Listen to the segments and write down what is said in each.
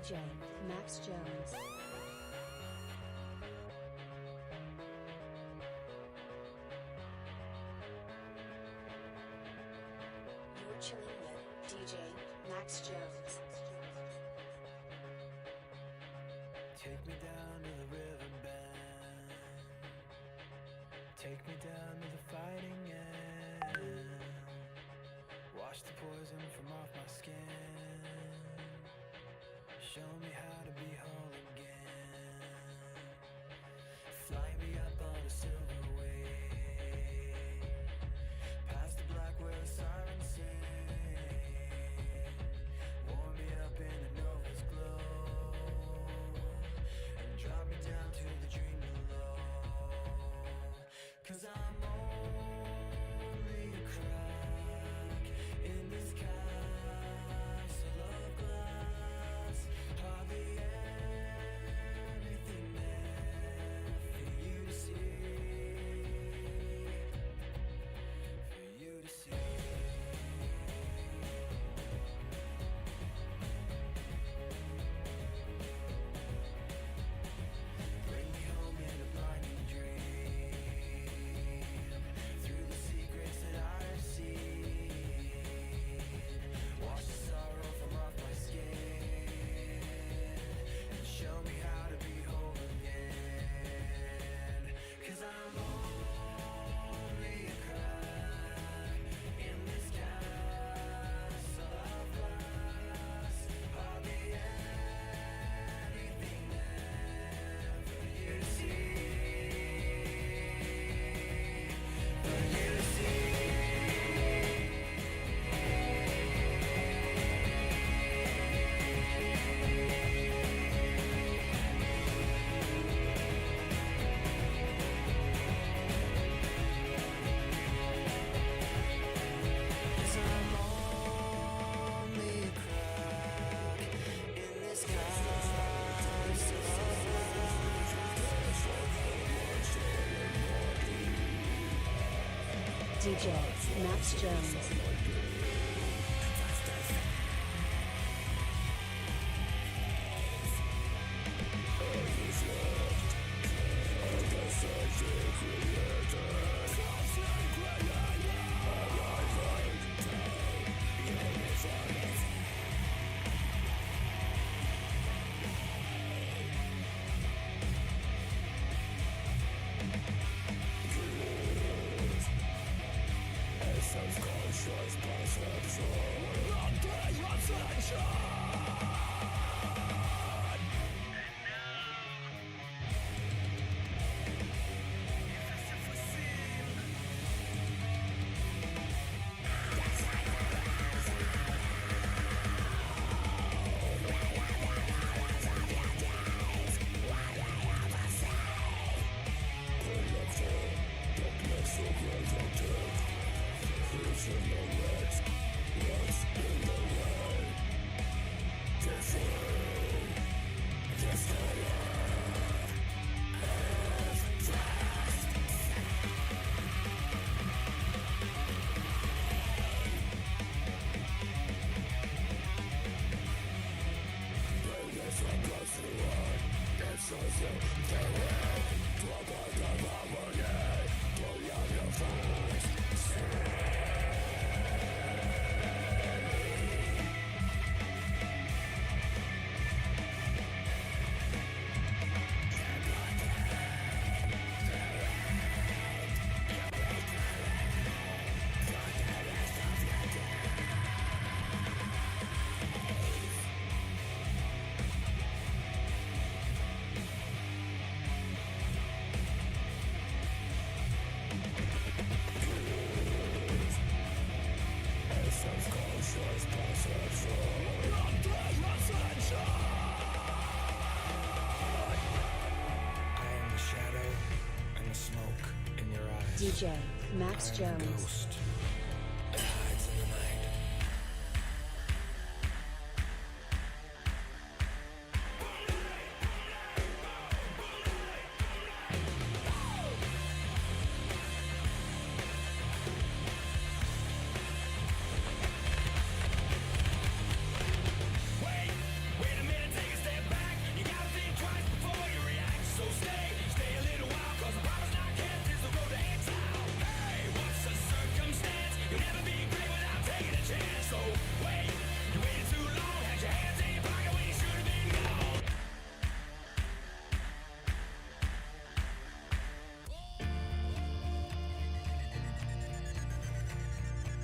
DJ Max Jones. You're chilling with DJ Max Jones. Take me down to the riverbed. Take me down to the fighting end. Wash the poison from off my skin. Show me how to be whole again. Fly me up on a silver wave. Past the black where the sirens sing. Warm me up in the Nova's glow. And drop me down to the dream below. 'Cause I'm only a crack in this castle of glass. Hardly anything there for you to see. For you to see. Bring me home in a blinding dream. Through the secrets that I've seen. Wash the sorrow from off my skin. And show me how to be whole again. 'Cause I'm only a crack in this castle of glass. Hardly anything there for you to see. For you to see. Cause I'm only a crack in this castle of DJ Max Jones. Self-conscious perception. DJ Max Jones. Ghost that hides in the night. Wait a minute, take a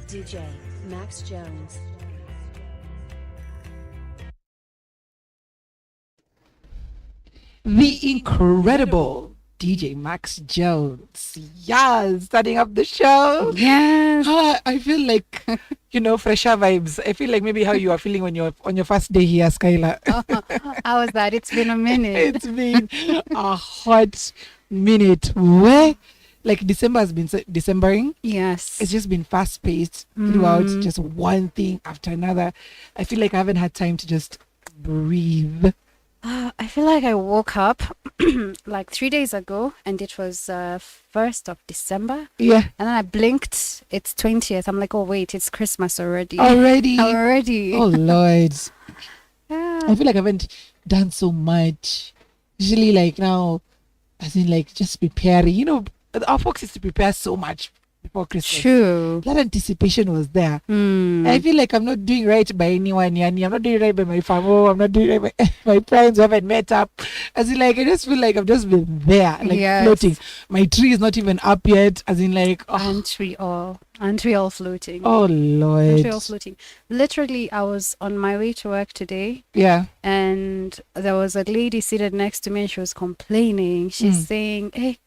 DJ Max Jones. The incredible DJ Max Jones. Yeah, starting up the show. Yes. I feel like, fresher vibes. I feel like maybe how you are feeling on your first day here, Skylar. How was that? It's been a minute. It's been a hot minute. Where, like, December has been Decembering. Yes. It's just been fast paced throughout, just one thing after another. I feel like I haven't had time to just breathe. I feel like I woke up like 3 days ago and it was 1st of December. Yeah. And then I blinked. It's 20th. I'm like, oh, wait, it's Christmas already. Already. Already. Oh, Lord. Yeah. I feel like I haven't done so much. Usually, like now, as in, like, just preparing. Our folks used to prepare so much before Christmas. True. That anticipation was there. I feel like I'm not doing right by anyone, Yani. I'm not doing right by my family. I'm not doing right by my friends who haven't met up. As in, like, I just feel like I've just been there, like, Yes. floating. My tree is not even up yet. As in, like, Aren't we all floating? oh, Aren't Lord. we all floating? Literally, I was on my way to work today. Yeah. And there was a lady seated next to me and she was complaining. She's saying, hey,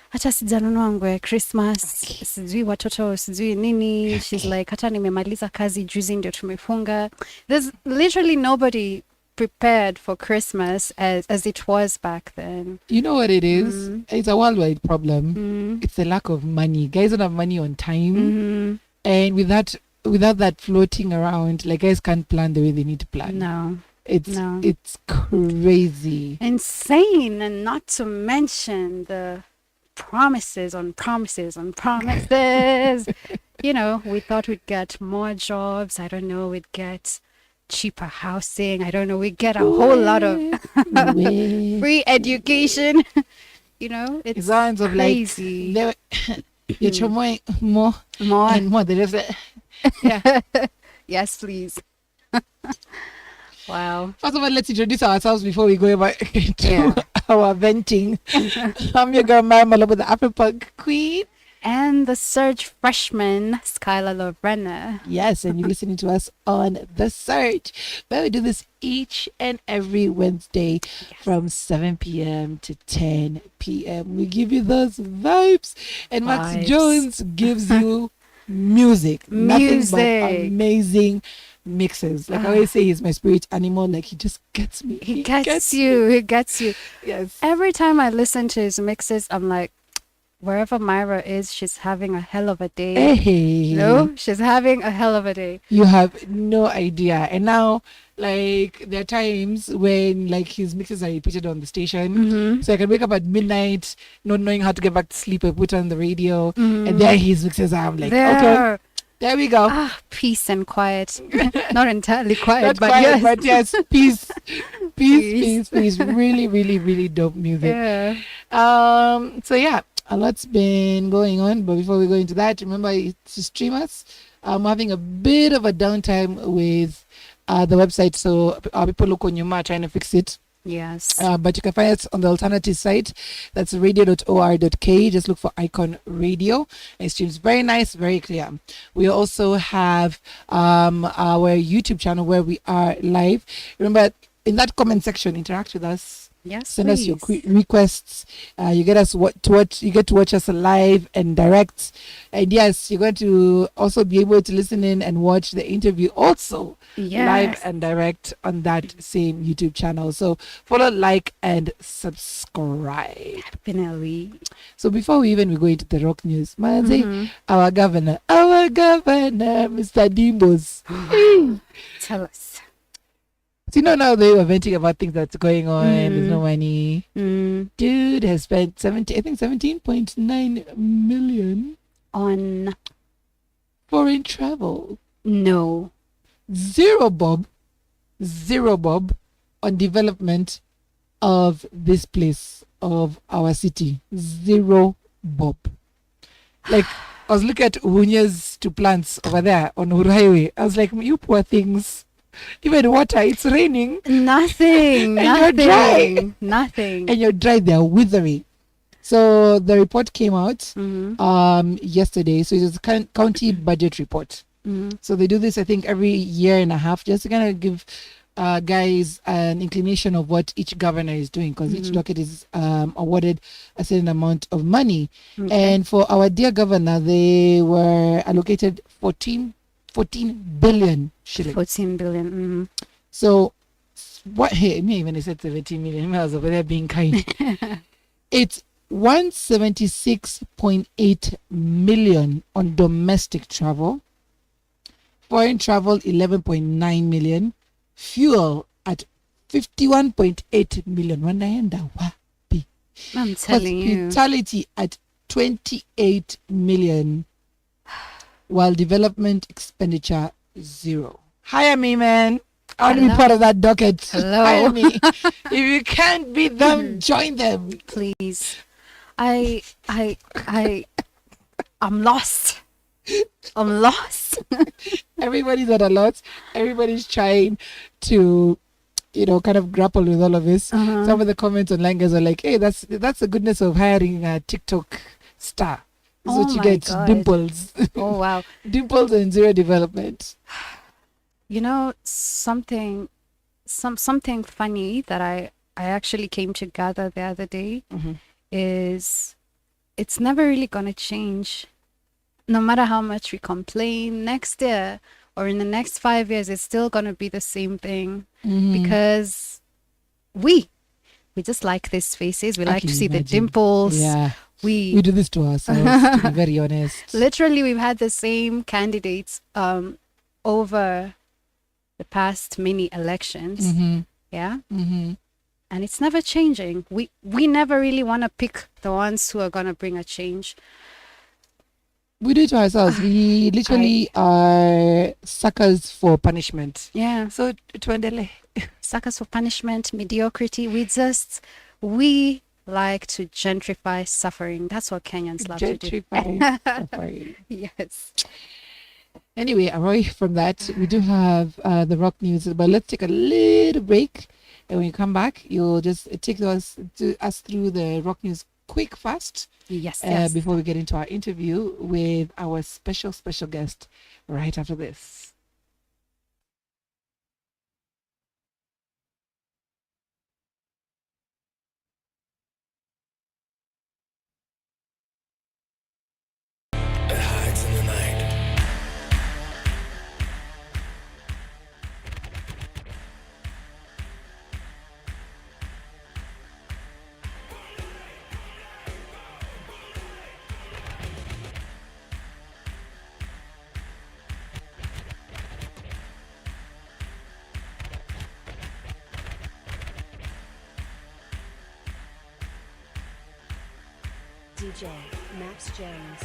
hata sijanunua nguo ya Christmas, sijui watoto, sijui nini. She's like, hata nimemaliza kazi juzi ndio tumefunga. There's literally nobody prepared for Christmas as it was back then. You know what it is? It's a worldwide problem. It's the lack of money. Guys don't have money on time. And without that floating around, like, guys can't plan the way they need to plan. No. It's crazy. Insane. And not to mention the promises on promises on promises. We thought we'd get more jobs. I don't know, we'd get cheaper housing. I don't know, we'd get a whole lot of free education. It's It sounds of crazy. Like you're trying more and more. They just yeah. Yes, please. Wow. First of all, let's introduce ourselves before we go back to our venting. I'm your girl, Mary, along with the Afro Punk Queen. And the Surge freshman, Skylar Lorena. Yes, and you're listening to us on The Surge, where we do this each and every Wednesday from 7 p.m. to 10 p.m. We give you those vibes. And Max Jones gives you music. Nothing but amazing mixes. Like I always say, he's my spirit animal. Like, he just gets me. He gets you. He gets you. Yes. Every time I listen to his mixes, I'm like, wherever Myra is, she's having a hell of a day. Hey. No, she's having a hell of a day. You have no idea. And now, like, there are times when, like, his mixes are repeated on the station. So I can wake up at midnight, not knowing how to get back to sleep. I put on the radio, and there his mixes are. I'm like, okay. There we go. Peace and quiet. Not entirely quiet, Not but quiet, yes. but yes, peace. Peace. Really, really, really dope music. Yeah. So yeah, a lot's been going on, but before we go into that, remember to stream us. I'm having a bit of a downtime with the website, so our people look on your trying to fix it. Yes. But you can find us on the alternative site. That's radio.or.k. Just look for Icon Radio. It streams very nice, very clear. We also have our YouTube channel where we are live. Remember, in that comment section, interact with us. Yes, Send us your requests. You get to watch us live and direct. And yes, you're going to also be able to listen in and watch the interview also live and direct on that same YouTube channel. So follow, like, and subscribe. Definitely. So before we go into the rock news, our governor, Mr. Dimbos. Tell us. So now they were venting about things that's going on. There's no money. Dude has spent 17.9 million on foreign travel. No. Zero bob on development of this place, of our city. Zero bob. Like, I was looking at Hunya's to plants over there on Uru Highway. I was like, you poor things. Even water, it's raining. Nothing. And you're dry. Nothing. And you're dry, they're withering. So the report came out Mm-hmm. yesterday. So it's a county budget report. Mm-hmm. So they do this, I think, every year and a half, just to kind of give guys an inclination of what each governor is doing, because each Mhm. docket is awarded a certain amount of money. Okay. And for our dear governor, they were allocated 14 billion shillings. 14 billion. Mm-hmm. So what? Hey, me even I said 17 million. I was over there being kind. It's 176.8 million on domestic travel. Foreign travel 11.9 million. Fuel at 51.8 million. Wanaenda wapi? I'm telling you. Hospitality at 28 million. While development expenditure 0. Hire me, man. I want to be Hello? part of that docket. Hello? Hire me. If you can't beat them, join them. Please. I'm lost. I'm lost. Everybody's at a loss. Everybody's trying to, kind of grapple with all of this. Uh-huh. Some of the comments online guys are like, "Hey, that's the goodness of hiring a TikTok star. This is Oh what you my get: God. dimples, Oh wow. dimples, and zero development." You know, something funny that I actually came to gather the other day Mhm. is it's never really gonna change. No matter how much we complain, next year or in the next 5 years, it's still gonna be the same thing because we just like these faces. We I like to can see the imagine. dimples. Yeah, we We do this to ourselves. To be very honest. literally we've had the same candidates over the past many elections. Mm-hmm. Yeah. Mm-hmm. And it's never changing. We never really want to pick the ones who are going to bring a change. We do it to ourselves. We literally are suckers for punishment. Yeah. So tuendele. Suckers for punishment, mediocrity. We like to gentrify suffering. That's what Kenyans love to do. Gentrify suffering. Yes. Anyway, away from that, we do have the rock news, but let's take a little break. And when you come back, you'll just take us through the rock news quick, fast, Yes. Yes. before we get into our interview with our special guest right after this. It hides in the night. DJ Max Jones.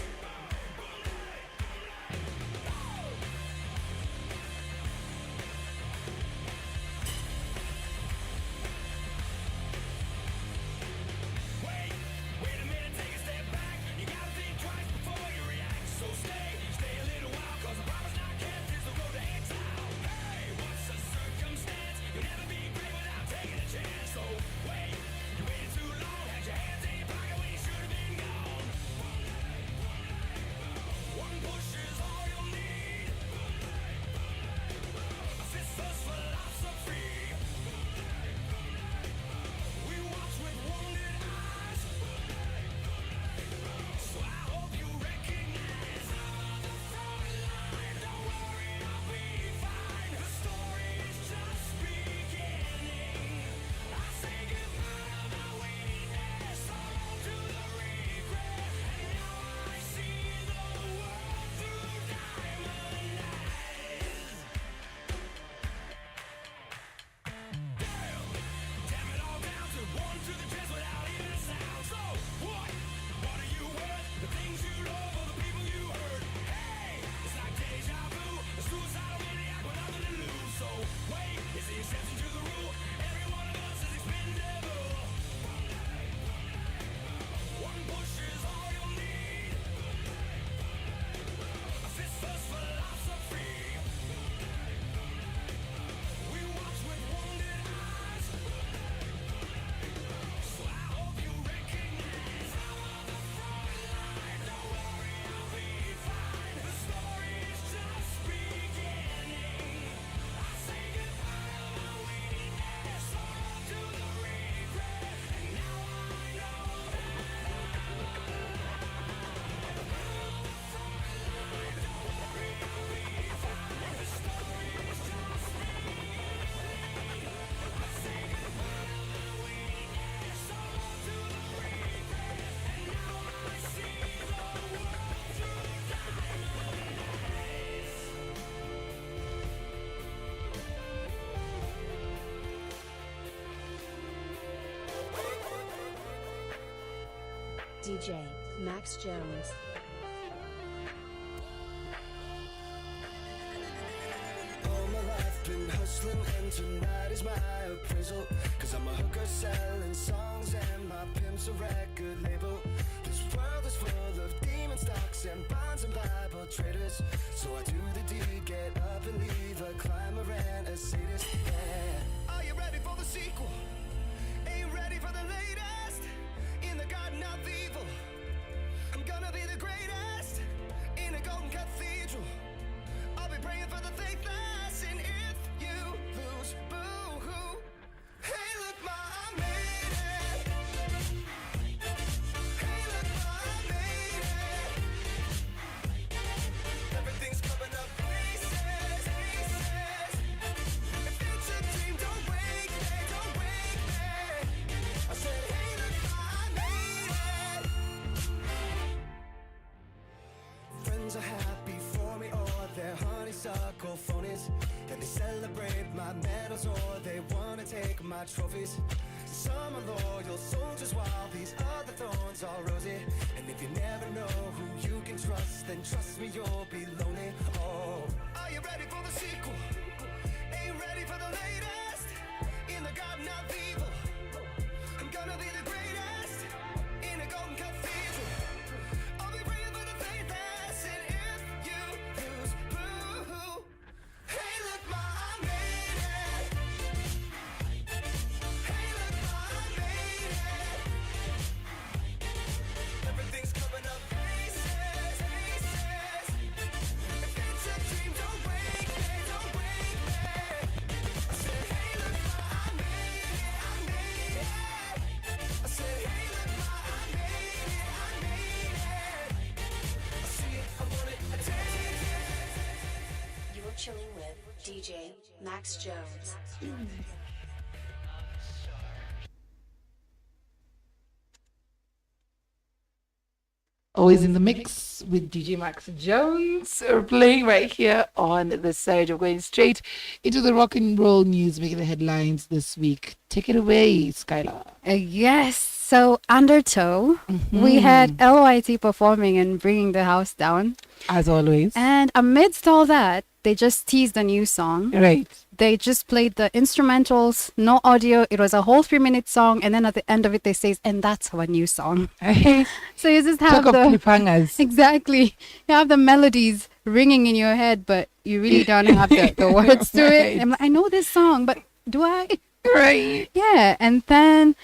DJ Max Jones. All my life been hustling and tonight is my appraisal. Cause I'm a hooker selling songs and my pimp's a record label. This world is full of demon stocks and bonds and Bible traders. So I do the deed, get up and leave a climber and a sadist. Yeah. Are you ready for the sequel? Ain't ready for the latest? In the garden of evil, I'm gonna be the greatest. In a golden cathedral, I'll be praying for the faithless. And if you lose, boo-hoo. Hey, look, ma, I made it. Hey, look, ma, I made it. Everything's coming up places, places. If it's a dream, don't wake me, don't wake me. I said, hey, look, ma, I made it. Friends are happy for me, or they're honeysuckle phonies. Then they celebrate my medals, or they wanna take my trophies. Some are loyal soldiers, while these other thorns are rosy. And if you never know who you can trust, then trust me, you'll be lonely. Oh, are you ready for the sequel? Ain't ready for the latest? In the garden of evil, I'm gonna be the greatest. In a golden cathedral, I'll be praying for the faithless. And if you lose, boo-hoo. Hey, look, ma, I made it. Hey, look, ma, I made it. Everything's coming up places, places. If it's a dream, don't wake me, don't wake me. I said, hey, look, ma, I made it, I made it. I said, hey, look, ma, I made it, I made it. I see it, I want it, I take it. You're chilling with DJ Max Jones. Always in the mix with DJ Max Jones. We're playing right here on the side of going straight into the rock and roll news, making the headlines this week. Take it away, Skylar. Yes. So, Undertow, we had LYT performing and bringing the house down. As always. And amidst all that, they just teased a new song. Right. They just played the instrumentals, no audio. It was a whole 3-minute song. And then at the end of it, they say, and that's our new song. So you just have Talk of the... cliffhangers. Exactly. You have the melodies ringing in your head, but you really don't have the words to it. Right. I'm like, I know this song, but do I? Right. Yeah. And then,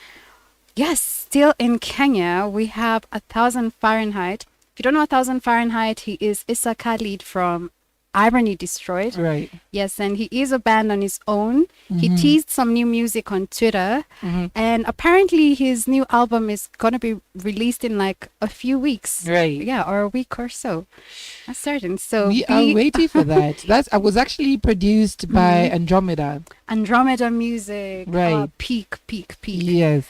yes, still in Kenya, we have 1,000 Fahrenheit. If you don't know 1,000 Fahrenheit, he is Issa Khalid from Irony Destroyed. Right. Yes, and he is a band on his own. He teased some new music on Twitter. And apparently his new album is going to be released in like a few weeks. Right. Yeah, or a week or so. That's certain. So We are waiting for that. I was actually produced by Andromeda. Andromeda Music. Right. Peak. Yes.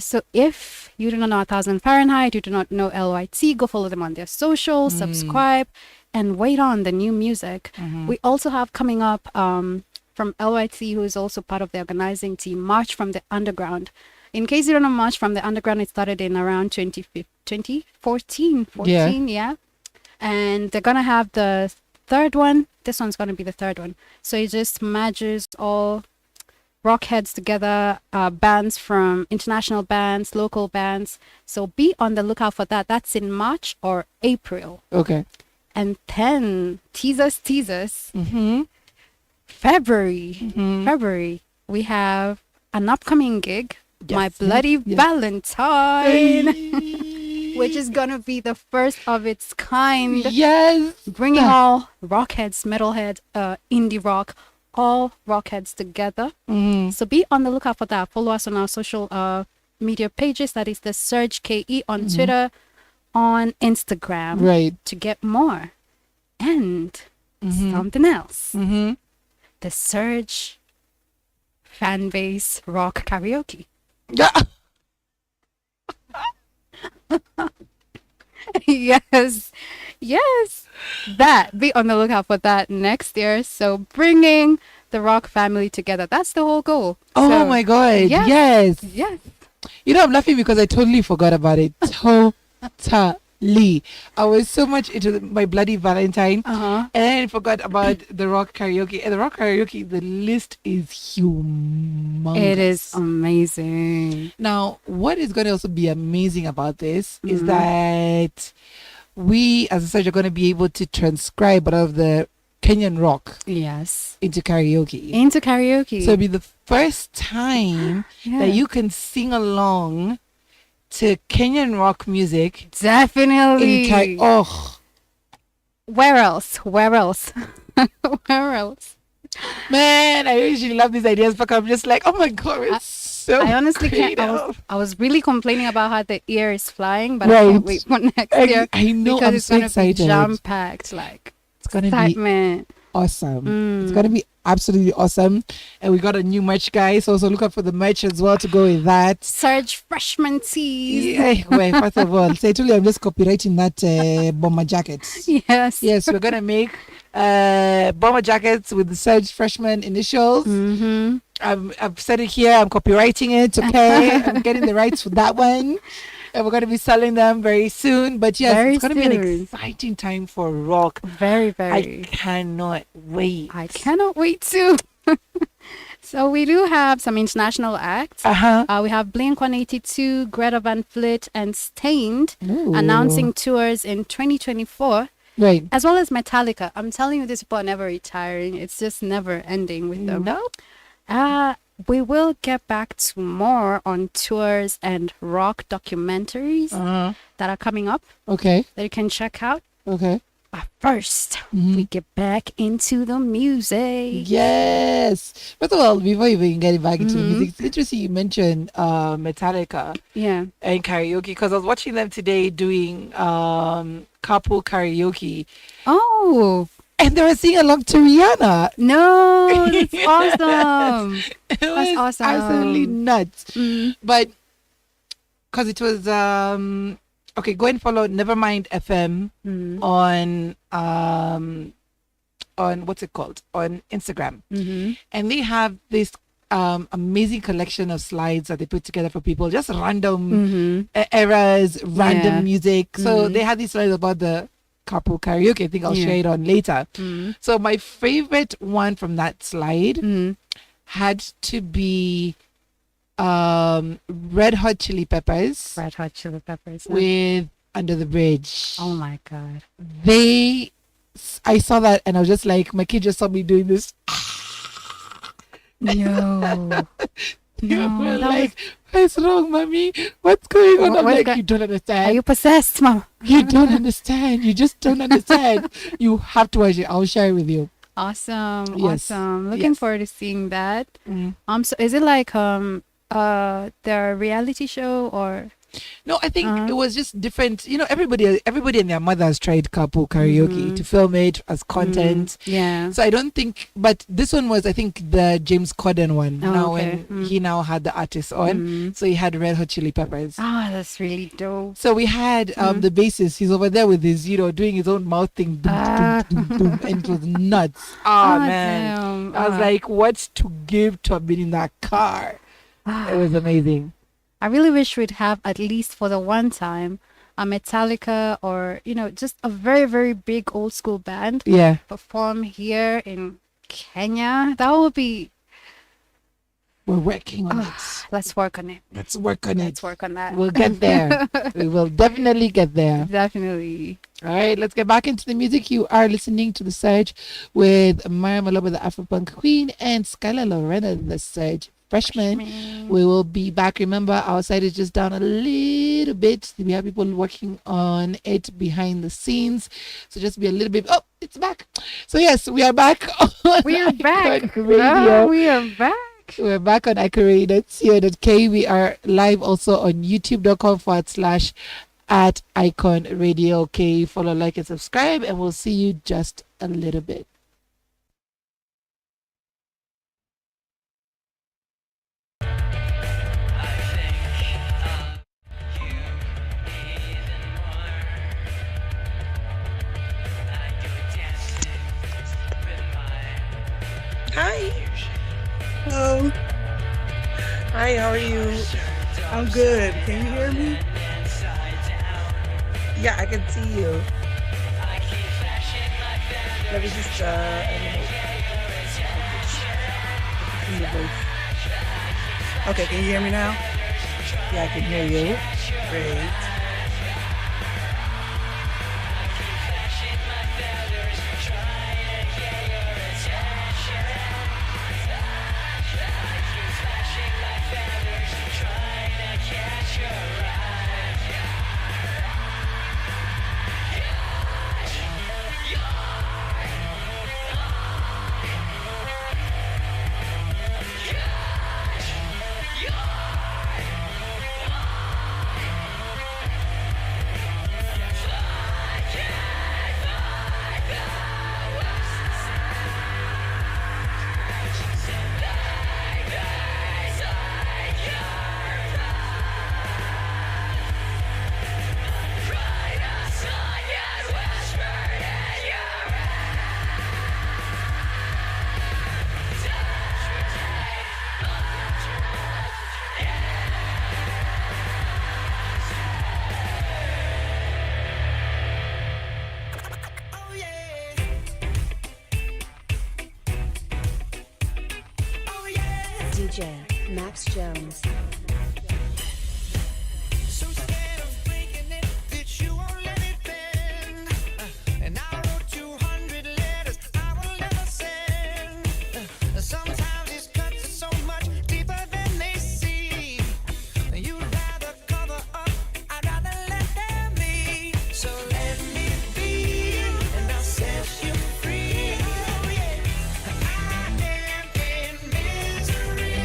So if you do not know 1,000 Fahrenheit, you do not know LYT, go follow them on their socials, subscribe, and wait on the new music. We also have coming up from LYT, who is also part of the organizing team, March from the Underground. In case you don't know March from the Underground, it started in around 2014, yeah. And they're going to have the third one. This one's going to be the third one. So it just merges all rock heads together, bands from international bands, local bands. So be on the lookout for that. That's in March or April. Okay. And then teasers. February, we have an upcoming gig, My Bloody Valentine, which is gonna be the first of its kind. Yes. Bringing all rockheads, metalheads, indie rock, all rockheads together. So be on the lookout for that. Follow us on our social media pages. That is the Surge KE on Twitter, on Instagram, Right. to get more. And something else. The Surge fan base rock karaoke. Yeah. Yes. That. Be on the lookout for that next year. So bringing the rock family together. That's the whole goal. Oh So, my God. yes. Yes. Yes. I'm laughing because I totally forgot about it. Totally. I was so much into my Bloody Valentine, and then I forgot about the rock karaoke. And the rock karaoke, the list is humongous. It is amazing. Now, what is going to also be amazing about this is that we, as a such, are going to be able to transcribe all of the Kenyan rock Yes. into karaoke. Into karaoke. So it'll be the first time Yeah. that you can sing along to Kenyan rock music. Definitely. Oh, Where else? Where else? Where else? man, I usually love these ideas, but I'm just like, oh my God, it's so I honestly can't. creative. I was really complaining about how the ear is flying, but I Right. can't wait for next year I know, because I'm it's so gonna excited. be jam packed, like It's going to be excitement. awesome. It's going to be absolutely awesome. And we got a new merch, guys. So also look out for the merch as well to go with that. Surge freshman tees. Yeah, well, first of all, say truly, I'm just copywriting that bomber jacket. Yes. Yes, we're gonna make bomber jackets with the Surge freshman initials. Mm-hmm. I've said it here. I'm copywriting it. Okay, I'm getting the rights for that one, and we're gonna be selling them very soon. But yes, Very it's gonna be an soon. exciting time for rock. Very, I very. cannot wait. I cannot wait to. So we do have some international acts. We have Blink-182, Greta Van Fleet, and Stained announcing tours in 2024, Right. as well as Metallica. I'm telling you, these people are never retiring. It's just never ending with them. No. We will get back to more on tours and rock documentaries that are coming up Okay. that you can check out. Okay. But first, we get back into the music. Yes. First of all, before even getting back into the music, it's interesting you mentioned Metallica Yeah. and karaoke because I was watching them today doing couple karaoke Oh, and they were singing along to Rihanna. no, that's awesome. It That's was awesome. absolutely nuts. Mm. But because it was okay, go and follow Nevermind FM on what's it called? On Instagram. And they have this amazing collection of slides that they put together for people, just random eras, random Yeah. music. So they had these slides about the couple karaoke. I think I'll share it on later. So my favorite one from that slide had to be Red Hot Chili Peppers Red Hot Chili Peppers. with Under the Bridge. Oh my God. I saw that and I was just like, my kid just saw me doing this. No. They No, were that like, what's wrong, mommy? What's going on? I'm What's like, go- you don't Are understand. you possessed, Mom? You don't understand. You just don't understand. You have to watch it. I'll share it with you. Awesome. Yes. Awesome. Looking Yes. forward to seeing that. So is it like their reality show or No, I think it was just different. Everybody and their mother has tried couple karaoke to film it as content. yeah. So I don't think, but this one was, I think, the James Corden one. Oh, now okay. when he now had the artist on, so he had Red Hot Chili Peppers. Oh, that's really dope. So we had the bassist. He's over there with his, doing his own mouth thing, and it was nuts. Oh man, Damn. I was like, what's to give to have been in that car? It was amazing. I really wish we'd have, at least for the one time, a Metallica or, just a very, very big old school band Yeah. perform here in Kenya. That would be, We're working on it. let's work on it. Let's work on it. Let's work on that. We'll get there. We will definitely get there. Definitely. All right, let's get back into the music. You are listening to The Surge with Miriam Aloba, the Afro-Punk Queen, and Skylar Lorena, the Surge Freshman. We will be back. Remember, our site is just down a little bit. We have people working on it behind the scenes. So just be a little bit. Oh, it's back. So yes, we are back. We are back. Icon Radio. We are back. We're back on iconradio.co.k. We are live also on youtube.com/@Icon Radio. Okay, follow, like, and subscribe, and we'll see you just a little bit. Hi. Hello. Hi, how are you? I'm good. Can you hear me? Yeah, I can see you. Let me just your voice. Okay, can you hear me now? Yeah, I can hear you. Great. DJ Max Jones. So scared of breaking it that you won't let it bend. And I wrote you 100 letters I will never send. Sometimes these cuts are so much deeper than they seem. You'd rather cover up, I'd rather let them be. So let me be, and I'll set you free. Oh yeah, I am in misery.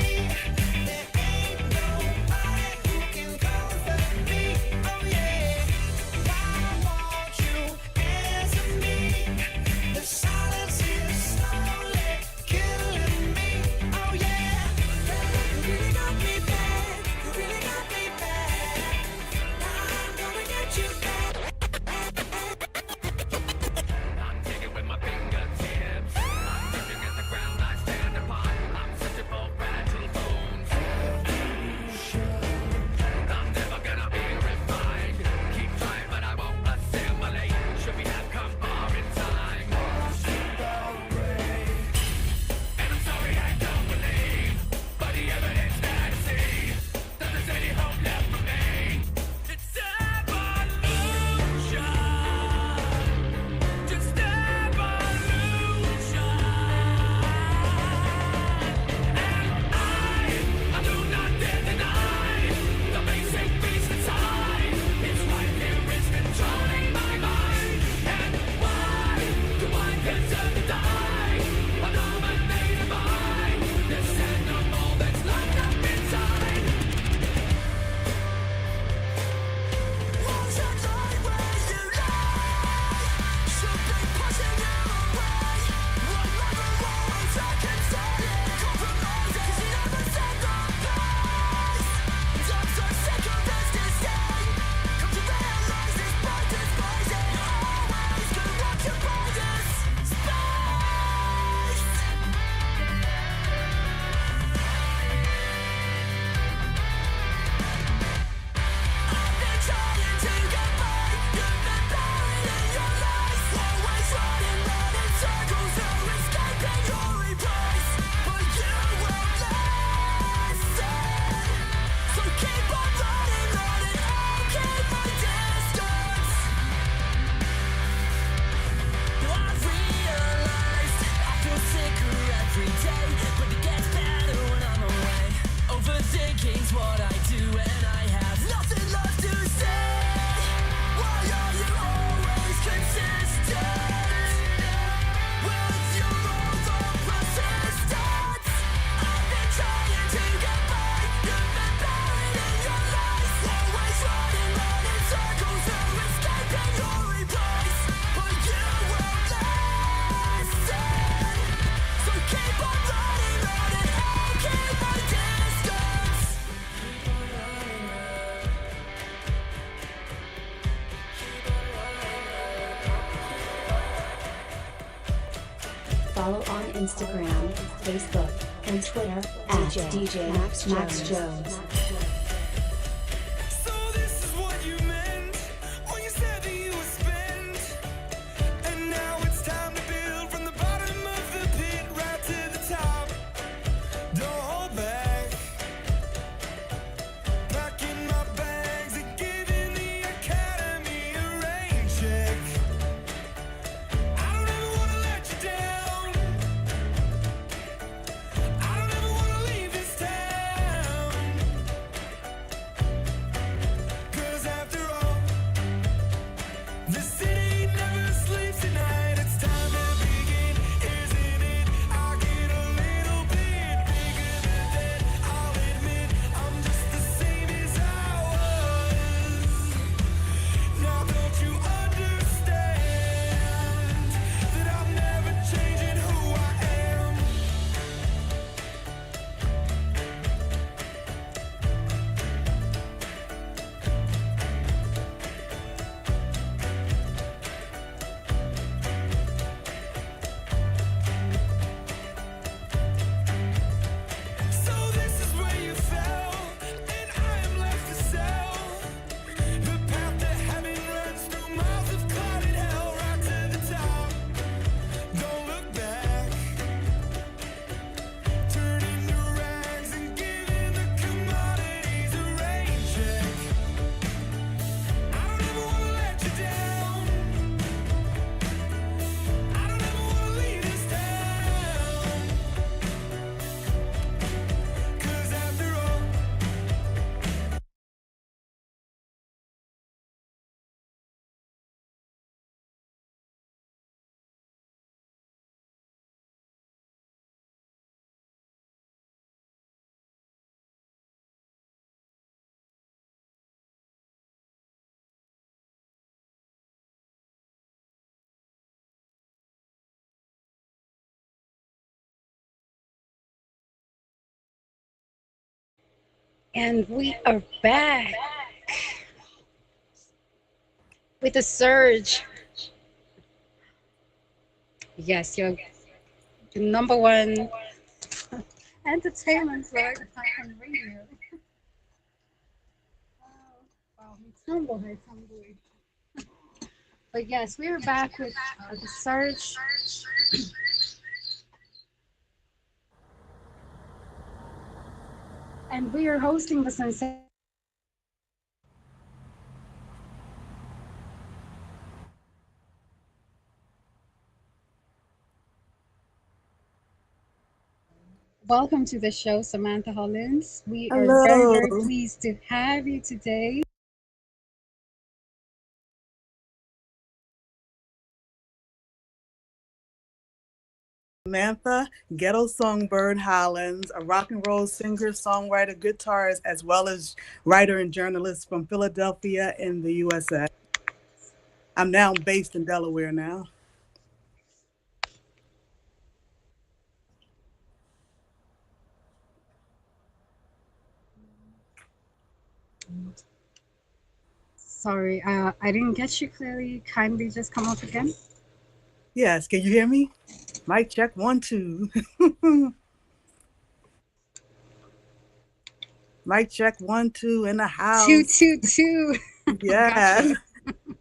There ain't nobody who can comfort me. Oh yeah, why won't you answer me? The silence is slowly killing me. Oh yeah, you really got me bad. You really got me bad. I'm gonna get you back. I'm taking with my fingertips. I'm looking at the ground I stand upon. I'm searching for fragile bones. I'm never gonna be refined. Keep trying, but I won't assimilate. Should we have come far in time? And I'm sorry I don't believe, but the evidence that I see that there's any hope left for me. It's evolution. Just evolution. And I do not dare deny the basic beast inside. It's right here, it's controlling my mind. And why do I deserve to die? I'm dominated by this animal that's locked up inside. What's that line where you lie? Should be pushing you away. One level words I can say it. Compromises, you never said the pace. I'm so sick of this disdain. Come to realize this bright is blazing. Always gonna watch you by this space. I've been trying to get by. You've been buried in your lies. Always running round in circles, no escaping your embrace. But you will listen. So keep on running, running. I'll keep my distance. I've realized I feel sicker every day, but it gets better when I'm away. Overthinking's what I do, and I have nothing left to say. Why are you always consistent with your over persistence? I've been trying to get by. You've been buried in your lies. Always running round in circles, no escaping your embrace. But you will listen. So keep on running, running. I'll keep my distance. Follow on Instagram, Facebook, and Twitter at DJ Max Jones. And we are back with a surge. Yes, your number one entertainment for on radio. Wow, tumble, hey, tumble. But yes, we are back with the surge, and we are hosting the sensation. Welcome to the show, Samantha Hollins. We are very, Hello. very pleased to have you today. Samantha, Ghetto Songbird Hollins, a rock and roll singer, songwriter, guitarist, as well as writer and journalist from Philadelphia in the USA. I'm now based in Delaware now. Sorry, I didn't get you clearly. Kindly just come up again. Yes, can you hear me? Mic check 1, 2. Mic check 1, 2 in the Two, house. two, two. Yeah. Gotcha.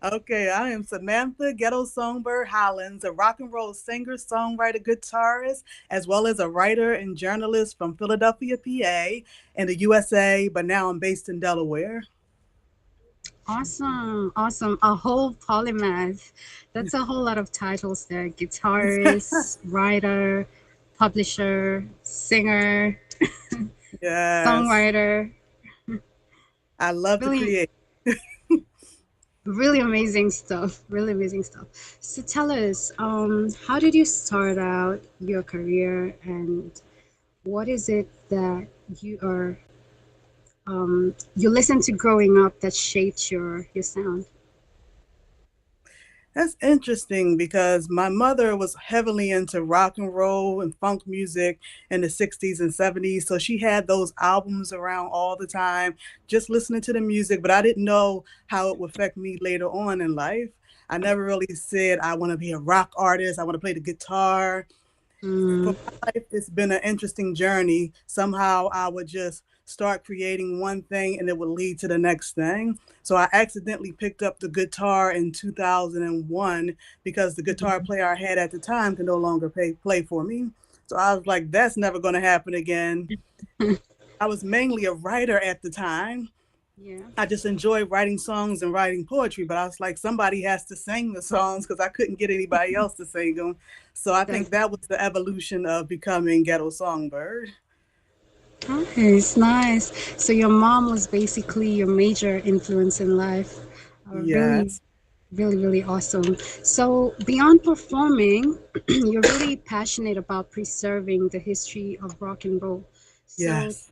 Okay, I am Samantha Ghetto Songbird Hollins, a rock and roll singer, songwriter, guitarist, as well as a writer and journalist from Philadelphia, PA, in the USA, but now I'm based in Delaware. Awesome, awesome. A whole polymath. That's a whole lot of titles there. Guitarist, writer, publisher, singer, Yes, songwriter. I love to Really, create. really amazing stuff. Really amazing stuff. So tell us, how did you start out your career, and what is it that you listened to growing up that shaped your sound? That's interesting because my mother was heavily into rock and roll and funk music in the 60s and 70s. So she had those albums around all the time, just listening to the music, but I didn't know how it would affect me later on in life. I never really said I want to be a rock artist, I want to play the guitar. For Mm, my life, it's been an interesting journey. Somehow I would just start creating one thing and it would lead to the next thing. So I accidentally picked up the guitar in 2001 because the guitar mhm. player I had at the time could no longer play for me. So I was like, that's never going to happen again. I was mainly a writer at the time. Yeah, I just enjoyed writing songs and writing poetry, but I was like, somebody has to sing the songs because I couldn't get anybody else to sing them. So I think that's that was the evolution of becoming Ghetto Songbird. nice, nice. So your mom was basically your major influence in life. Really, Yes, really, really awesome. So beyond performing, you're really passionate about preserving the history of rock and roll. So yes.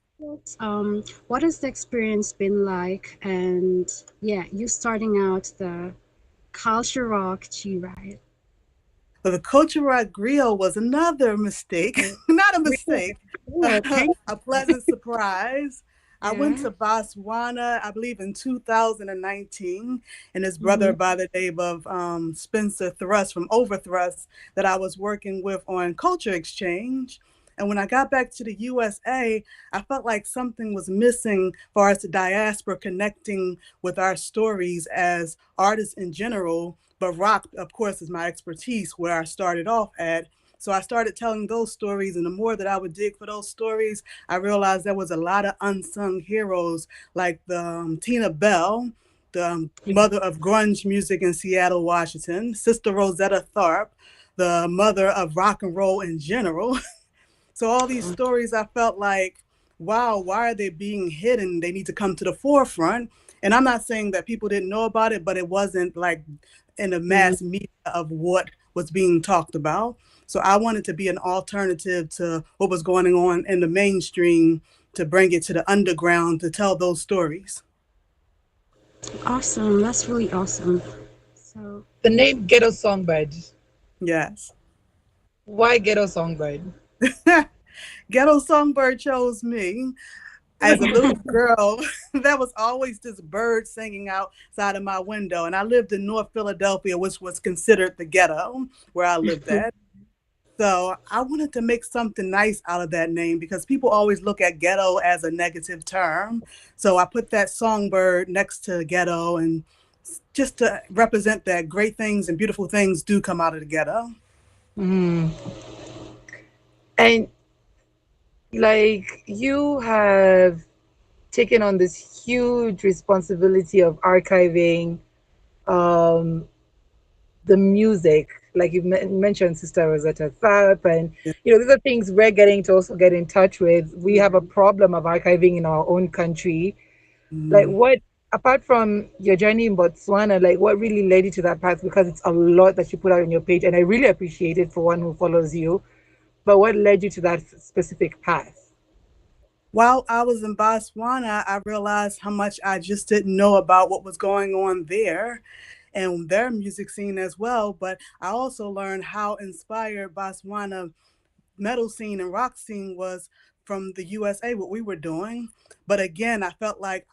what has the experience been like? And yeah, you starting out the culture rock G ride. But the Culture Rock Griot was another mistake, not a Really? mistake, Oh, thank a pleasant surprise. I went yeah. to Botswana, I believe, in 2019, and his brother Hmm. by the name of Spencer Thrust from Overthrust that I was working with on Culture Exchange. And when I got back to the USA, I felt like something was missing for us, the diaspora, connecting with our stories as artists in general. But rock, of course, is my expertise where I started off at. So I started telling those stories, and the more that I would dig for those stories, I realized there was a lot of unsung heroes like the Tina Bell, the mother of grunge music in Seattle, Washington, Sister Rosetta Tharpe, the mother of rock and roll in general. So all these stories, I felt like, wow, why are they being hidden? They need to come to the forefront. And I'm not saying that people didn't know about it, but it wasn't like in the Mm, mass media of what was being talked about. So I wanted to be an alternative to what was going on in the mainstream to bring it to the underground to tell those stories. awesome. That's really awesome. So, The name Ghetto Songbird. Yes. Why Ghetto Songbird? Ghetto Songbird chose me. As a little girl, there was always this bird singing outside of my window. And I lived in North Philadelphia, which was considered the ghetto where I lived at. So I wanted to make something nice out of that name because people always look at ghetto as a negative term. So I put that songbird next to ghetto and just to represent that great things and beautiful things do come out of the ghetto. Mm. And like you have taken on this huge responsibility of archiving um, the music, like you mentioned, Sister Rosetta Tharpe, and Yeah. these are things we're getting to also get in touch with. We have a problem of archiving in our own country. Like, Mm. what, apart from your journey in Botswana, like what really led you to that path? Because it's a lot that you put out on your page, and I really appreciate it for one who follows you. But what led you to that specific path? While I was in Botswana, I realized how much I just didn't know about what was going on there and their music scene as well. But I also learned how inspired Botswana metal scene and rock scene was from the USA, what we were doing. But again, I felt like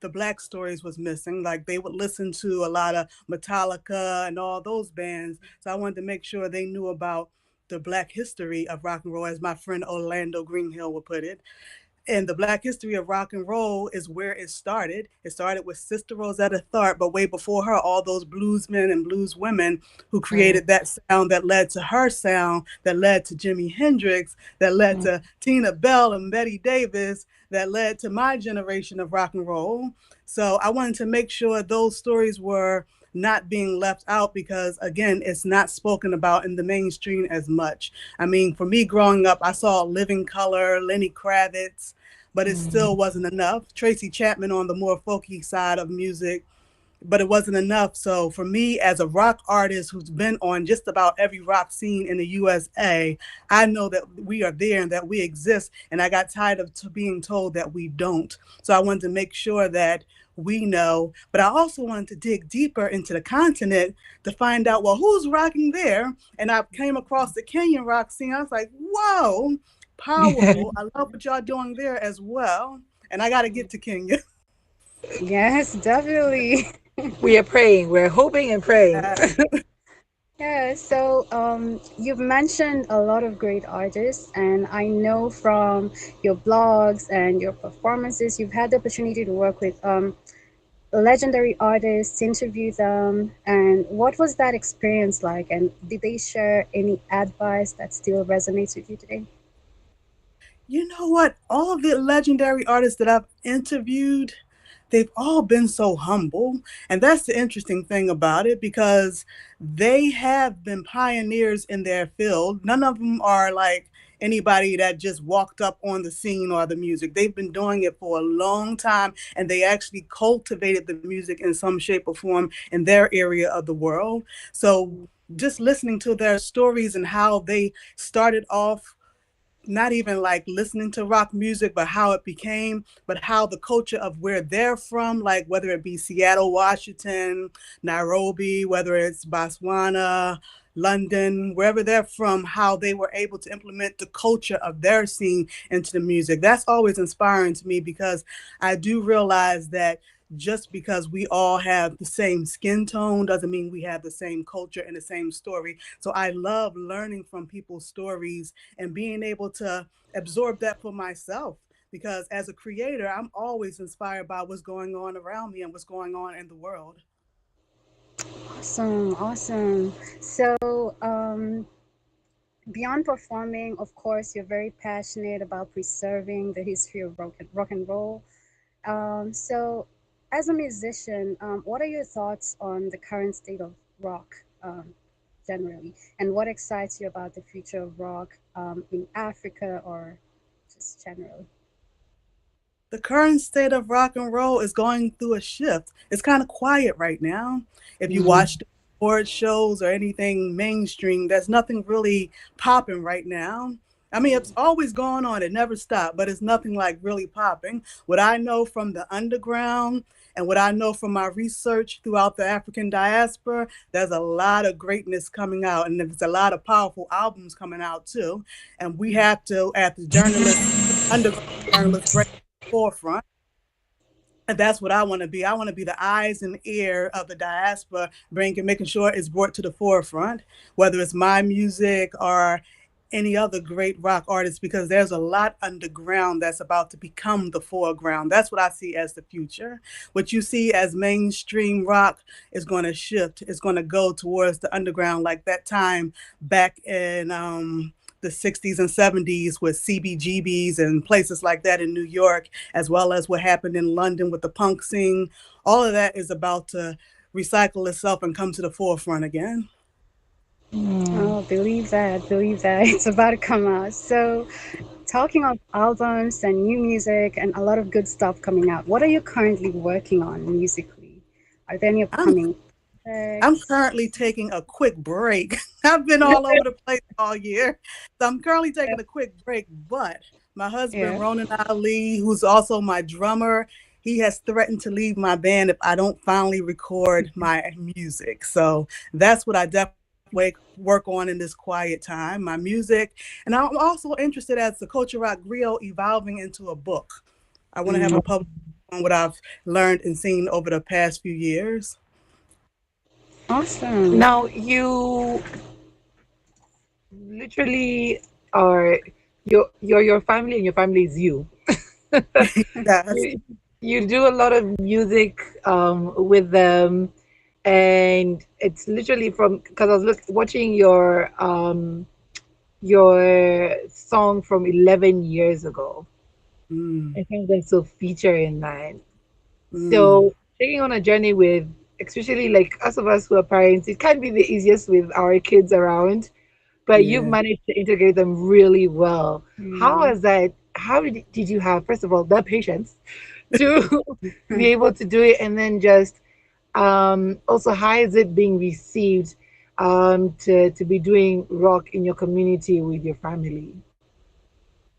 the Black stories was missing. Like they would listen to a lot of Metallica and all those bands. So I wanted to make sure they knew about the Black history of rock and roll, as my friend Orlando Greenhill would put it. And the Black history of rock and roll is where it started. It started with Sister Rosetta Tharpe, but way before her, all those bluesmen and blues women who Mm, created that sound that led to her sound, that led to Jimi Hendrix, that led mm, to Tina Bell and Betty Davis, that led to my generation of rock and roll. So I wanted to make sure those stories were not being left out because again it's not spoken about in the mainstream as much. I mean, for me growing up, I saw Living Color, Lenny Kravitz, but it mm, still wasn't enough. Tracy Chapman on the more folky side of music, but it wasn't enough. So for me, as a rock artist who's been on just about every rock scene in the USA, I know that we are there and that we exist. And I got tired of being told that we don't. So I wanted to make sure that we know, but I also wanted to dig deeper into the continent to find out, well, who's rocking there? And I came across the Kenyan rock scene. I was like, whoa, powerful. I love what y'all doing there as well. And I got to get to Kenya. Yes, definitely. we are praying. We're hoping and praying. Yeah, so you've mentioned a lot of great artists, and I know from your blogs and your performances, you've had the opportunity to work with legendary artists, interview them, and what was that experience like? And did they share any advice that still resonates with you today? You know what? All of the legendary artists that I've interviewed, they've all been so humble. And that's the interesting thing about it because they have been pioneers in their field. None of them are like anybody that just walked up on the scene or the music. They've been doing it for a long time and they actually cultivated the music in some shape or form in their area of the world. So just listening to their stories and how they started off not even like listening to rock music, but how it became, but how the culture of where they're from, like whether it be Seattle, Washington, Nairobi, whether it's Botswana, London, wherever they're from, how they were able to implement the culture of their scene into the music. That's always inspiring to me because I do realize that just because we all have the same skin tone doesn't mean we have the same culture and the same story. So I love learning from people's stories and being able to absorb that for myself. Because as a creator, I'm always inspired by what's going on around me and what's going on in the world. Awesome, awesome. So, beyond performing, of course, you're very passionate about preserving the history of rock and roll. So, as a musician, what are your thoughts on the current state of rock generally? And what excites you about the future of rock in Africa or just generally? The current state of rock and roll is going through a shift. It's kind of quiet right now. If you Mm, watch the award shows or anything mainstream, there's nothing really popping right now. I mean, it's always going on, it never stopped, but it's nothing like really popping. What I know from the underground and what I know from my research throughout the African diaspora, there's a lot of greatness coming out, and there's a lot of powerful albums coming out too. And we have to, as the journalists, underground journalists, break. forefront. And that's what I want to be. I want to be the eyes and ear of the diaspora, making sure it's brought to the forefront, whether it's my music or any other great rock artist, because there's a lot underground that's about to become the foreground. That's what I see as the future. What you see as mainstream rock is going to shift. It's going to go towards the underground, like that time back in the 60s and 70s with CBGBs and places like that in New York, as well as what happened in London with the punk scene. All of that is about to recycle itself and come to the forefront again. Oh, believe that, believe that. It's about to come out. So, talking of albums and new music and a lot of good stuff coming out, what are you currently working on musically? Are there any I'm upcoming I'm projects? currently taking a quick break. I've been all over the place all year. So I'm currently taking a quick break, but my husband, Yeah. Ronan Ali, who's also my drummer, he has threatened to leave my band if I don't finally record my music. So that's what I definitely work on in this quiet time, my music. And I'm also interested as the Culture Rock Griot evolving into a book. I want to have a public on what I've learned and seen over the past few years. Awesome. Now you literally are your family, and your family is you. Yes. You do a lot of music with them, and it's literally from because I was watching your song from 11 years ago. Mm, I think there's a feature in that. mm, So taking on a journey with, especially like us of us who are parents, it can't be the easiest with our kids around, but you've yeah. managed to integrate them really well. How Mm. has that? How did you have, first of all, the patience to be able to do it, and then just also how is it being received to be doing rock in your community with your family?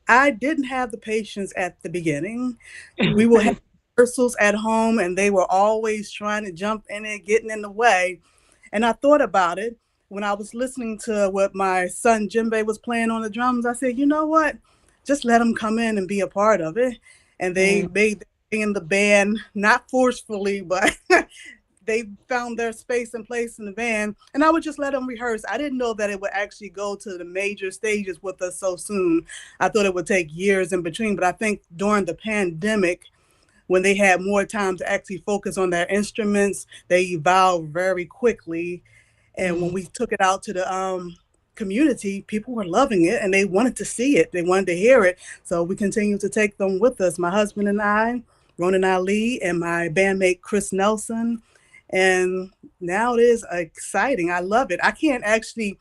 I didn't have the patience at the beginning. We will have rehearsals at home, and they were always trying to jump in it, getting in the way. And I thought about it when I was listening to what my son Jimbe was playing on the drums. I said, you know what? Just let them come in and be a part of it. And they Mm. made their way in the band, not forcefully, but they found their space and place in the band, and I would just let them rehearse. I didn't know that it would actually go to the major stages with us so soon. I thought it would take years in between, but I think during the pandemic, when they had more time to actually focus on their instruments, they evolved very quickly. And when we took it out to the community, people were loving it and they wanted to see it. They wanted to hear it. So we continue to take them with us. My husband and I, Ronan Ali, and my bandmate Chris Nelson. And now it is exciting. I love it. I can't actually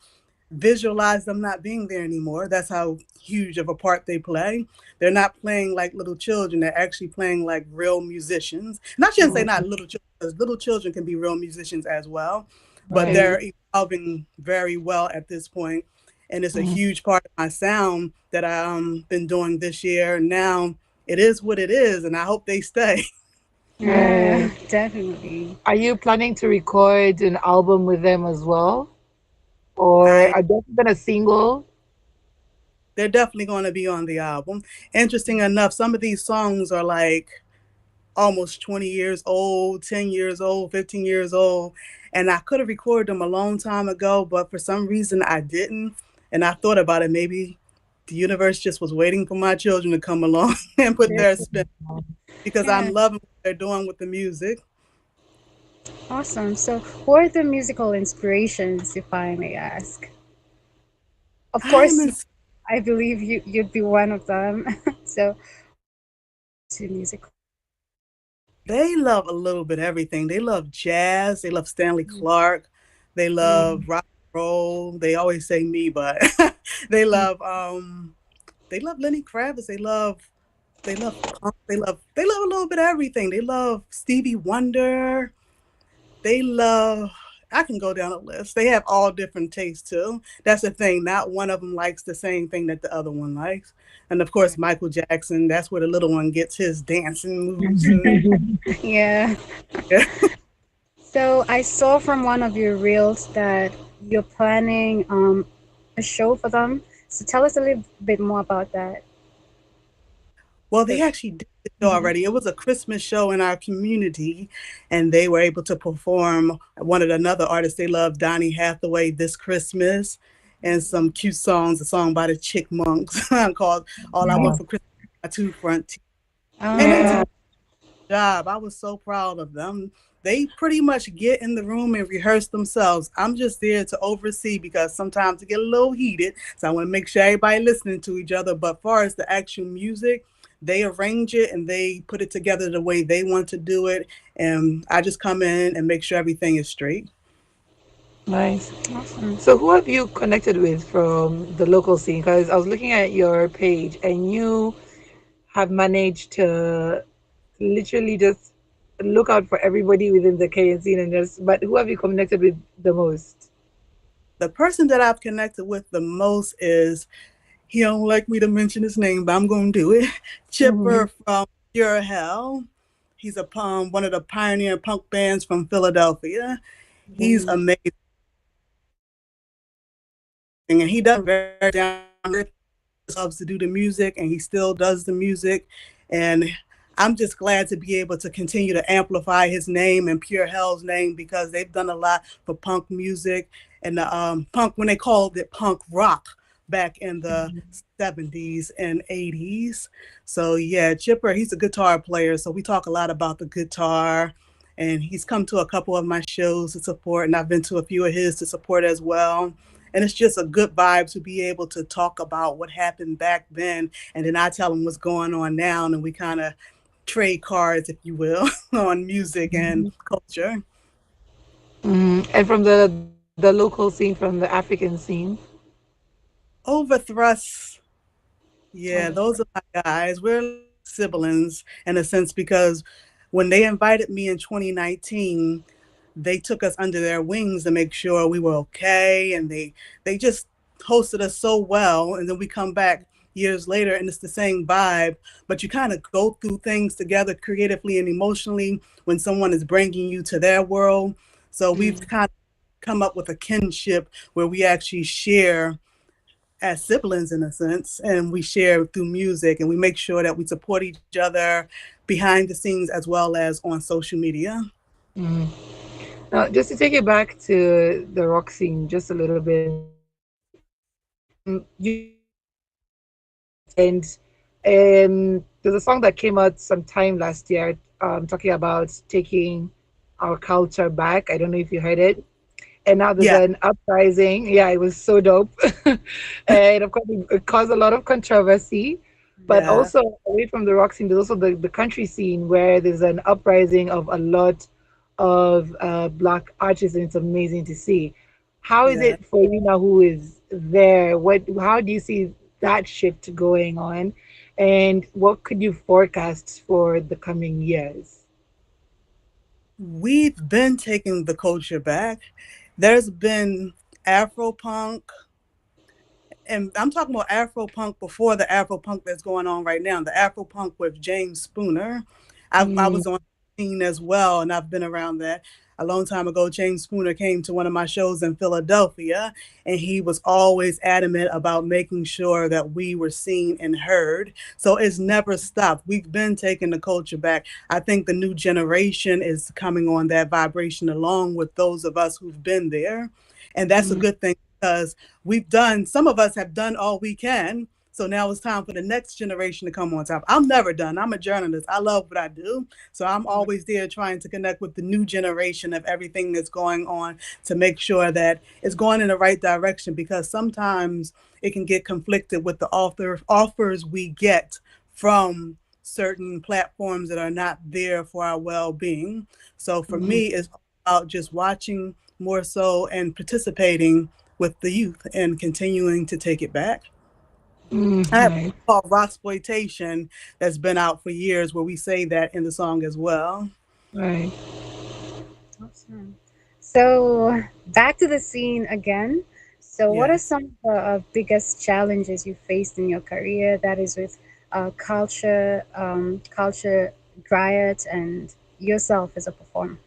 visualize them not being there anymore. That's how huge of a part they play. They're not playing like little children. They're actually playing like real musicians. And I shouldn't say not little children, because little children can be real musicians as well. But Right. they're evolving very well at this point. And it's a huge part of my sound that I've been doing this year. Now it is what it is, and I hope they stay. Yeah, Right. definitely. Are you planning to record an album with them as well? Or I are they even a single? They're definitely going to be on the album. Interesting enough, some of these songs are like almost 20 years old, 10 years old, 15 years old. And I could have recorded them a long time ago, but for some reason I didn't. And I thought about it. Maybe the universe just was waiting for my children to come along and put their spin, because I'm Yeah, loving what they're doing with the music. awesome. So, who are the musical inspirations, if I may ask? Of I am course, in, I believe you'd be one of them. So, to music. they love a little bit of everything. They love jazz. They love Stanley Clark. They love rock and roll. They always say me, but they love they love Lenny Kravitz. They love punk. They love a little bit of everything. They love Stevie Wonder. They love, I can go down a list. They have all different tastes too. That's the thing. Not one of them likes the same thing that the other one likes. And of course, Michael Jackson, that's where the little one gets his dancing moves. And Yeah. yeah. So, I saw from one of your reels that you're planning a show for them. So, tell us a little bit more about that. Well, The they actually did show already. It was a Christmas show in our community, and they were able to perform one of the another artists they love, Donny Hathaway, This Christmas, and some cute songs, a song by the Chickmunks called All I Want Yeah. for Christmas, My Two Front Teeth. And they did Yeah. a job. I was so proud of them. They pretty much get in the room and rehearse themselves. I'm just there to oversee because sometimes it get a little heated. So I want to make sure everybody listening to each other. But far as the actual music, they arrange it and they put it together the way they want to do it. And I just come in and make sure everything is straight. Nice. Awesome. So, who have you connected with from the local scene? Because I was looking at your page and you have managed to literally just look out for everybody within the Kenyan scene and just, but who have you connected with the most? The person that I've connected with the most is, he don't like me to mention his name, but I'm going to do it. Hmm. Chipper from Pure Hell. He's one of the pioneer punk bands from Philadelphia. He's amazing, and he does very down loves to do the music, and he still does the music. And I'm just glad to be able to continue to amplify his name and Pure Hell's name because they've done a lot for punk music and the punk when they called it punk rock back in the 70s and 80s. So yeah, Chipper, he's a guitar player, so we talk a lot about the guitar. And he's come to a couple of my shows to support, and I've been to a few of his to support as well. And it's just a good vibe to be able to talk about what happened back then, and then I tell him what's going on now, and we kind of trade cards, if you will, on music and culture. And from the local scene, from the African scene. Overthrust, Oh, yeah, those are my guys. We're siblings in a sense because when they invited me in 2019, they took us under their wings to make sure we were okay, and they just hosted us so well. And then we come back years later and it's the same vibe, but you kind of go through things together creatively and emotionally when someone is bringing you to their world. So we've kind of come up with a kinship where we actually share as siblings in a sense, and we share through music, and we make sure that we support each other behind the scenes as well as on social media. mm. Now, just to take it back to the rock scene just a little bit, you and there's a song that came out sometime last year, talking about taking our culture back. I don't know if you heard it. And now there's Yeah, an uprising. Yeah, it was so dope. And of course, it caused a lot of controversy. But yeah, also, away from the rock scene, there's also the country scene where there's an uprising of a lot of Black artists, and it's amazing to see. How is yeah. it for you now who is there? How do you see that shift going on? And what could you forecast for the coming years? We've been taking the culture back. There's been Afro punk, and I'm talking about Afro punk before the Afro punk that's going on right now. The Afro punk with James Spooner. I Mm, was on the scene as well, and I've been around that. A long time ago, James Spooner came to one of my shows in Philadelphia, and he was always adamant about making sure that we were seen and heard. So it's never stopped. We've been taking the culture back. I think the new generation is coming on that vibration along with those of us who've been there. And that's a mm, good thing because some of us have done all we can. So now it's time for the next generation to come on top. I'm never done. I'm a journalist. I love what I do. So I'm always there trying to connect with the new generation of everything that's going on to make sure that it's going in the right direction because sometimes it can get conflicted with the offers we get from certain platforms that are not there for our well-being. So for mm, me, it's about just watching more so and participating with the youth and continuing to take it back. I have nice. a song called Rocksploitation that's been out for years where we say that in the song as well. Right. Awesome. So back to the scene again. So what are Yes. some of the biggest challenges you faced in your career that is with culture riots and yourself as a performer?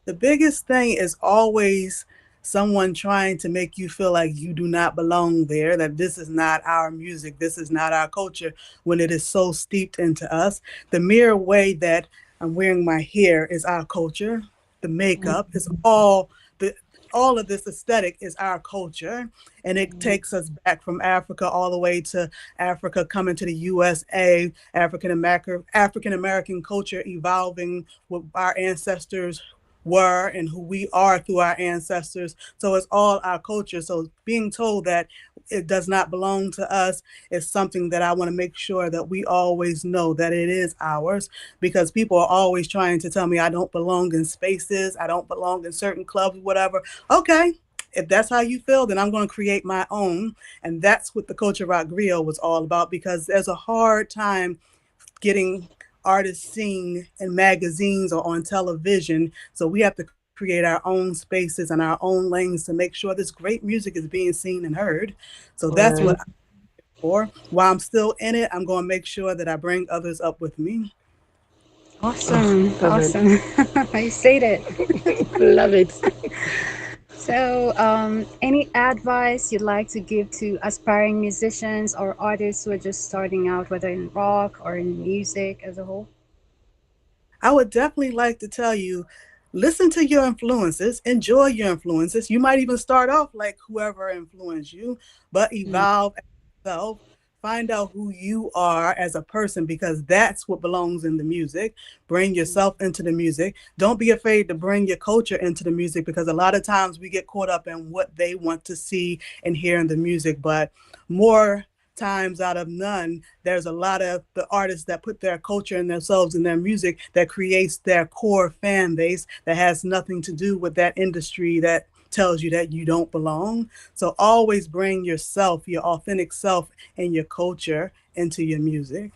The biggest thing is always someone trying to make you feel like you do not belong there, that this is not our music, this is not our culture, when it is so steeped into us. The mere way that I'm wearing my hair is our culture. The makeup is the all of this aesthetic is our culture, and it takes us back from Africa all the way to Africa coming to the USA, African American culture evolving with our ancestors were and who we are through our ancestors. So it's all our culture. So being told that it does not belong to us is something that I want to make sure that we always know that it is ours, because people are always trying to tell me I don't belong in spaces, I don't belong in certain clubs, whatever. Okay. If that's how you feel, then I'm going to create my own. And that's what the Culture Rock Griot was all about, because there's a hard time getting artists seen in magazines or on television. So we have to create our own spaces and our own lanes to make sure this great music is being seen and heard. So that's what I'm for. While I'm still in it, I'm going to make sure that I bring others up with me. Awesome, Love it. awesome. You said it. Love it. So, any advice you'd like to give to aspiring musicians or artists who are just starting out, whether in rock or in music as a whole? I would definitely like to tell you, listen to your influences, enjoy your influences. You might even start off like whoever influenced you, but evolve as yourself. Find out who you are as a person, because that's what belongs in the music. Bring yourself into the music. Don't be afraid to bring your culture into the music, because a lot of times we get caught up in what they want to see and hear in the music. But more times out of none, there's a lot of the artists that put their culture and themselves in their music that creates their core fan base that has nothing to do with that industry that tells you that you don't belong. So always bring yourself, your authentic self, and your culture into your music.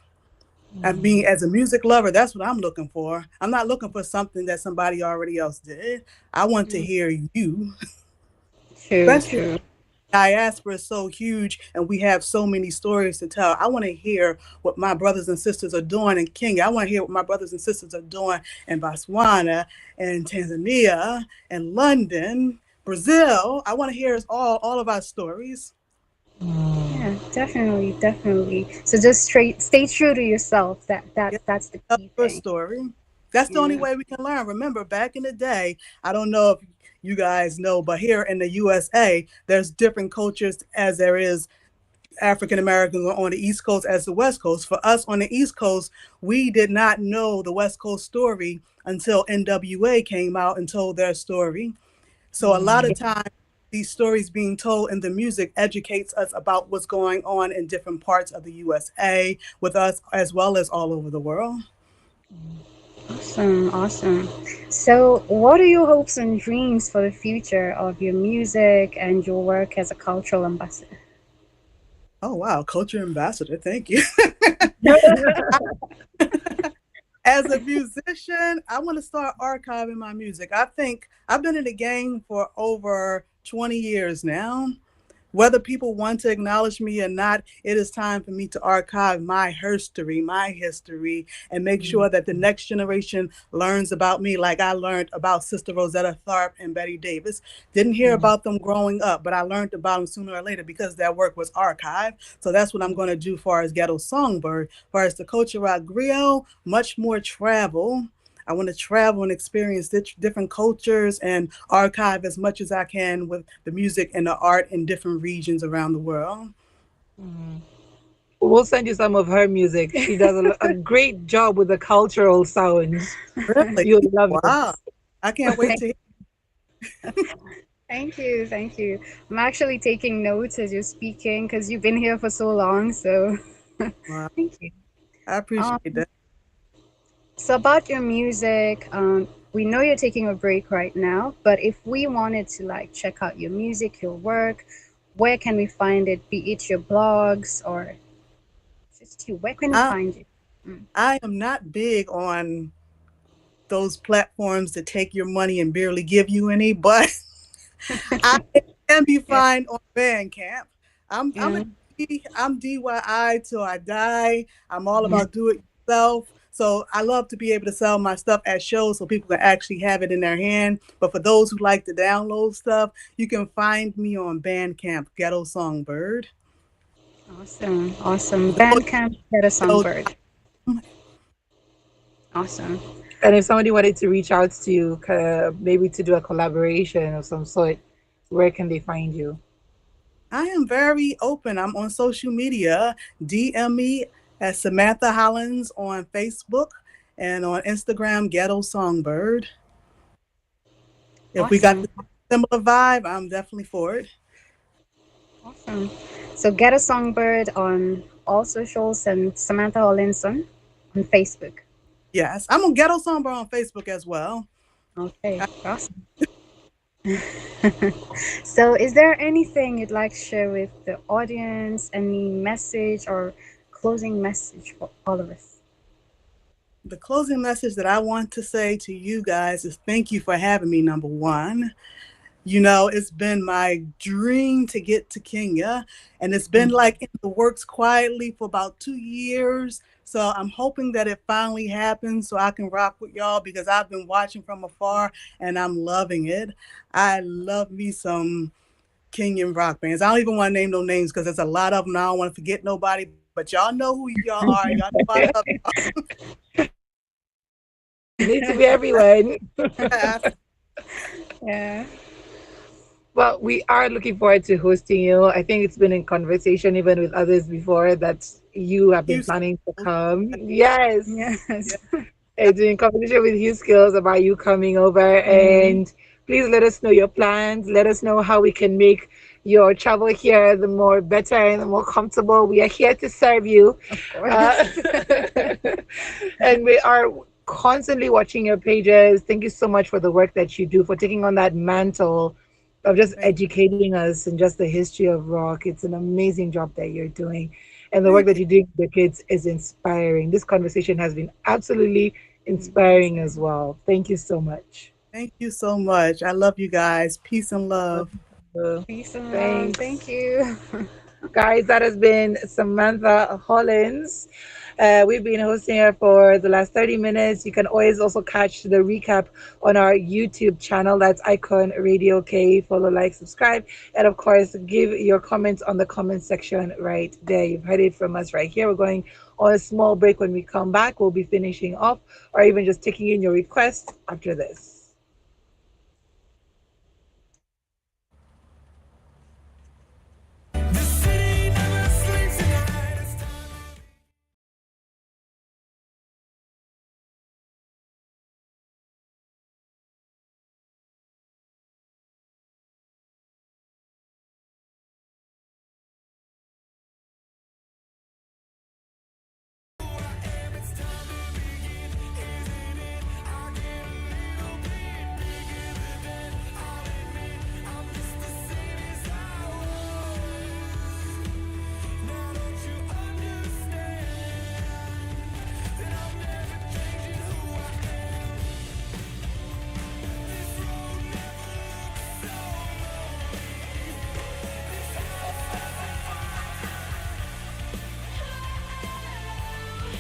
I mean, as a music lover, that's what I'm looking for. I'm not looking for something that somebody already else did. I want to hear you, True, especially true. diaspora is so huge and we have so many stories to tell. I want to hear what my brothers and sisters are doing in Kenya. I want to hear what my brothers and sisters are doing in Botswana and Tanzania and London, Brazil. I want to hear all of our stories. Yeah, definitely, definitely. So just stay true to yourself. Yeah, That's the tell key your thing. story. That's the only Yeah. way we can learn. Remember, back in the day, I don't know if you guys know, but here in the USA, there's different cultures as there is African Americans on the East Coast as the West Coast. For us on the East Coast, we did not know the West Coast story until NWA came out and told their story. So a lot of times, these stories being told in the music educates us about what's going on in different parts of the USA with us as well as all over the world. Awesome, awesome. So, what are your hopes and dreams for the future of your music and your work as a cultural ambassador? Oh wow, culture ambassador, thank you. As a musician, I want to start archiving my music. I think I've been in the game for over 20 years now. Whether people want to acknowledge me or not, it is time for me to archive my history, and make sure that the next generation learns about me like I learned about Sister Rosetta Tharpe and Betty Davis. Didn't hear about them growing up, but I learned about them sooner or later because their work was archived. So that's what I'm going to do far as Ghetto Songbird. Far as the Culture Rock Griot, much more travel. I want to travel and experience different cultures and archive as much as I can with the music and the art in different regions around the world. We'll send you some of her music. She does a great job with the cultural sounds. Really? You'll love it. Wow. I can't wait to hear. Thank you, thank you. I'm actually taking notes as you're speaking because you've been here for so long. So, Wow. thank you. I Um, appreciate that. so about your music, we know you're taking a break right now, but if we wanted to like check out your music, your work, where can we find it? Be it your blogs or just you. Where can we I, find you? Mm. I am not big on those platforms that take your money and barely give you any, but I can be Yeah. found on Bandcamp. I'm a Mm. I'm DIY till I die. I'm all Yeah. about do it yourself. So I love to be able to sell my stuff at shows so people can actually have it in their hand. But for those who like to download stuff, you can find me on Bandcamp, Ghetto Songbird. Awesome. Awesome. Those, Bandcamp, Get a those, Songbird. Awesome. And if somebody wanted to reach out to you, maybe to do a collaboration of some sort, where can they find you? I am very open. I'm on social media. DM me at Samantha Hollins on Facebook and on Instagram, Ghetto Songbird. If we got Awesome. the similar vibe, I'm definitely for it. Awesome. So Get a Songbird on all socials and Samantha Hollinson on Facebook. Yes, I'm on Ghetto Songbird on Facebook as well. Okay. Awesome. So is there anything you'd like to share with the audience? Any message or closing message for all of us? The closing message that I want to say to you guys is thank you for having me, number one. You know, it's been my dream to get to Kenya, and it's been like in the works quietly for about 2 years. So I'm hoping that it finally happens so I can rock with y'all because I've been watching from afar and I'm loving it. I love me some Kenyan rock bands. I don't even want to name no names because there's a lot of them. I don't want to forget nobody, but y'all know who y'all are. Y'all know I love You need to be everyone. y'all. Yeah. Well, we are looking forward to hosting you. I think it's been in conversation even with others before that you have been planning to come. Yes. Yes. It's in conversation with Hugh Skills about you coming over. And please let us know your plans. Let us know how we can make your travel here the more better and the more comfortable. We are here to serve you. Of course. And we are constantly watching your pages. Thank you so much for the work that you do, for taking on that mantle of just educating us in just the history of rock. It's an amazing job that you're doing. And the work that you do with the kids is inspiring. This conversation has been absolutely inspiring as well. Thank you so much. Thank you so much. I love you guys. Peace and love. Peace and love. Thanks. Thank you. Guys, that has been Samantha Hollins. We've been hosting her for the last 30 minutes. You can always also catch the recap on our YouTube channel. That's Icon Radio K. Follow, like, subscribe. And of course, give your comments on the comment section right there. You've heard it from us right here. We're going on a small break. When we come back, we'll be finishing off or even just taking in your requests after this. The city never sleeps at night. It's time.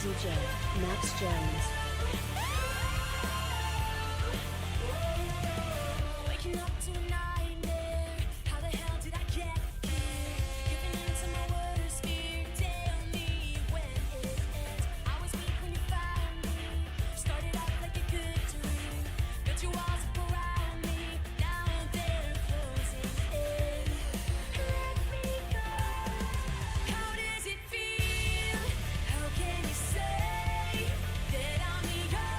DJ Max Jones. Waking up to a nightmare. How the hell did I get here? Giving in to my worst fear. Tell me when it ends. I was weak when you found me. Started off like a good dream. Built your walls up around me. Now they're closing in. Let me go. How does it feel? How can you say that I'm yours?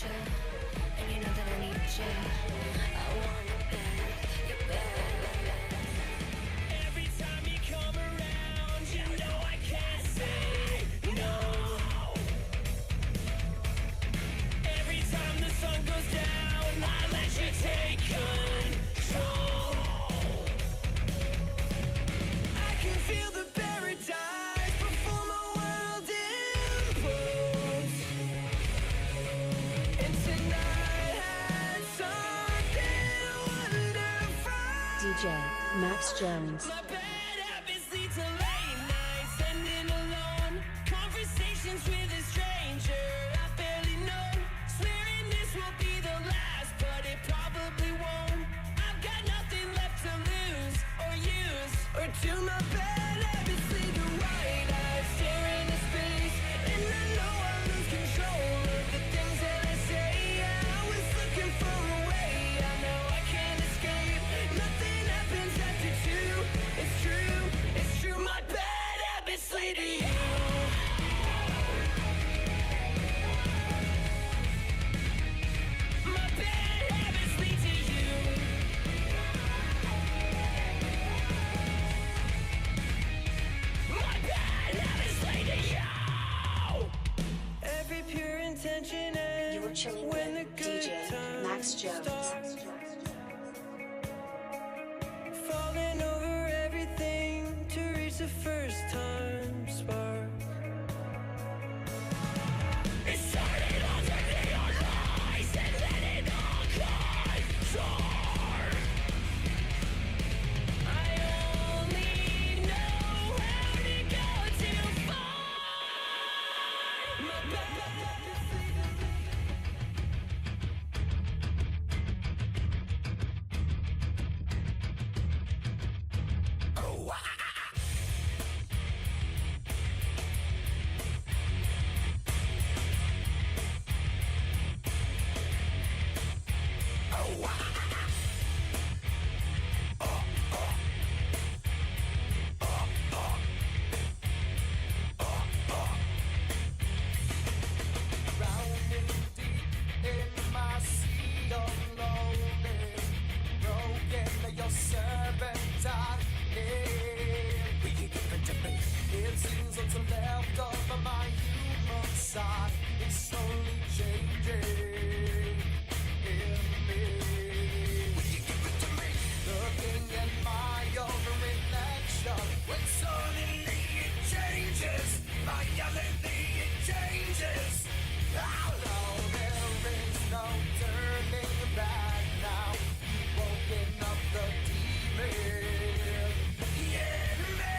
you, and you know that I need you. I want you back, you back. Every time you come around, you know I can't say no. Every time the sun goes down, I let you take control. I can feel the paradise before my world implodes. And tonight had something wonderful. DJ Max Jones. My bad habits lead to late nights, ending alone. Conversations with a stranger I barely know. Swearing this will be the last, but it probably won't. I've got nothing left to lose or use or do. My bad habits lead to white eyes, stare into space, and I know I lose control of the things that I say. I was looking for a way, I know I can't escape. Nothing happens after two. It's true, it's true. My bad habits lead to you. My bad habits lead to you. My bad habits lead to you. Every pure intention ends You're chilling when the with good DJ times Max Jones. start. Falling over everything to reach the first time spark. It started all to neon lights and then it all got dark. I only know how to go too far. My bad. Drowning deep in my sea of lonely, broken, your servant I am. Will you give it to me? It seems what's left of my human side is slowly changing in me. Will you give it to me? Looking at my own reflection, when suddenly it changes, violently it changes. Oh no, there is no turning back now. You've woken up the demon in me.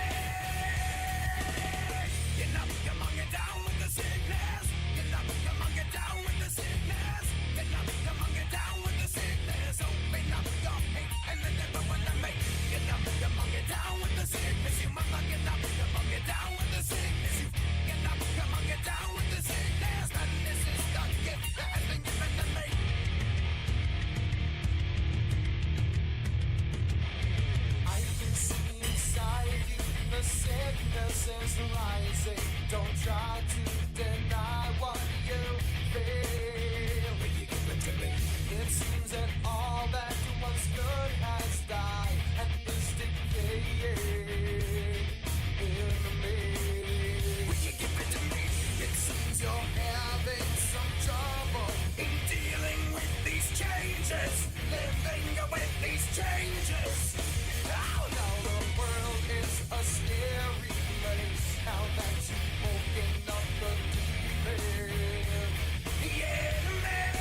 You know, come on, get down with the sickness. You know, come on, get down with the sickness. You know, come on, get down with the sickness. Open up your hate and then never wanna make. You know, come on, get down with the sickness. You mama, get up, come on, get down with the sickness. You know, come on, get down with the sickness. And this is the gift that has been given to me. I can see inside you the sickness is rising. Don't try to deny what you feel. Will you give it to me? It seems that all that once good has died and is decaying in me. Will you give it to me? It seems you're having some trouble in dealing with these changes, living with these changes. Oh no, the world is a scary place now that you've woken up the demon. Yeah, man.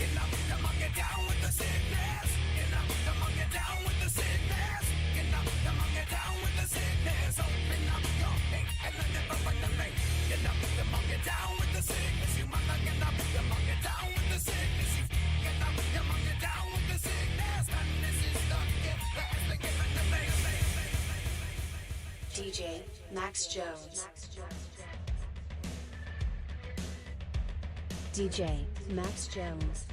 You know, come on, get down with the sickness. You know, come on, get down with the sickness. You know, come on, get down with the sickness. Open up your hate and let it burn to me. You know, come on, get down with the sickness. You might not get up, come on, get down with the sickness. You get up, come on, get down with the sickness. And this is the gift that has been given to me. DJ Max Jones. DJ Max Jones.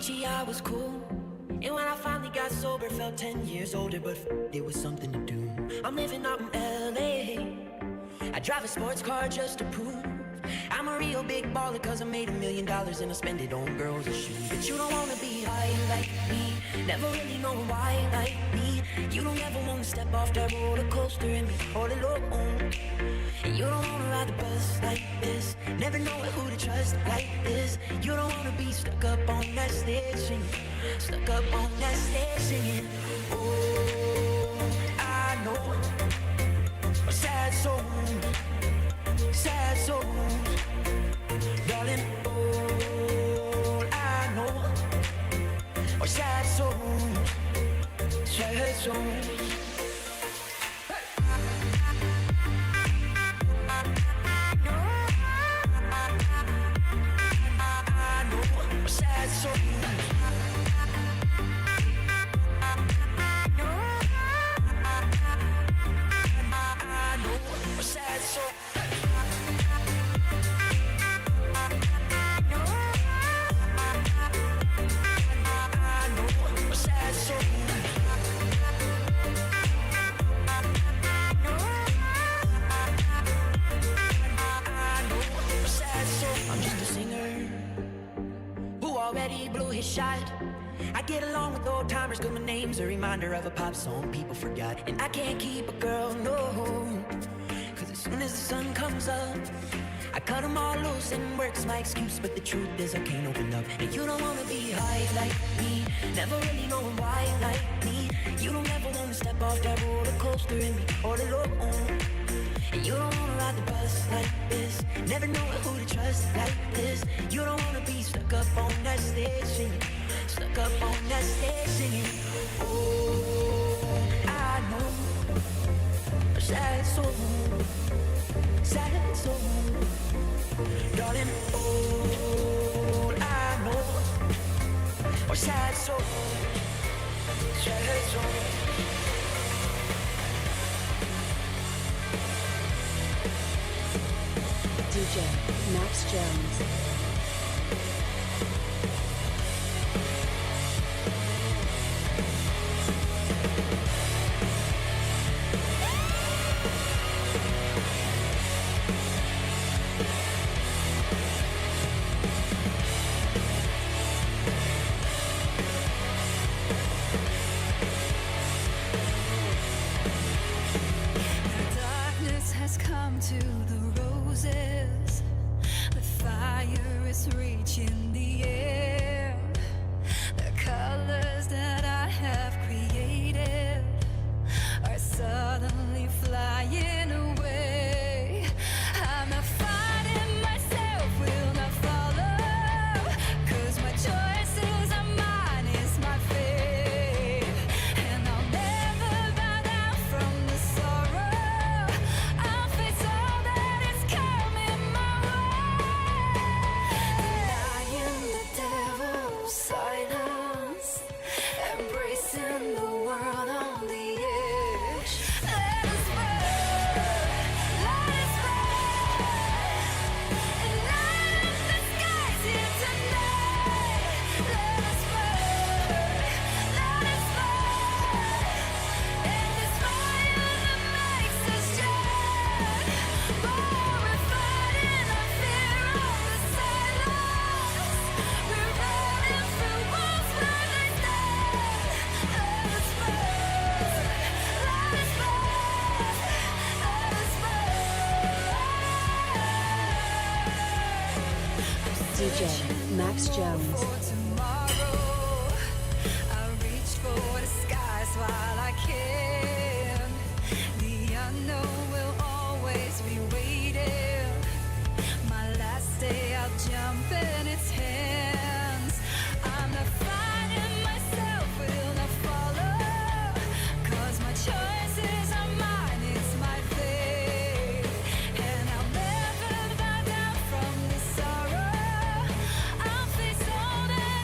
Gucci, I was cool. And when I finally got sober, felt 10 years older, but it was something to do. I'm living out in LA. I drive a sports car just to prove I'm a real big baller, cause I made $1 million and I spend it on girls and shoes. But you don't wanna be high like me, never really know why like me. You don't ever wanna step off that roller coaster and be all alone. And you don't wanna ride the bus like this, never know who to trust like this. You don't wanna be stuck up on that stage singing, stuck up on that stage singing. Oh, I know a sad soul, sad soul, darling. All I know are sad souls, sad souls. I get along with old timers, cause my name's a reminder of a pop song people forgot. And I can't keep a girl, no, cause as soon as the sun comes up, I cut them all loose and work's my excuse. But the truth is I can't open up. And you don't wanna be high like me, never really knowing why like me. You don't ever wanna step off that roller coaster and be all alone. And you don't wanna ride the bus like this, never know who to trust like this. You don't wanna be stuck up on that stage singing, stuck up on that stage singing. Oh, I know a sad soul, sad soul, darling. All I know are sad soul, sad soul. DJ Max Jones. The darkness has come to the roses. The fire is reaching the air. The colors that I have created are suddenly flying away. I'm not fighting myself, will not follow, cause my choices are mine, it's my fate. And I'll never bow down from the sorrow. I'll face all that is coming my way. Denying the devil's silence, embracing the world on the edge. Let us burn, let us burn, and light up the skies here tonight. Let us burn, and this fire that makes us shine. Oh, we're fighting our fear on the sidelines. We're running through walls where they stand. Let us burn, let us burn, let us burn. DJ Max Jones. For tomorrow, I reach for the skies while I can. The unknown will always be waiting. My last day, I'll jump in its hands. I'm not fighting myself, will not follow, cause my choices are mine, it's my fate. And I'll never bow down from the sorrow. I'll face all that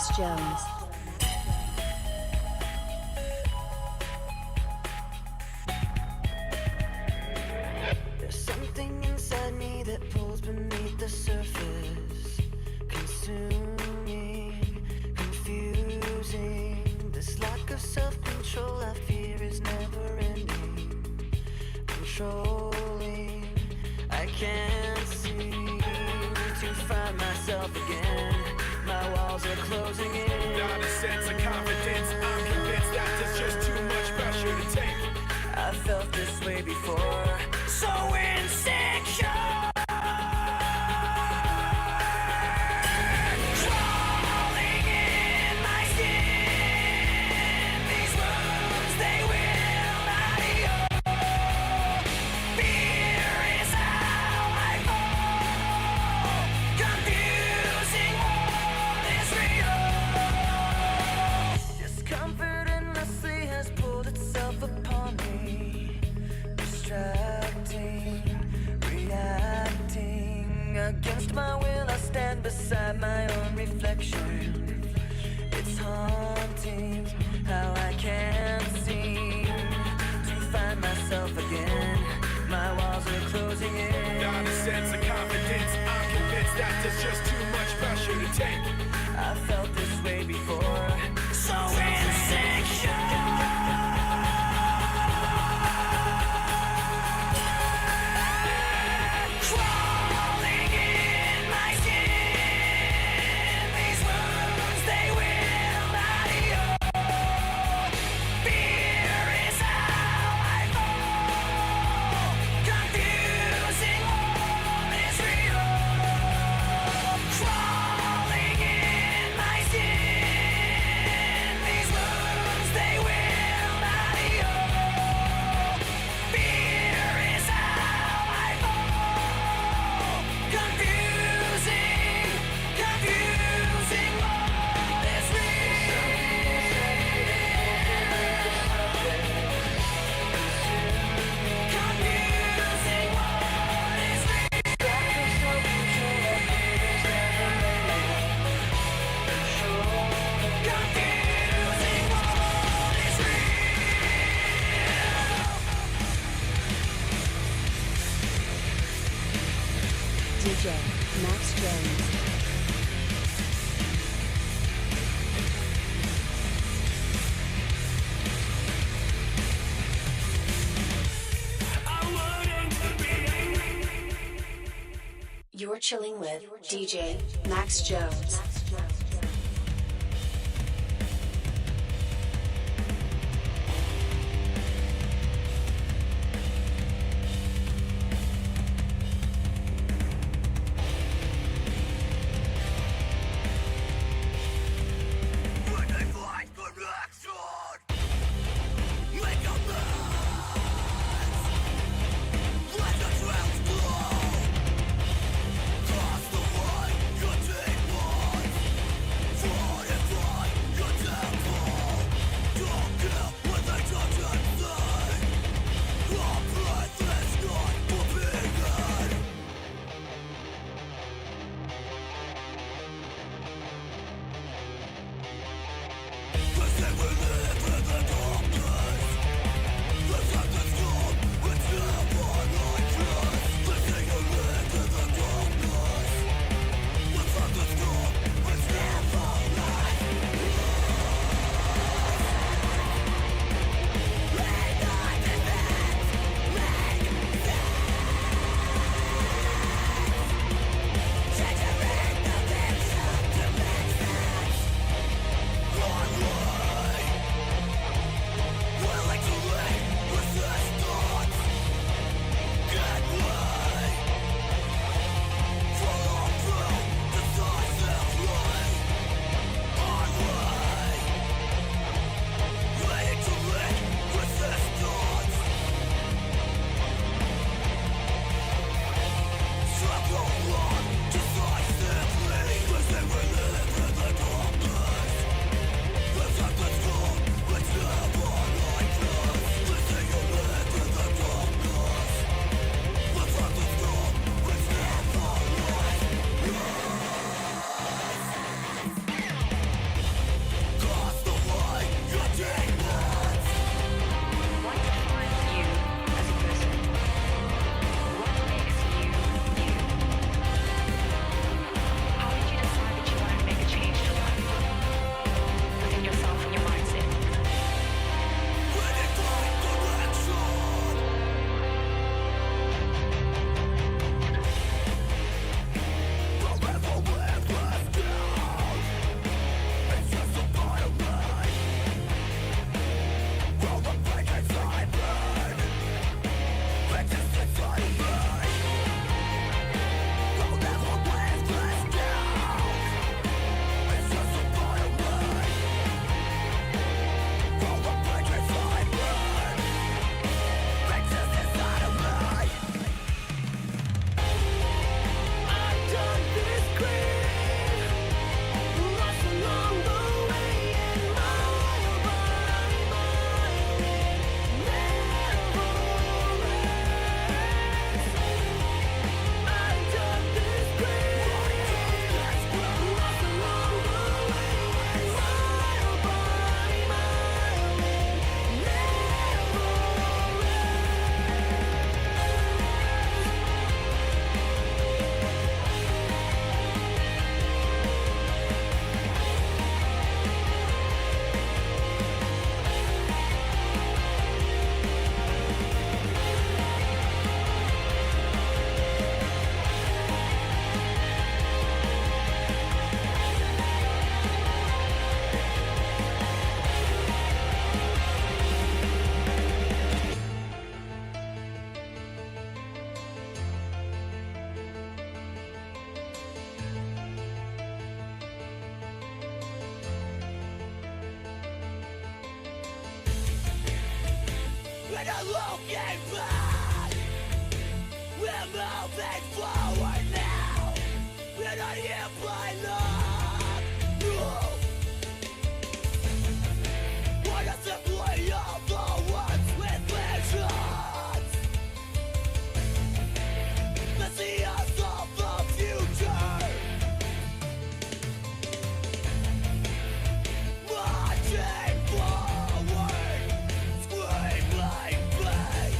Max Jones. There's something inside me that pulls beneath the surface, consuming, confusing. This lack of self-control I fear is never ending, controlling. I can't seem to find myself again. My walls are closing in. Not a sense of confidence. I'm convinced that there's just too much pressure to take. I felt this way before. So insecure. Crawling in my skin. These wounds, they will not heal. Fear is how I fall. Confusing what is real. Discomfort endlessly has pulled itself upon me. Distracting, reacting. Against my will, I stand beside my own reflection. It's haunting how I can't seem to find myself again. My walls are closing in. Not a sense of confidence. I'm convinced that there's just too much pressure to take. I felt this way before. So insecure. Crawling in my skin. These wounds, they will not heal. Fear is how I fall. Confusing what is real. Crawling in my skin. These wounds, they will not heal. Fear is how I fall. Confusing, confusing what is real. Confusing what is confusing what is DJ Max Jones. You're chilling with DJ Max Jones. We're not looking back. We're moving forward now. We're not here by luck. No. We're not simply all the ones with visions. Messiahs of the future. Marching forward, screaming bass.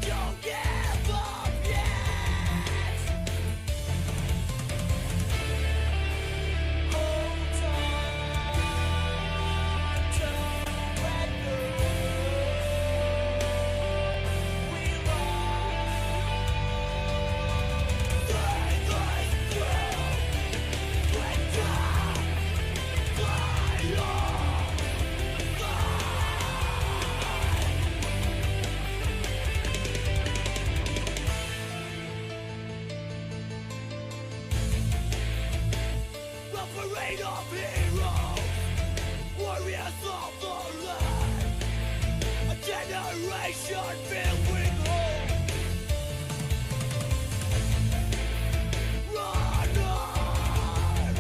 Don't give up yet. Hold on, don't let go. We the parade of heroes, warriors of the land, a generation filled with hope. Run on,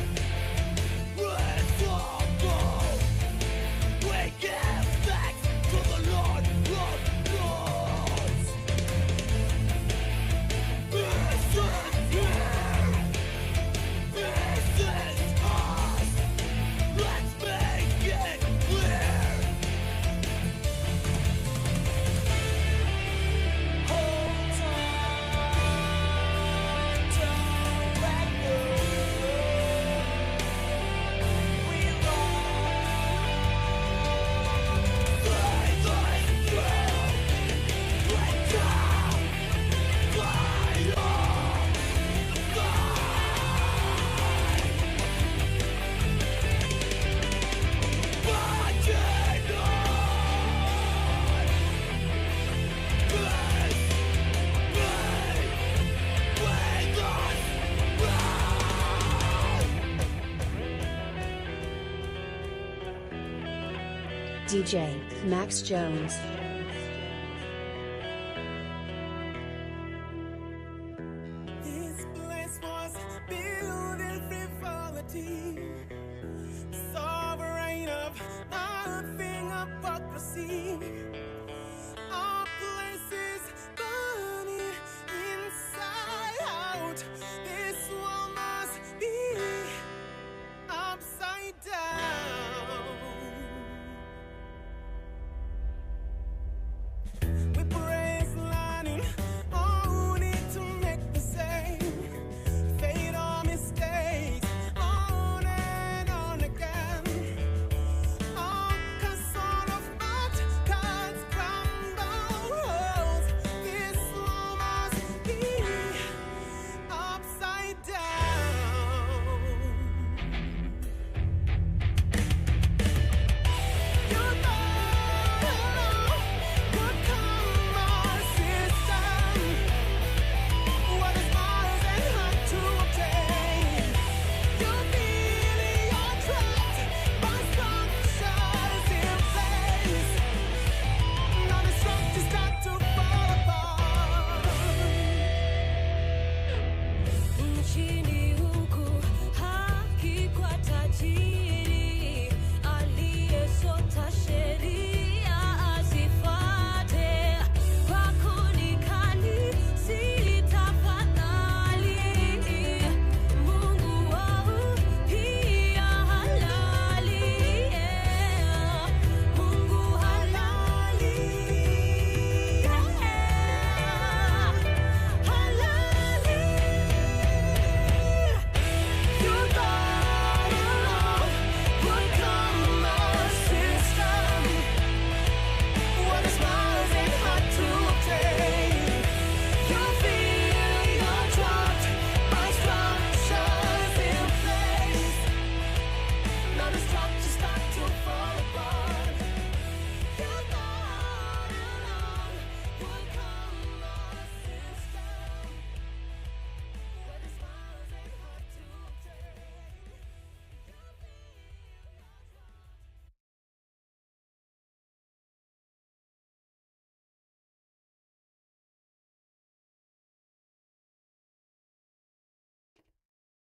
with all gold. We give thanks to the Lord of Lords. This is here. This is us. Let's make it clear. Hold on, don't let go. We rise through. Let down, fly on, marching DJ Max Jones. This place was built in frivolity, sovereign of nothing hypocrisy. Our place is burning inside out. This world must be upside down. We praise lining on it to make the same. Fade our mistakes on and on again. All cause all of art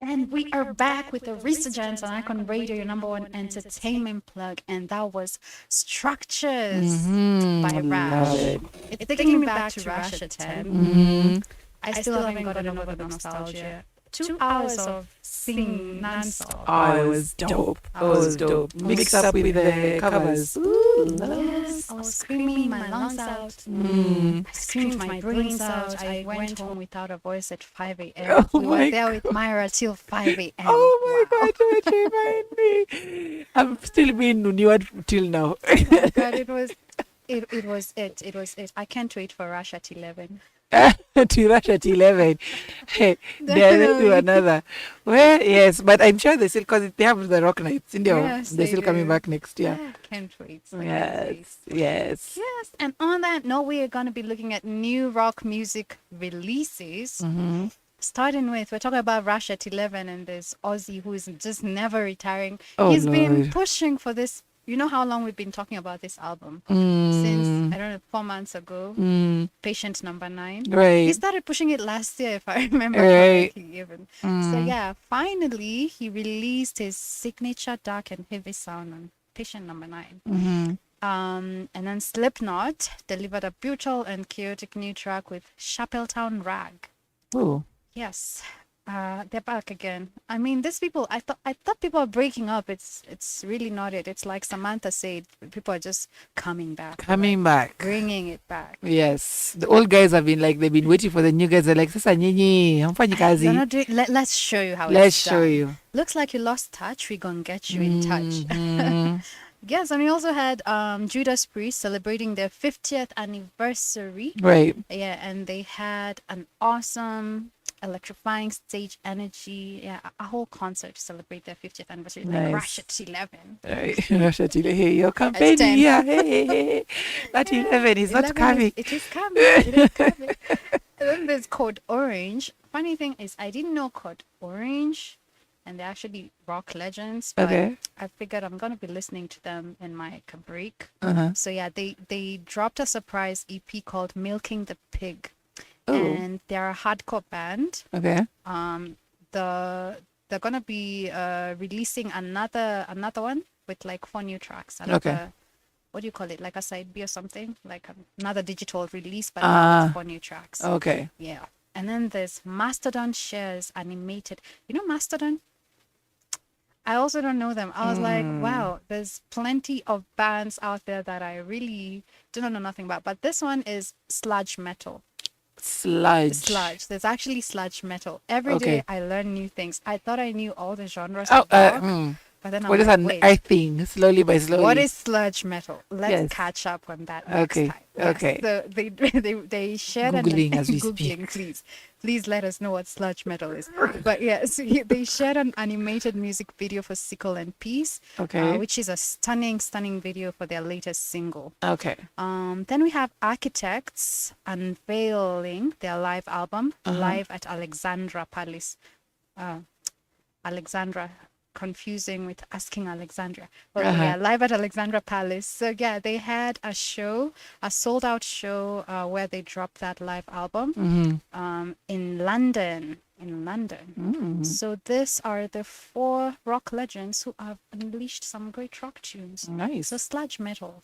And we are back with a resurgence on Icon Radio, your number one entertainment plug, and that was Structures by Rash. Love it. It's taking me back to Rash at 10. I still haven't gotten over the nostalgia. 2 hours of singing non-stop. Oh, it was dope. It was dope. Mixed up with the covers. Ooh, Yes, I was screaming my lungs out. I screamed my brains out. I went home without a voice at 5 a.m. Oh We my were there with Myra till 5 a.m. Oh my Wow. God, don't remind me. I'm still being Nuniwad till now. God, it was it. I can't wait for Rush at 11. To rush at 11. Hey, they're then to another. Well, yes, but I'm sure they still, because they have the rock nights in there. Yes, they're they still coming do. back next year. Can't wait. I can't wait. Yes. Yes, and on that note, we are going to be looking at new rock music releases. Starting with, we're talking about Rush at 11, and there's Ozzy, who is just never retiring. Oh, He's been Lord. pushing for this. You know how long we've been talking about this album? Since, I don't know, 4 months ago. Patient number 9. Right. He started pushing it last year, if I remember Right. correctly, even. So yeah, finally, he released his signature dark and heavy sound on Patient number 9. And then Slipknot delivered a brutal and chaotic new track with Chapeltown Rag. Oh. Yes, they're back again. I mean, these people. I thought people are breaking up. It's really not it. It's like Samantha said. People are just coming back. Coming back. Bringing it back. Yes. The old guys have been like, they've been waiting for the new guys. They're like, Sasa nyinyi, hamfanyi You're kazi. not doing, let's show you how Let's it's show done. you. Looks like you lost touch. We're gonna get you in touch. Yes, and we also had Judas Priest celebrating their 50th anniversary. Right. Yeah, and they had an awesome, electrifying stage energy. Yeah, a whole concert to celebrate their 50th anniversary. Like Nice. Rush at 11. Right. Russia till hey, your campaign 10. here. Hey. That 11 is not 11 coming. It is coming. It is coming. And then there's Code Orange. Funny thing is, I didn't know Code Orange, and they're actually rock legends. But Okay. I figured I'm gonna be listening to them in my break. Uh-huh. So yeah, they dropped a surprise EP called Milking the Pig, Oh. and they're a hardcore band. Okay. They're gonna be releasing another one with like 4 new tracks. Okay. What do you call it? Like a side B or something? Like another digital release, but now with 4 new tracks. Okay. Yeah. And then there's Mastodon shares animated. You know Mastodon? I also don't know them. I was like, wow, there's plenty of bands out there that I really do not know nothing about. But this one is sludge metal. Sludge. There's actually sludge metal. Every day Okay. I learn new things. I thought I knew all the genres Oh, of rock, but then I'm what is like, an wait, I thing? Slowly by slowly. what is sludge metal? Let's Yes. catch up on that next Okay, time. Yes. okay. So they shared Googling as we Googling, please let us know what sludge metal is. But yeah, so they shared an animated music video for Sickle and Peace, Okay. which is a stunning video for their latest single. Okay. Then we have Architects unveiling their live album live at Alexandra Palace. Alexandra, confusing with asking Alexandria. But yeah, live at Alexandra Palace. So yeah, they had a show, a sold out show where they dropped that live album in London. So these are the 4 rock legends who have unleashed some great rock tunes. Nice. So sludge metal.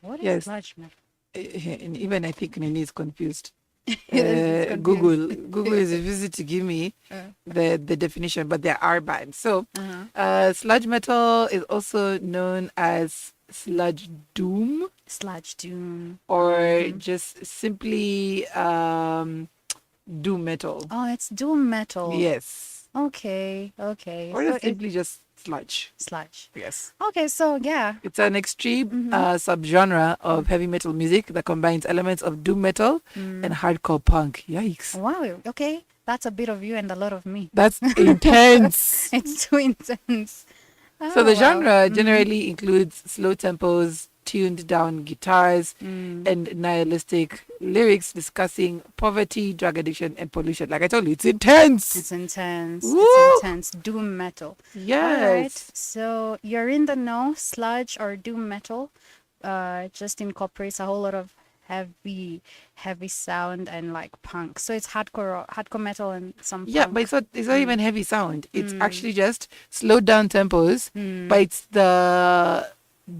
What is Yes. sludge metal? And even I think Nini is confused. Yes, it's Google is refusing to give me the definition, but there are bands. So sludge metal is also known as sludge doom, Sludge doom. or just simply doom metal. Oh, it's doom metal. Yes. Okay. Or So just simply just sludge. sludge. Yes. Okay, so yeah. It's an extreme subgenre of heavy metal music that combines elements of doom metal and hardcore punk. Yikes. Wow. Okay, that's a bit of you and a lot of me. That's intense. It's too intense. So the Oh, wow. genre generally includes slow tempos, tuned down guitars, and nihilistic lyrics discussing poverty, drug addiction, and pollution. Like I told you, it's intense. It's intense. Woo! It's intense. Doom metal. Yes. All right. So you're in the know. Sludge or doom metal just incorporates a whole lot of heavy sound and like punk. So it's hardcore metal and some Yeah, punk. but it's not even heavy sound. It's actually just slowed down tempos, but it's the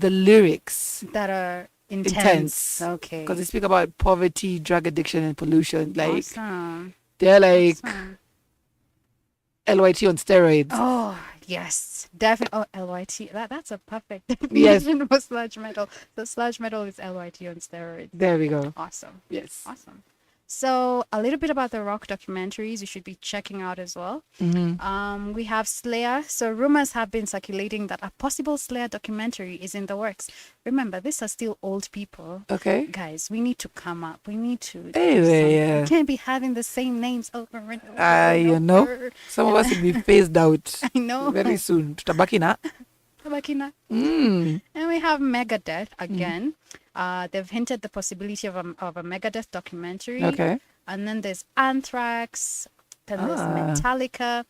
lyrics that are intense. intense. Okay. Because they speak about poverty, drug addiction, and pollution. Like Awesome. they're like Awesome. LYT on steroids. Oh, yes. Definitely. Oh, LYT. That's a perfect Yes. definition for sludge metal. So sludge metal is LYT on steroids. There we go. Awesome. Yes. Awesome. So a little bit about the rock documentaries you should be checking out as well. We have Slayer. So rumors have been circulating that a possible Slayer documentary is in the works. Remember, these are still old people. Okay. Guys, we need to come up. We need to do Anyway, something. yeah. We can't be having the same names over and over. and You know, over. some of us will be phased out I know. very soon. Tutabaki na. Bakina. Mm. And we have Megadeth again. They've hinted the possibility of a Megadeth documentary. Okay. And then there's Anthrax. Then there's Metallica.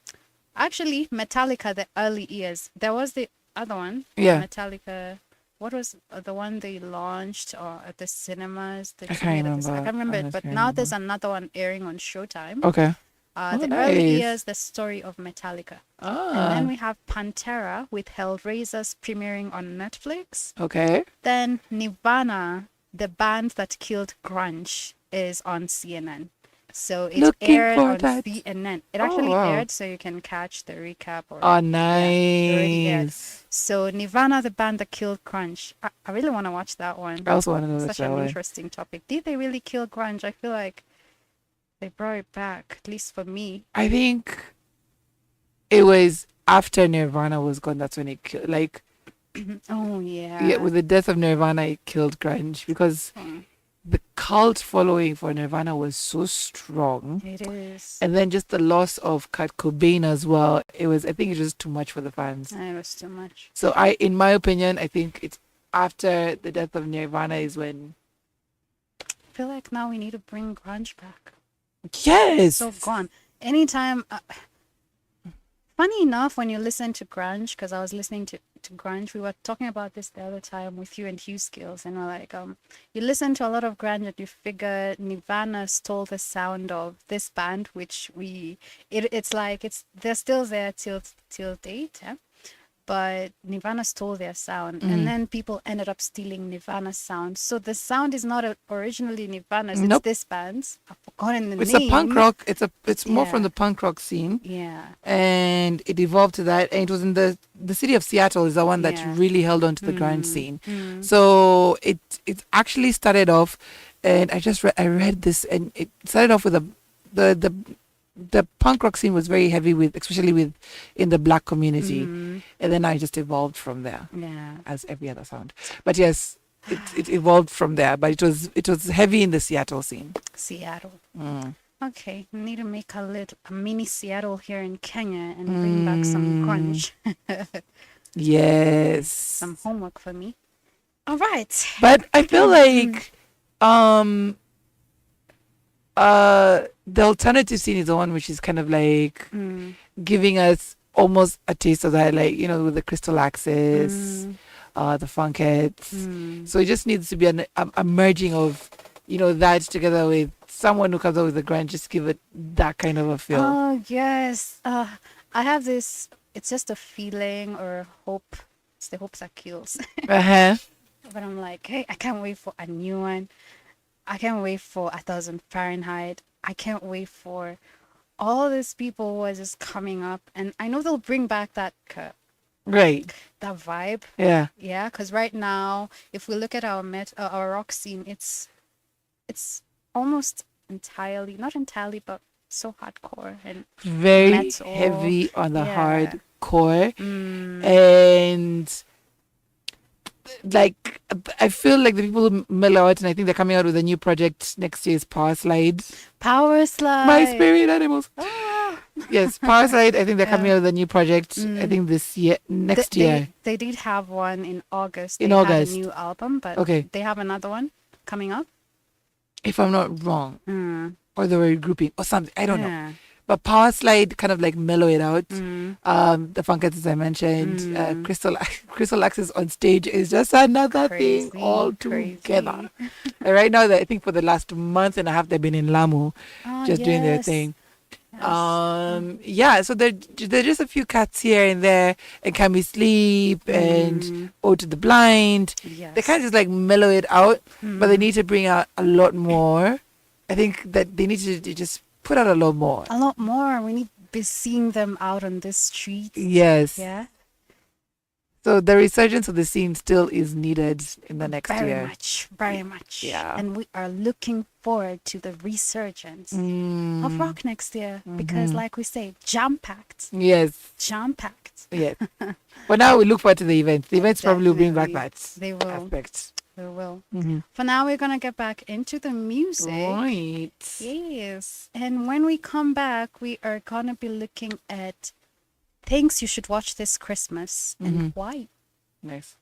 Actually, Metallica, the early years. There was the other one. Yeah. Metallica. What was the one they launched or at the cinemas? I can't remember. I can't remember it. Honestly, But I now remember. there's another one airing on Showtime. Okay. The nice. early years, the story of Metallica. And then Ah. we have Pantera with Hellraisers premiering on Netflix. Okay. Then Nirvana, the band that killed grunge, is on CNN. So it Looking aired for on that. CNN. It Oh, actually wow. aired, so you can catch the recap. Or Oh, already aired. nice. So Nirvana, the band that killed grunge. I really want to watch that one. I also want to know Such that an one. interesting topic. Did they really kill grunge? I feel like they brought it back, at least for me. I think it was after Nirvana was gone. That's when it killed. Like, Oh yeah. yeah, with the death of Nirvana, it killed grunge because Hmm. the cult following for Nirvana was so strong. It is. And then just the loss of Kurt Cobain as well. I think it was too much for the fans. It was too much. So in my opinion, I think it's after the death of Nirvana is when. I feel like now we need to bring grunge back. Yes. So gone. Anytime. Funny enough, when you listen to grunge, because I was listening to grunge, we were talking about this the other time with you and Hugh Skills, and we're like, you listen to a lot of grunge and you figure Nirvana stole the sound of this band, which it's like they're still there till date, yeah? But Nirvana stole their sound, and then people ended up stealing Nirvana's sound. So the sound is not originally Nirvana's; Nope. it's this band's. I've forgotten the It's name. a punk rock. It's more Yeah. from the punk rock scene, Yeah. and it evolved to that. And it was in the city of Seattle is the one that Yeah. really held on to the grunge scene. So it actually started off, and I read this, and it started off with the punk rock scene was very heavy especially in the black community, and then I just evolved from there. Yeah. As every other sound. But yes, it evolved from there. But it was heavy in the Seattle scene. Seattle. Mm. Okay, we need to make a mini Seattle here in Kenya and bring back some grunge. Yes. Some homework for me. All right. But I feel like the alternative scene is the one which is kind of like giving us almost a taste of that, like, with the Crystal Axis, the Funkettes. So it just needs to be a merging of, that together with someone who comes up with the grunge, just give it that kind of a feel. Oh, yes. I have this, it's just a feeling or hope. It's the hope that kills. Uh-huh. But I'm like, hey, I can't wait for a new one. I can't wait for 1,000 Fahrenheit. I can't wait for all these people who are just coming up. And I know they'll bring back that Right. that vibe. Yeah. Yeah, because right now, if we look at our rock scene, it's almost entirely, not entirely, but so hardcore and Very metal. heavy on the Yeah. hardcore. And like, I feel like the people who mellow out, and I think they're coming out with a new project next year, is Power Slide. Power Slide. My spirit animals. Ah. Yes, Power Slide. I think they're coming out with a new project. I think this year, next year. They did have one in August. In They August. had a new album, but Okay. they have another one coming up. If I'm not wrong, or they were regrouping or something. I don't know. Yeah. But Power Slide kind of like mellow it out. Mm. The Funkets, as I mentioned, Crystal Access on stage is just another thing Crazy, all crazy. together. And right now, I think for the last month and a half, they've been in Lamu, just doing their Yes. thing. Yes. Yeah, so there are just a few cuts here and there, and Can We Sleep and Ode to the Blind. Yes. They kind of just like mellow it out, but they need to bring out a lot more. I think that they need to just put out a lot more. A lot more. We need to be seeing them out on the streets. Yes. Yeah. So the resurgence of the scene still is needed in the next Very year. much. Very much. Yeah. And we are looking forward to the resurgence of rock next year because, like we say, jam-packed. Yes. Jam-packed. Yes. But now we look forward to the events. The events probably will bring back Definitely. that They will. aspect. We will. Mhm. For now, we're going to get back into the music. Right. Yes. And when we come back, we are going to be looking at things you should watch this Christmas and why. Nice.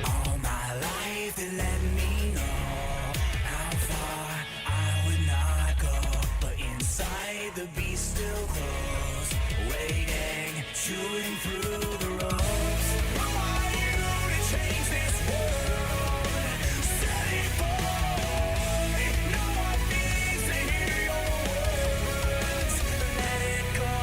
All my life they let me know how far I would not go, but inside the beast still grows, waiting, chewing through the ropes. Who are you to change this world? Steady boy, no one needs to hear your words. Let it go.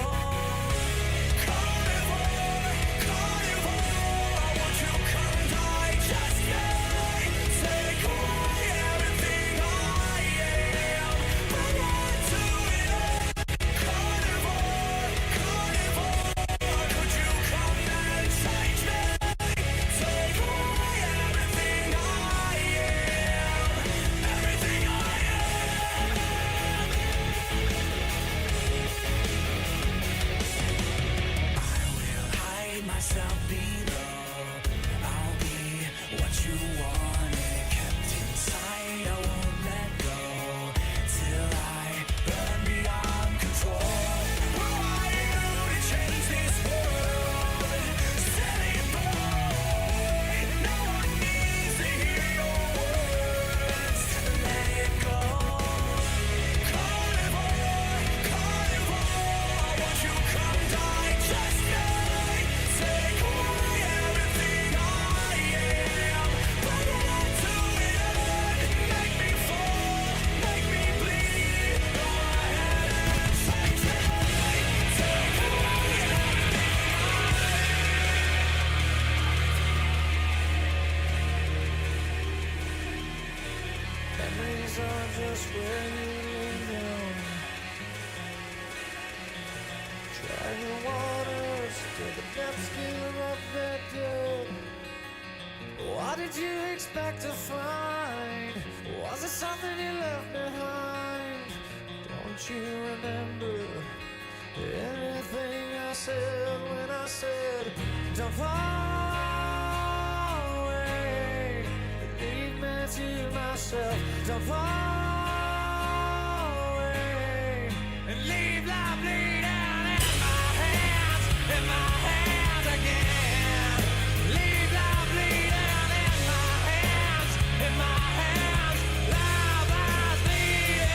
Carnivore, carnivore, I want you come digest me. Take away everything I am. Hold on to it all. Carnivore, carnivore, could you come and change me? Take away everything I am. Everything I will hide myself below. I'll be what you wanted, kept inside. I won't let go till I burn beyond control. Who are you to change this world? Steady boy, no one needs to hear your words. Let it go. Carnivore, carnivore, I want you come digest me. Take away everything I am. Hold on to it all. Make me fall, make me bleed. Go ahead and change me. Take away memories are just where you lay down. Treasure waters to the depths still up that day. What did you expect to find? Was it something you left behind? Don't you remember anything I said when I said, don't fall away, leave me to myself, don't fall away, and leave life bleeding in my hands again. Leave life bleeding in my hands, life is bleeding.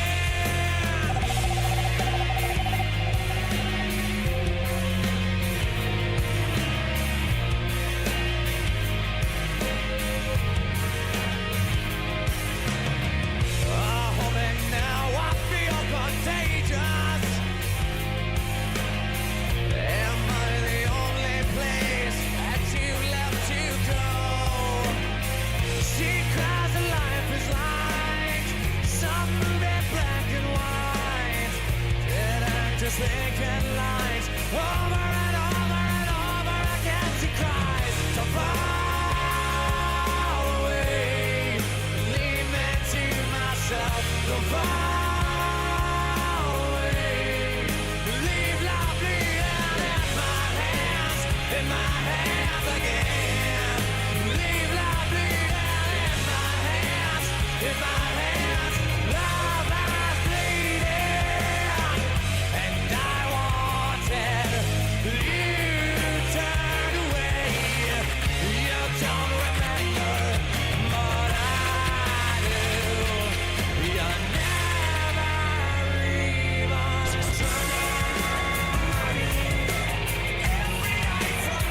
Hold it now, I feel contagious. From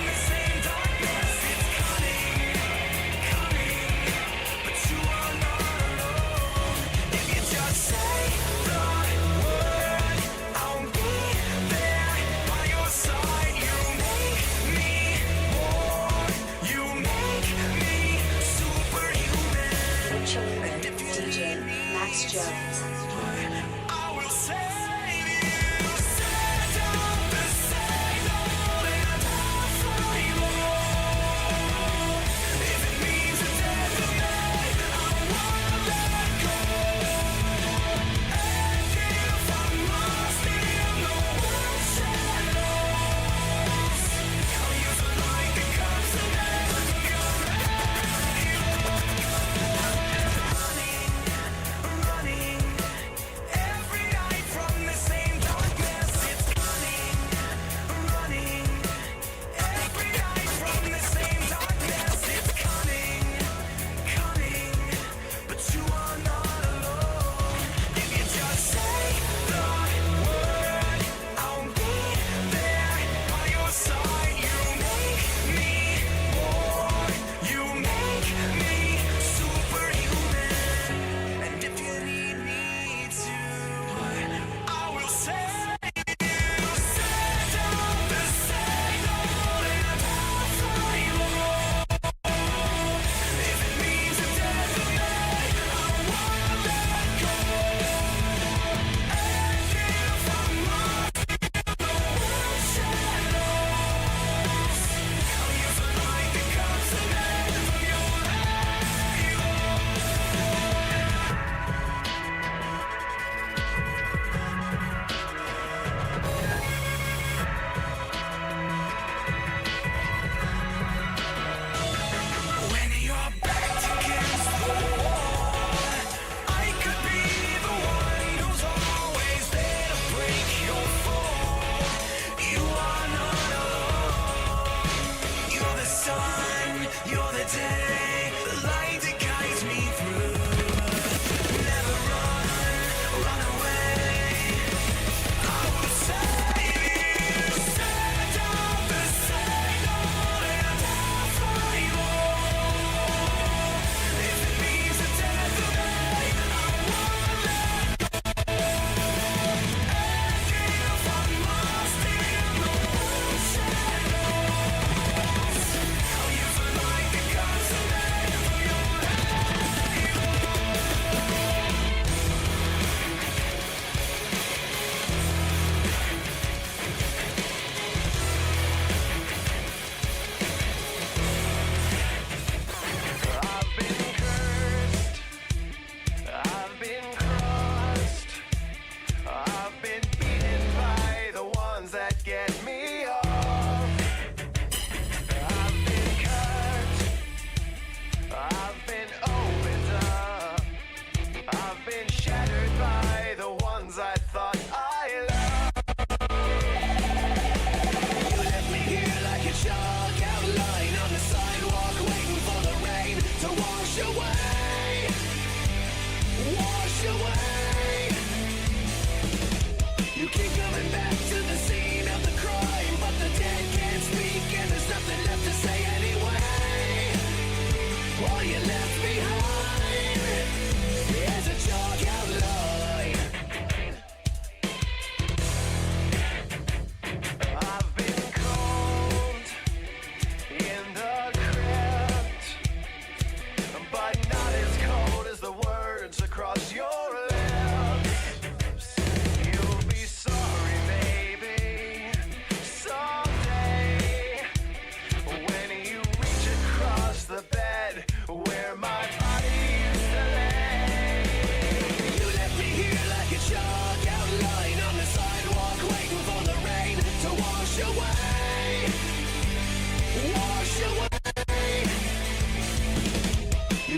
the same darkness.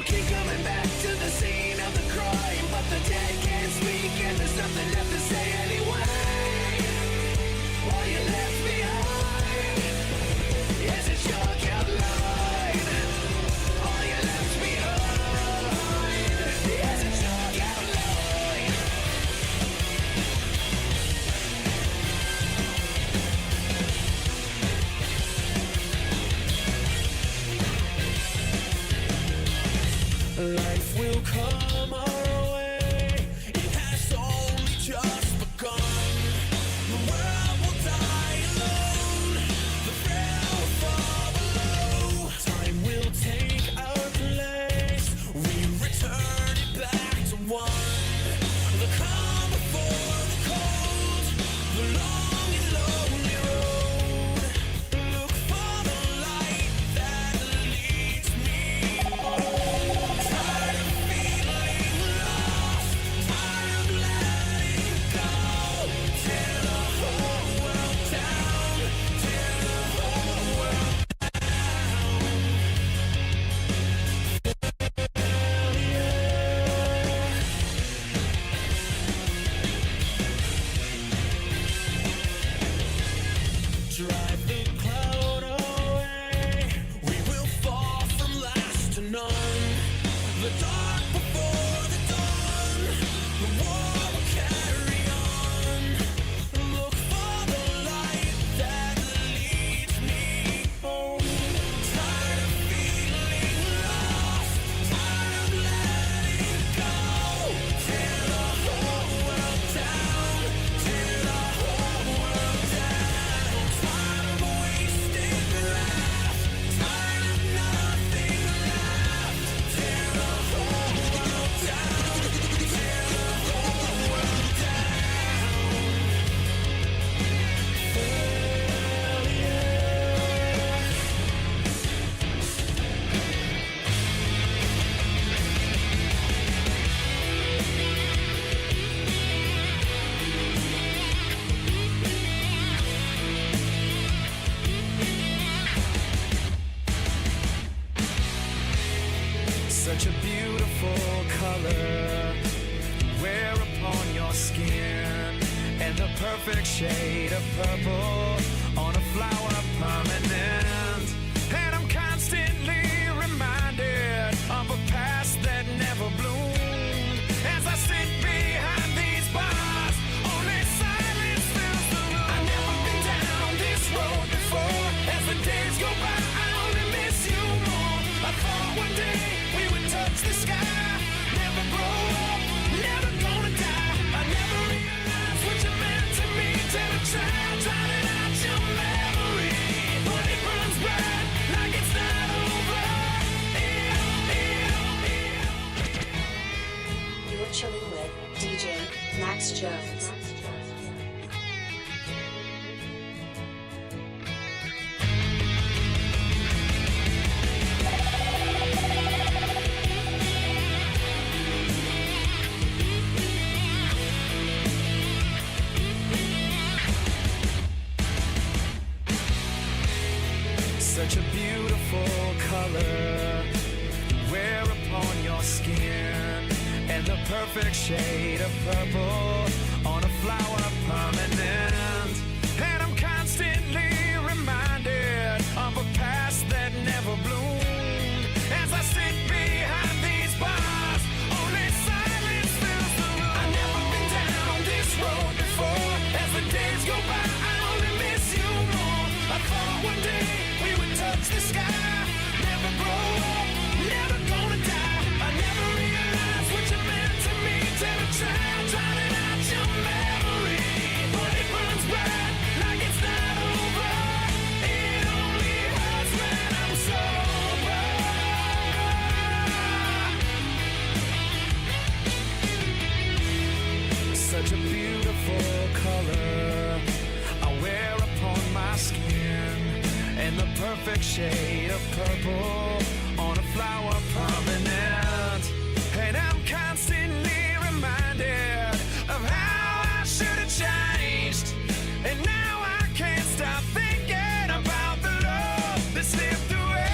You keep coming back to the scene of the crime, but the dead can't speak and there's nothing left to say anyway. All you left behind is a chalk outline. All you left behind is a chalk outline. Life will come our way. It has only just begun. The world will die alone. The frail will fall below. Time will take our place. We return it back to one. The calm before the cold. The long and lonely road. Look for the light that leads me home. Tired of feeling lost. Tired of letting go. Tear the whole world down. Tear the whole world drive the cloud away. We will fall from last to none. The dark before the dawn. The war will carry on. Look for the light that leads me home. Tired of feeling lost. Tired of letting go. Tear the whole world down. Tear the whole world down. Tired of wasted breath. Tired of nothing left. Tear the whole world down. Tear the whole world down. Such a beautiful color wear upon your skin, and the perfect shade of purple on a flower permanent. And I'm constantly reminded of a past that never bloomed. As I sit behind these bars, only silence fills the room. I've never been down this road before. As the days go by, I only miss you more. I thought one day we would touch the sky. Never grow up, never gonna die. I never realized what you meant to me till I tried drowning out your memory. But it burns bright like it's not over. You're chilling with DJ Max Jones. Such a beautiful color wear upon your skin, and the perfect shade of purple on a flower permanent. And I'm constantly reminded of a past that never bloomed. As I sit behind these bars, only silence fills the room. I've never been down this road before. As the days go by, I only miss you more. I thought one day we would touch the sky. Never grow up, never gonna die. I never realized what you meant to me till I tried drowning out your memory. But it burns bright like it's not over. It only hurts when I'm sober. Such a beautiful color I wear upon my skin, and the perfect shade of purple on a flower permanent. And I'm constantly reminded of how I should have changed. And now I can't stop thinking about the love that slipped away.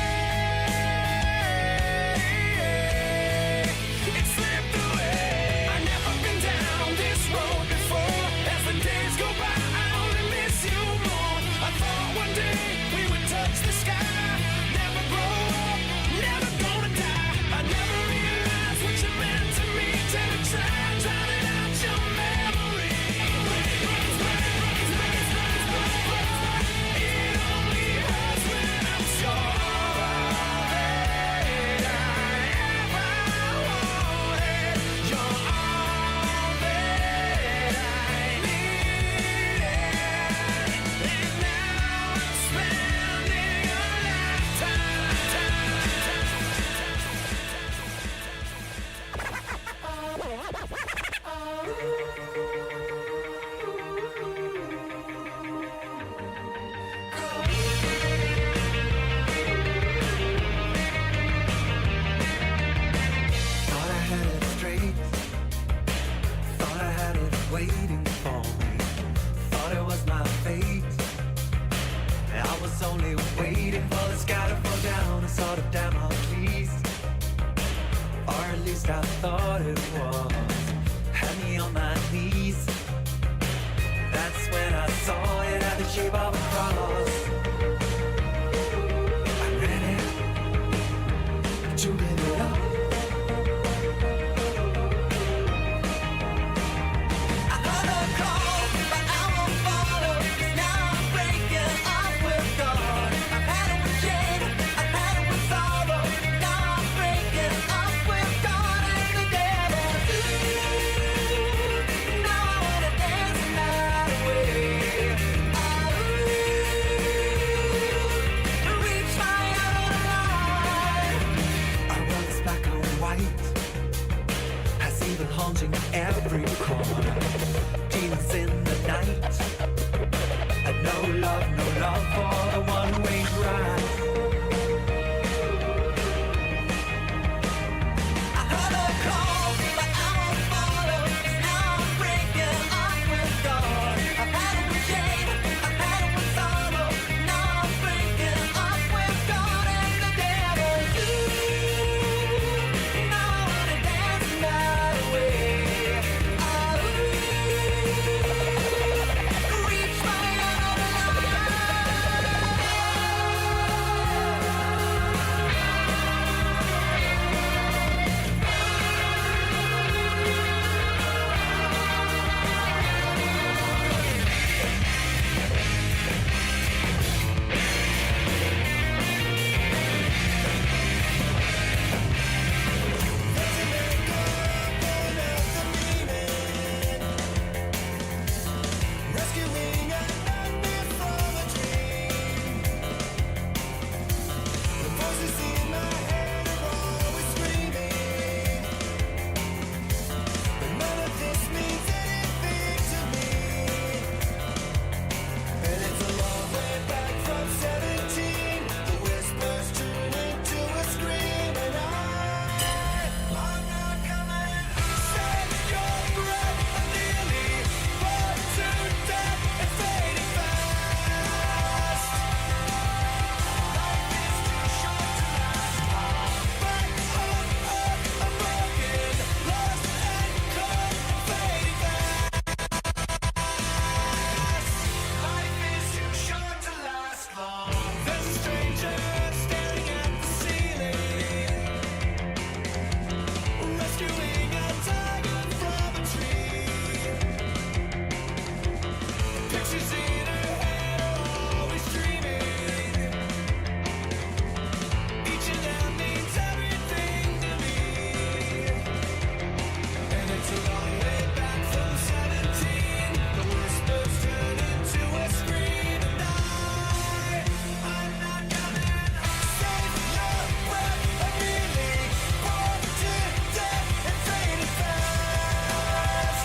Voices in my head are always screaming, but none of this means anything to me. And it's a long way back from 17. The whispers turn into a scream, and I'm not coming. Save your breath, I'm nearly bored to death and fading fast. Life is too short to last long. Back on earth, I'm broken, lost and cold and fading fast. Life is too short to last long. There's a stranger staring at the ceiling, rescuing a tiger from a tree. Pictures in her head are always dreaming. Each of them means everything to me. And it's a long way back from 17. The whispers turn into a scream, and I'm not coming. Save your breath, I'm really bored to death and fading fast.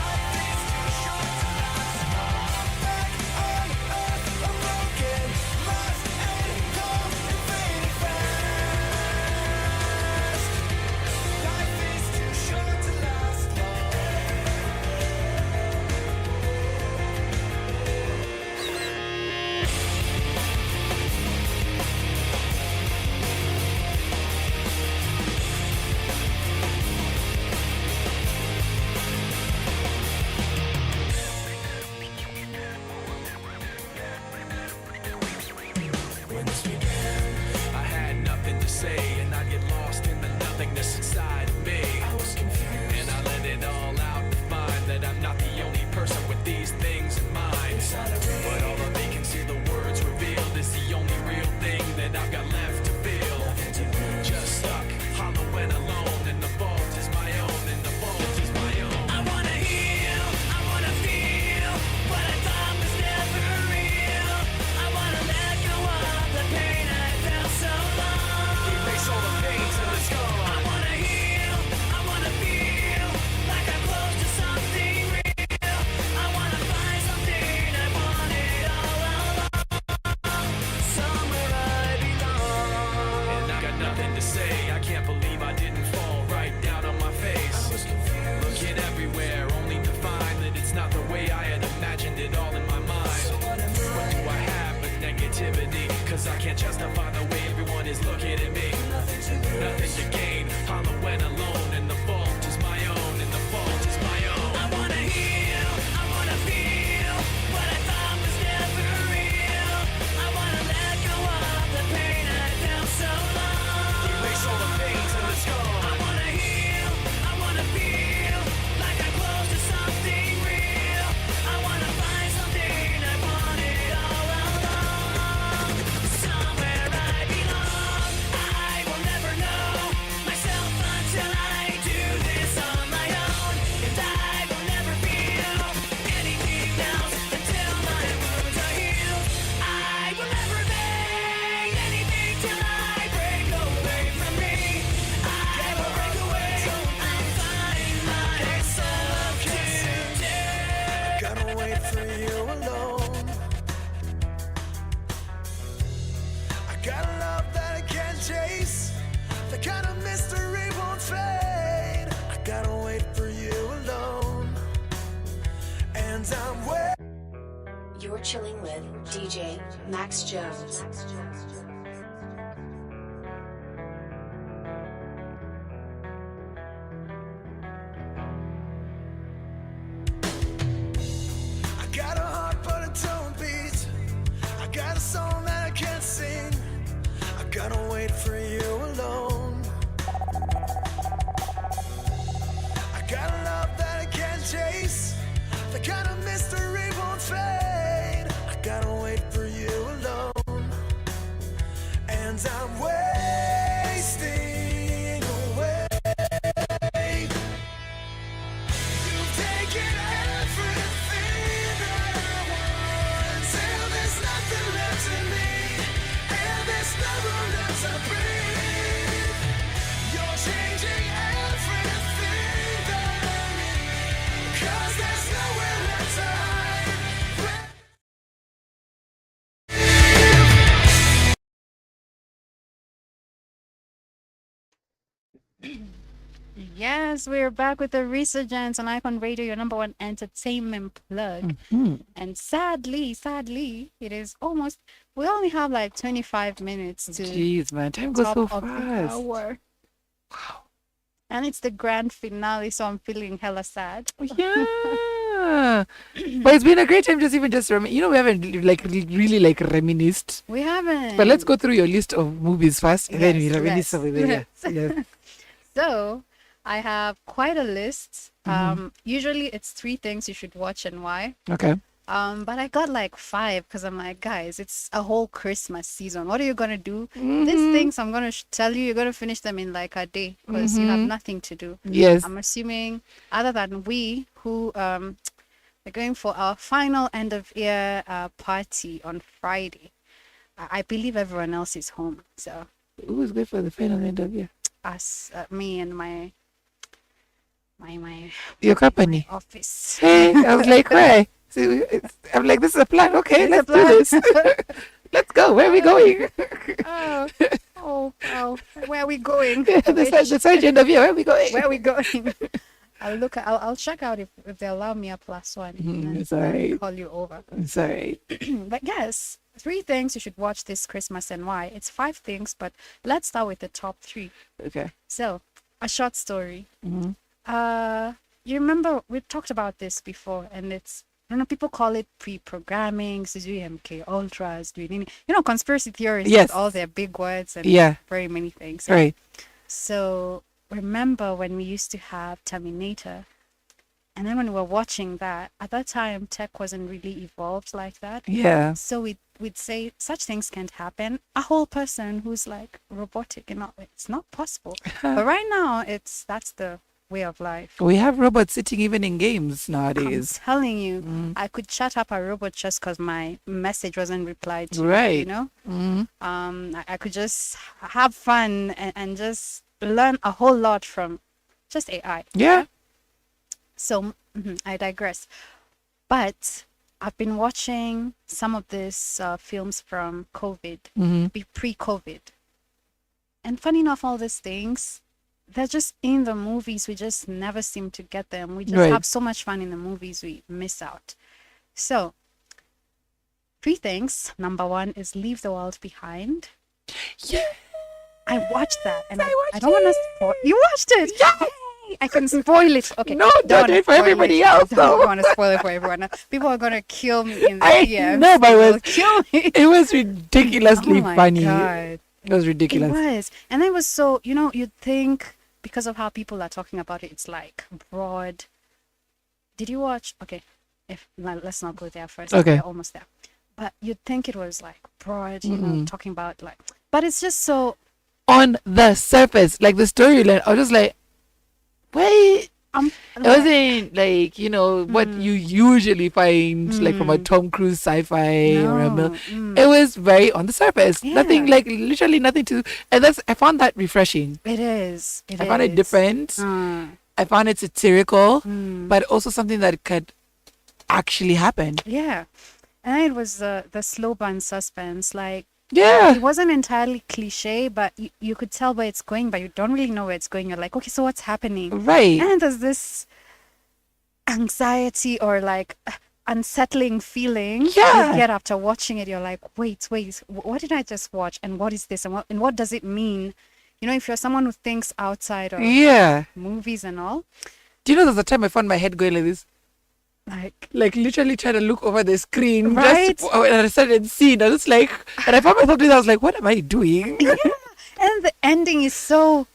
Life is too short to last long. Back on earth, I'm broken, lost and cold and fading fast. Life is too short to last long. When this began, I had nothing to say, and I get lost in the nothingness inside of me. I was confused, and I let it all out to find that I'm not the only person with these things in mind. But all the vacancy the words revealed is the only real thing that I've got left to feel. Just stuck, hollow and alone, and the fault is my own, and the fault is my own. I wanna heal, I wanna feel what I thought was never real. I wanna let go of the pain I felt so long. Erase all the veins in the skull. I wanna heal, I wanna feel like I'm close to something real. I wanna find something I wanted all along, somewhere I belong. And I got nothing to say. I can't believe I didn't fall right down on my face. I was confused, looking everywhere, only to find that it's not the way I had imagined it all in my mind. So what do I have but negativity? Cause I can't justify the way everyone is looking at me. Nothing to gain, hollow and alone, and the fault is my own, and the fault is my own. I wanna heal, I wanna feel what I thought was never real. I wanna let go of the pain I felt so long. Erase all the veins in the skull. I wanna heal, I wanna feel like I'm close to something real. I wanna find something I wanted all along, somewhere I belong. I will never know myself until I do this on my own, and I will never feel anything else until my wounds are healed. I will never make anything till I break away from me. I will break away and find myself today. Gotta wait for you alone. I got a love that I can't chase. The kind of mystery won't fade. I gotta wait for you alone. And I'm waiting. You're chilling with DJ Max Jones. I got a heart but it don't beat. I got a song that I can't sing. I gotta wait for you alone. I got a love that I can't chase. The kind of mystery won't fade. I gotta wait for you alone. And I'm wasting away. You've taken everything that I want, till there's nothing left in me, and there's Yes, we're back with the resurgence on Icon Radio, your number one entertainment plug. And sadly, it is almost, we only have like 25 minutes to Jeez, man, time goes top so of the fast. hour. Wow. And it's the grand finale, so I'm feeling hella sad. Yeah. But it's been a great time just we haven't like really like reminisced. We haven't. But let's go through your list of movies first and then we Yes, reminisce let's. over there. Yes. So, I have quite a list. Usually it's 3 things you should watch and why. Okay. But I got like 5 because I'm like, guys, it's a whole Christmas season. What are you gonna do? These things I'm gonna tell you, you're gonna finish them in like a day because you have nothing to do. Yes. I'm assuming, other than we who are going for our final end of year party on Friday. I believe everyone else is home. So Who was good for the final end of year? us, me and my Your company. office. Hey, I was like, why? I'm like, this is a plan. Okay, It's a let's do this. Let's go. Where are we going? Oh, where are we going? the sergeant of year. Where are we going? Where are we going? I'll check out if they allow me a +1. and it's alright. Call you over. It's alright. But yes, 3 things you should watch this Christmas and why. It's 5 things, but let's start with the top 3. Okay. So, a short story. You remember we talked about this before, and it's, I don't know, people call it pre-programming, MK Ultras, conspiracy theories Yes. with all their big words and Yeah. very many things. Right. So remember when we used to have Terminator, and then when we were watching that, at that time tech wasn't really evolved like that. Yeah. So we'd say such things can't happen. A whole person who's like robotic and it's not possible. But right now that's the way of life. We have robots sitting even in games I'm nowadays. telling you, I could chat up a robot just because my message wasn't replied to. Right. You know? I could just have fun and just learn a whole lot from just AI. Yeah. So I digress. But I've been watching some of these films from COVID, pre-COVID. And funny enough, all these things, they're just in the movies. We just never seem to get them. We just Right. have so much fun in the movies, we miss out. So, 3 things. Number 1 is Leave the World Behind. Yeah. I watched that, and I watched don't want to spoil. You watched it? Yeah. Yay! I can spoil it. Okay. No, don't wanna do it for spoil everybody it. else, Don't though. want to spoil it for everyone else. People are gonna kill me in the I DMs. know, but it They'll was- kill me. It was ridiculously Oh my funny. God. It was ridiculous. It was. And it was so, you'd think because of how people are talking about it, it's like broad. Did you watch? Okay, let's not go there first. Okay. We're almost there. But you'd think it was like broad, talking about like, but it's just so. On the surface, like the storyline, I was just like, wait. It wasn't like, what you usually find like from a Tom Cruise sci-fi or a No. It was very on the surface. Yeah. Nothing, like literally nothing to, and I found that refreshing. It is. I found it different. I found it satirical, but also something that could actually happen. Yeah. And it was the slow burn suspense. Like, Yeah. it wasn't entirely cliche, but you could tell where it's going, but you don't really know where it's going. You're like, okay, so what's happening? Right. And there's this anxiety or like unsettling feeling Yeah. you get after watching it. You're like, wait, what did I just watch? And what is this? And what does it mean? If you're someone who thinks outside of Yeah. movies and all, Do you know there's a time I found my head going like this? Like literally trying to look over the screen. Right. And I started seeing. I was like, and I found myself doing that. I was like, what am I doing? yeah. And the ending is so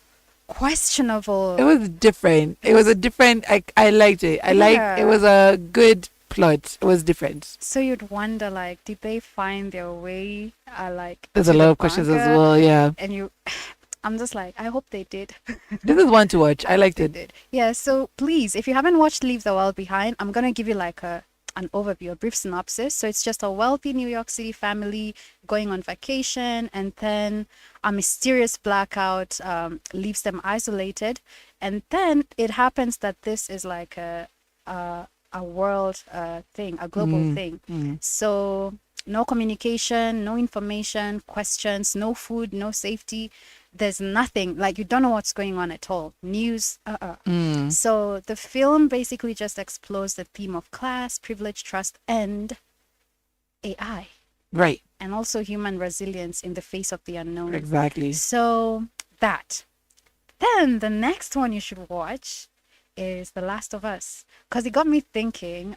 questionable. It was different. It was a different. I liked it. Yeah. It was a good plot. It was different. So you'd wonder, like, did they find their way? There's to a lot the of questions as bunker? well. Yeah. And I'm just like, I hope they did. This is one to watch. I liked it. Did. Yeah, so please, if you haven't watched Leave the World Behind, I'm going to give you like an overview, a brief synopsis. So it's just a wealthy New York City family going on vacation, and then a mysterious blackout leaves them isolated. And then it happens that this is like a world thing, a global thing. So no communication, no information, questions, no food, no safety. There's nothing. Like, you don't know what's going on at all. News, So the film basically just explores the theme of class, privilege, trust, and AI, Right. and also human resilience in the face of the unknown. Exactly. So that. Then the next one you should watch is The Last of Us, because it got me thinking,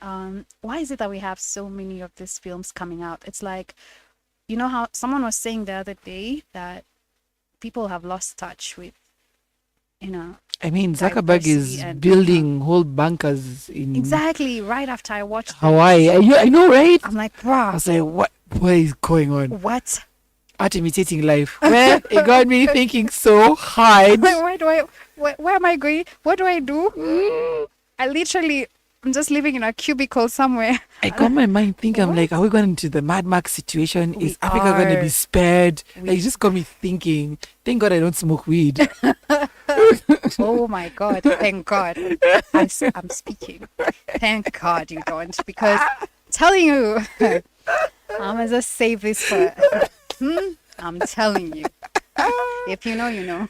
why is it that we have so many of these films coming out? It's like, you know how someone was saying the other day that people have lost touch with, I mean, Zuckerberg diversity is and- building whole bunkers in exactly right after I watched Hawaii. this, I know, right? I'm like, I bruh, was like, what is going on? what? Art imitating life. Well, it got me thinking so hard. Where am I going? What do I do? I'm just living in a cubicle somewhere. I got my mind thinking, I'm like, are we going into the Mad Max situation? We Is Africa going to are. be spared? Like, it just got me thinking. Thank God I don't smoke weed. Oh my God. Thank God. I'm speaking. Thank God you don't. Because telling you, I'm going to just save this for. I'm telling you. If you know, you know.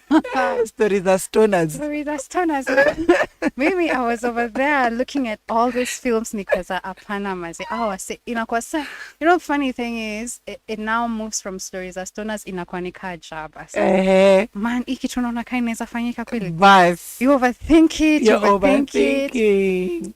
Stories are stoners. Sorry, that's stoners. Maybe I was over there looking at all these films nikaza apana mazi. I say inakuwa sa. Funny thing is it now moves from stories as stoners inakuwa ni ka job. I say, man, hiki tunaona kai inaweza fanyika kweli. Bas. You overthink it, You're you overthink it. overthinking.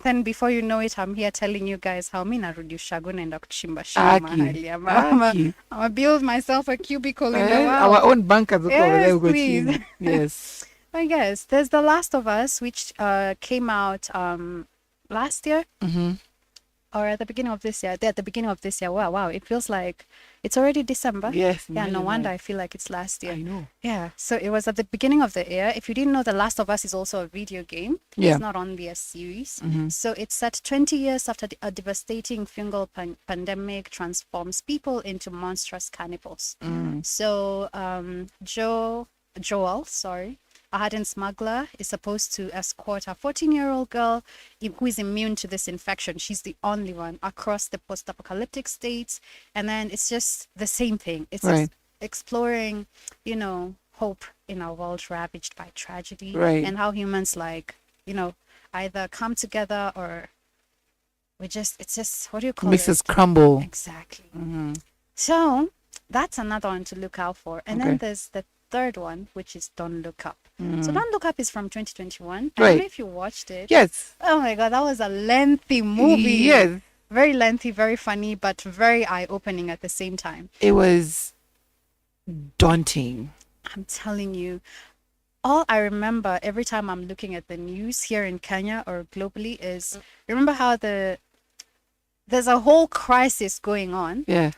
Then before you know it, I'm here telling you guys how mi narudi ushago naenda kuchimba shamba Aki. mahali. Aki. I'm gonna build myself a cubicle in the Our world. own bunkers. Yes, please. Yes. I guess there's The Last of Us, which came out last year or at the beginning of this year. At the beginning of this year. Wow! It feels like it's already December. Yes. Yeah, no imagine wonder that. I feel like it's last year. I know. Yeah, so it was at the beginning of the year. If you didn't know, The Last of Us is also a video game. Yeah. It's not only a series. So it's set 20 years after a devastating fungal pandemic transforms people into monstrous cannibals. So Joel, a hardened smuggler, is supposed to escort a 14-year-old girl who is immune to this infection. She's the only one across the post-apocalyptic states. And then it's just the same thing. It's Right. exploring, hope in a world ravaged by tragedy. Right. And how humans either come together or it's just, what do you call Makes it? us crumble. Exactly. So that's another one to look out for. And then Okay. there's the third one, which is Don't Look Up. So Don't Look Up is from 2021. I Right. don't know if you watched it. Yes. Oh my God, that was a lengthy movie. Yes. Very lengthy, very funny, but very eye-opening at the same time. It was daunting. I'm telling you, all I remember every time I'm looking at the news here in Kenya or globally is, remember how there's a whole crisis going on, Yeah.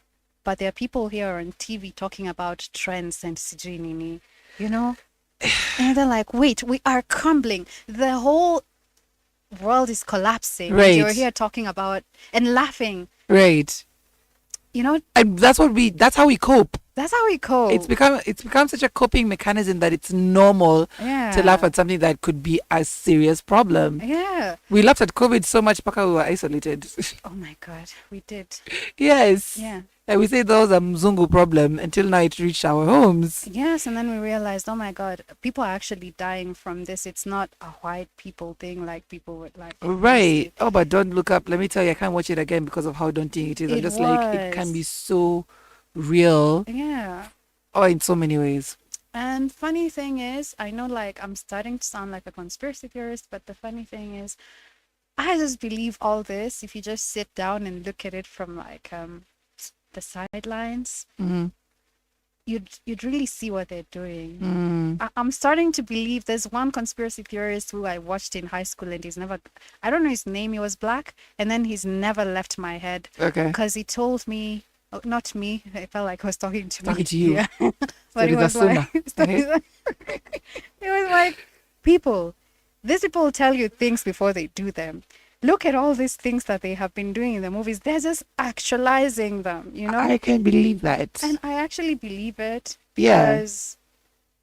but there are people here on TV talking about trends and sijui nini, and they're like, wait, we are crumbling. The whole world is collapsing. Right. You're here talking about and laughing. Right. And that's how we cope. That's how we cope. It's become such a coping mechanism that it's normal to laugh at something that could be a serious problem. Yeah. We laughed at COVID so much because we were isolated. Oh my God, we did. Yes. Yeah. And we say that was a Mzungu problem until now it reached our homes. Yes, and then we realized, oh my God, people are actually dying from this. It's not a white people thing like people would like. Right. Oh, but Don't Look Up. Let me tell you, I can't watch it again because of how daunting it is. I'm It just like, it can was. be so real. Yeah. Oh, in so many ways. And funny thing is, I know like I'm starting to sound like a conspiracy theorist, but the funny thing is, I just believe all this if you just sit down and look at it from like the sidelines. You'd really see what they're doing. I'm starting to believe there's one conspiracy theorist who I watched in high school, and I don't know his name, he was black, and then he's never left my head. Okay. Because he told me, not me, I felt like I was talking to me. Talking to you. Yeah. But he was like, it was like, these people tell you things before they do them. Look at all these things that they have been doing in the movies. They're just actualizing them, I can't believe that. And I actually believe it. Yeah. Because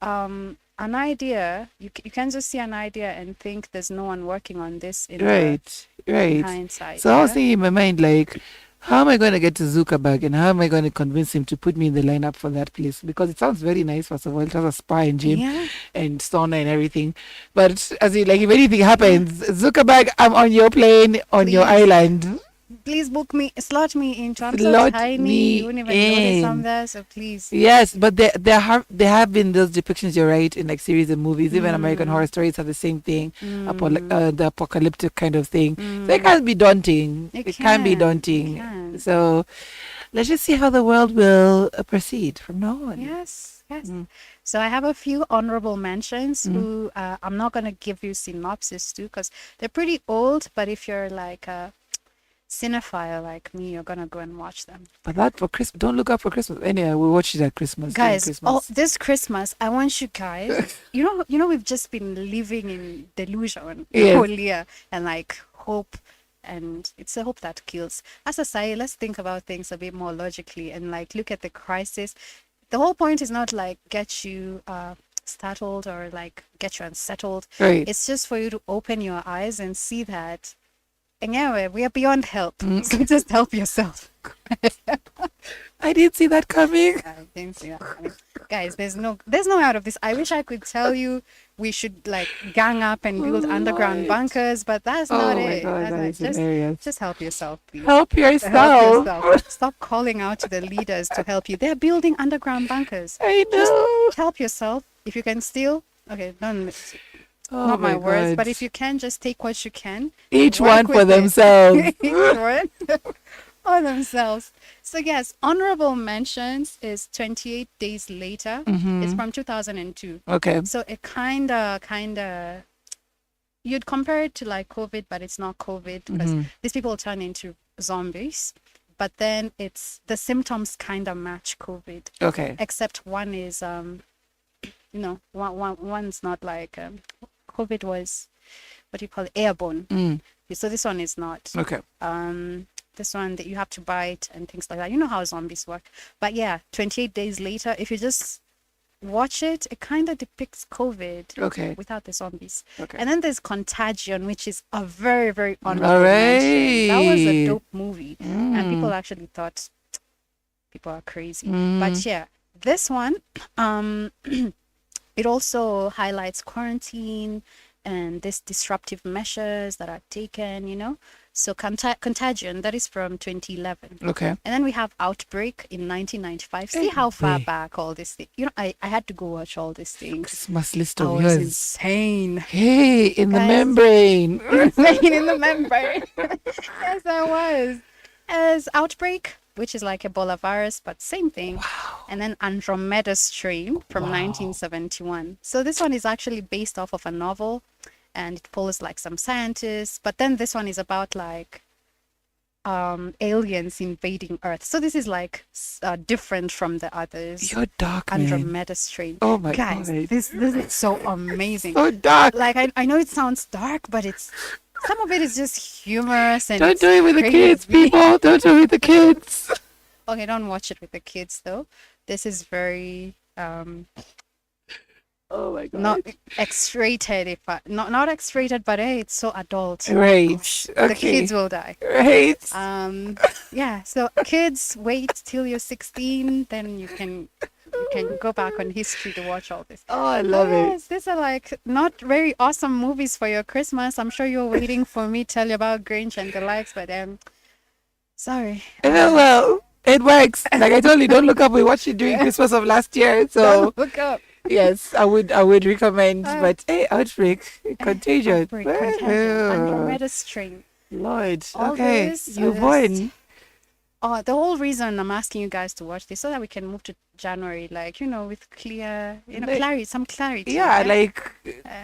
an idea, you can just see an idea and think there's no one working on this in Right. hindsight. So I was yeah? thinking in my mind, like, how am I going to get to Zuckerberg and how am I going to convince him to put me in the lineup for that place? Because it sounds very nice, first of all. It has a spa and gym Yeah. and sauna and everything. But as in, like, if anything happens, Zuckerberg, I'm on your plane, on your Please. island. Please book me, slot me into. I'm so Slot tiny. me You won't even notice I'm in. there. So please. Yes, but there have been those depictions. You're right, in like series and movies. Even American Horror Stories have the same thing, the apocalyptic kind of thing. So it can be daunting. It can be can, it daunting. can. So let's just see how the world will proceed from now on. Yes, yes. So I have a few honorable mentions who I'm not going to give you synopsis to because they're pretty old. But if you're like a cinephile like me, you're going to go and watch them. But that for Christmas, don't look up for Christmas. Anyway, we'll watch it at Christmas. during Guys, Christmas. this Christmas, I want you guys, you know, we've just been living in delusion the Yes. whole year and like hope. And it's a hope that kills. As a society, let's think about things a bit more logically and like look at the crisis. The whole point is not like get you startled or like get you unsettled. Right. It's just for you to open your eyes and see that, and yeah, we are beyond help. So just help yourself. I didn't see that coming. I didn't see that coming. Guys, there's no way out of this. I wish I could tell you we should like gang up and build underground Lord. bunkers, but that's Oh not my it. God, That's that not- is hilarious. just help yourself, please. Help Help yourself. yourself. Stop calling out to the leaders to help you. They're building underground bunkers. I know. Help yourself. If you can steal, okay, don't, Oh not my words, God. but if you can, just take what you can. Each work one for with it. themselves. Each one for themselves. So yes, honorable mentions is 28 Days Later. It's from 2002. Okay. So it kind of, you'd compare it to like COVID, but it's not COVID because these people turn into zombies. But then it's the symptoms kind of match COVID, Okay. except one is, one's not like, COVID was, what do you call it, airborne. So this one is not. Okay. This one that you have to bite and things like that. You know how zombies work. But yeah, 28 Days Later, if you just watch it, it kind of depicts COVID Okay. without the zombies. Okay. And then there's Contagion, which is a very, very honorable mention. That was a Alright. dope movie. And people actually thought people are crazy. But yeah, this one, it also highlights quarantine and this disruptive measures that are taken. So Contagion, that is from 2011. Okay. And then we have Outbreak in 1995. See how far Hey. back all this thing. I had to go watch all these things. Christmas list I of was yours. insane. Hey, in the Guys. membrane. Insane in the membrane. Yes, I was. As Outbreak, which is like Ebola virus, but same thing. Wow. And then Andromeda Strain from Wow. 1971. So this one is actually based off of a novel, and it follows like some scientists. But then this one is about like aliens invading Earth. So this is like different from the others. You're dark, man. Andromeda Strain. Oh my Guys, God. this is so amazing. So dark. Like I know it sounds dark, but it's some of it is just humorous and Don't it's do it with the kids, crazy. people. Don't do it with the kids. Okay, don't watch it with the kids though. This is very Oh my God. not X-rated. If not X-rated, but hey, it's so adult. Right. The Okay. kids will die. Right. Yeah. So kids, wait till you're 16, then you can go back on history to watch all this. Oh, I love it. Yes, these are like not very awesome movies for your Christmas. I'm sure you're waiting for me to tell you about Grinch and the likes, but sorry. Well, it works. Like I told you, don't look up. We watched it during Christmas of last year. So Don't look up. yes, I would recommend. But hey, Outbreak, Contagion. Outbreak, Contagion, Well, Andromeda Strain. Lord. All Okay, this you is- won. Oh, the whole reason I'm asking you guys to watch this so that we can move to January, like with clear, Like- clarity, some clarity. Yeah, like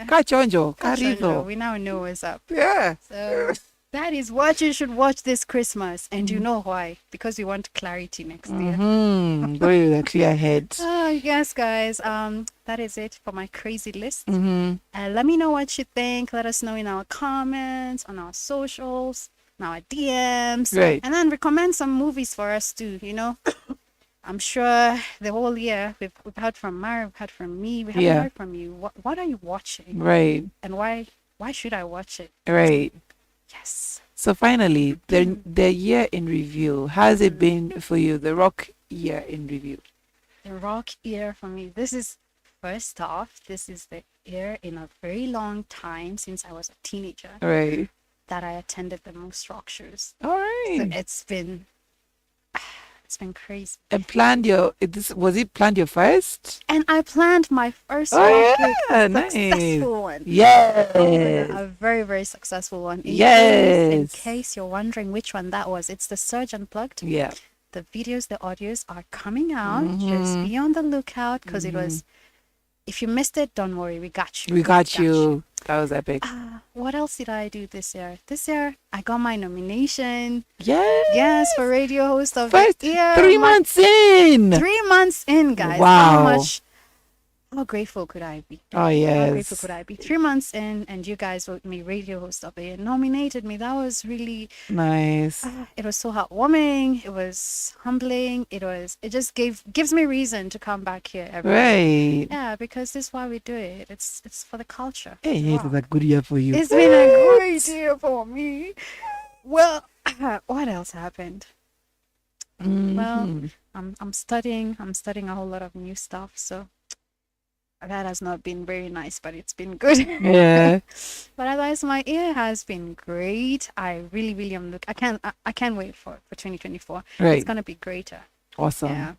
kachonjo, Kachonjo, karido. we now know what's up. Yeah. So that is what you should watch this Christmas, and Mm-hmm. you know why? Because we want clarity next year. Go with a clear head. Oh yes, guys. That is it for my crazy list. Mm-hmm. Let me know what you think. Let us know in our comments, on our socials, on our DMs, Right. and then recommend some movies for us too. I'm sure the whole year we've heard from Mara, we've heard from me, we haven't Yeah. heard from you. What are you watching, Right. and why should I watch it? Right. Yes. So finally, the year in review. How's it been for you? The rock year in review. The rock year for me. This is first off. This is the year in a very long time since I was a teenager All right. that I attended the most rock shows. All So right. it's been crazy. And planned was it planned your first? And I planned my first Oh, rock yeah, gig, nice. successful one. Yes. A very, very successful one. In Yes. case you're wondering which one that was, it's the Surge Unplugged. Yeah. The videos, the audios are coming out. Just be on the lookout because it was. If you missed it, don't worry, we got you. We got you. That was epic. What else did I do this year? This year, I got my nomination. Yes. Yes, for radio host of First the year. 3 months in. 3 months in, guys. Wow. How grateful could I be? Oh How yes. grateful could I be? 3 months in, and you guys voted me radio host of the year, nominated me. That was really, Nice. it was so heartwarming. It was humbling. It just gives me reason to come back here every day. Right. Yeah, because this is why we do it. It's for the culture. Hey, Wow. it was a good year for you. It's been a great year for me. Well, what else happened? Well, Mhm. I'm studying. I'm studying a whole lot of new stuff. So that has not been very nice, but it's been good. Yeah. But otherwise, my year has been great. I really am I can't wait for 2024. Right. It's gonna be greater. Awesome. Yeah.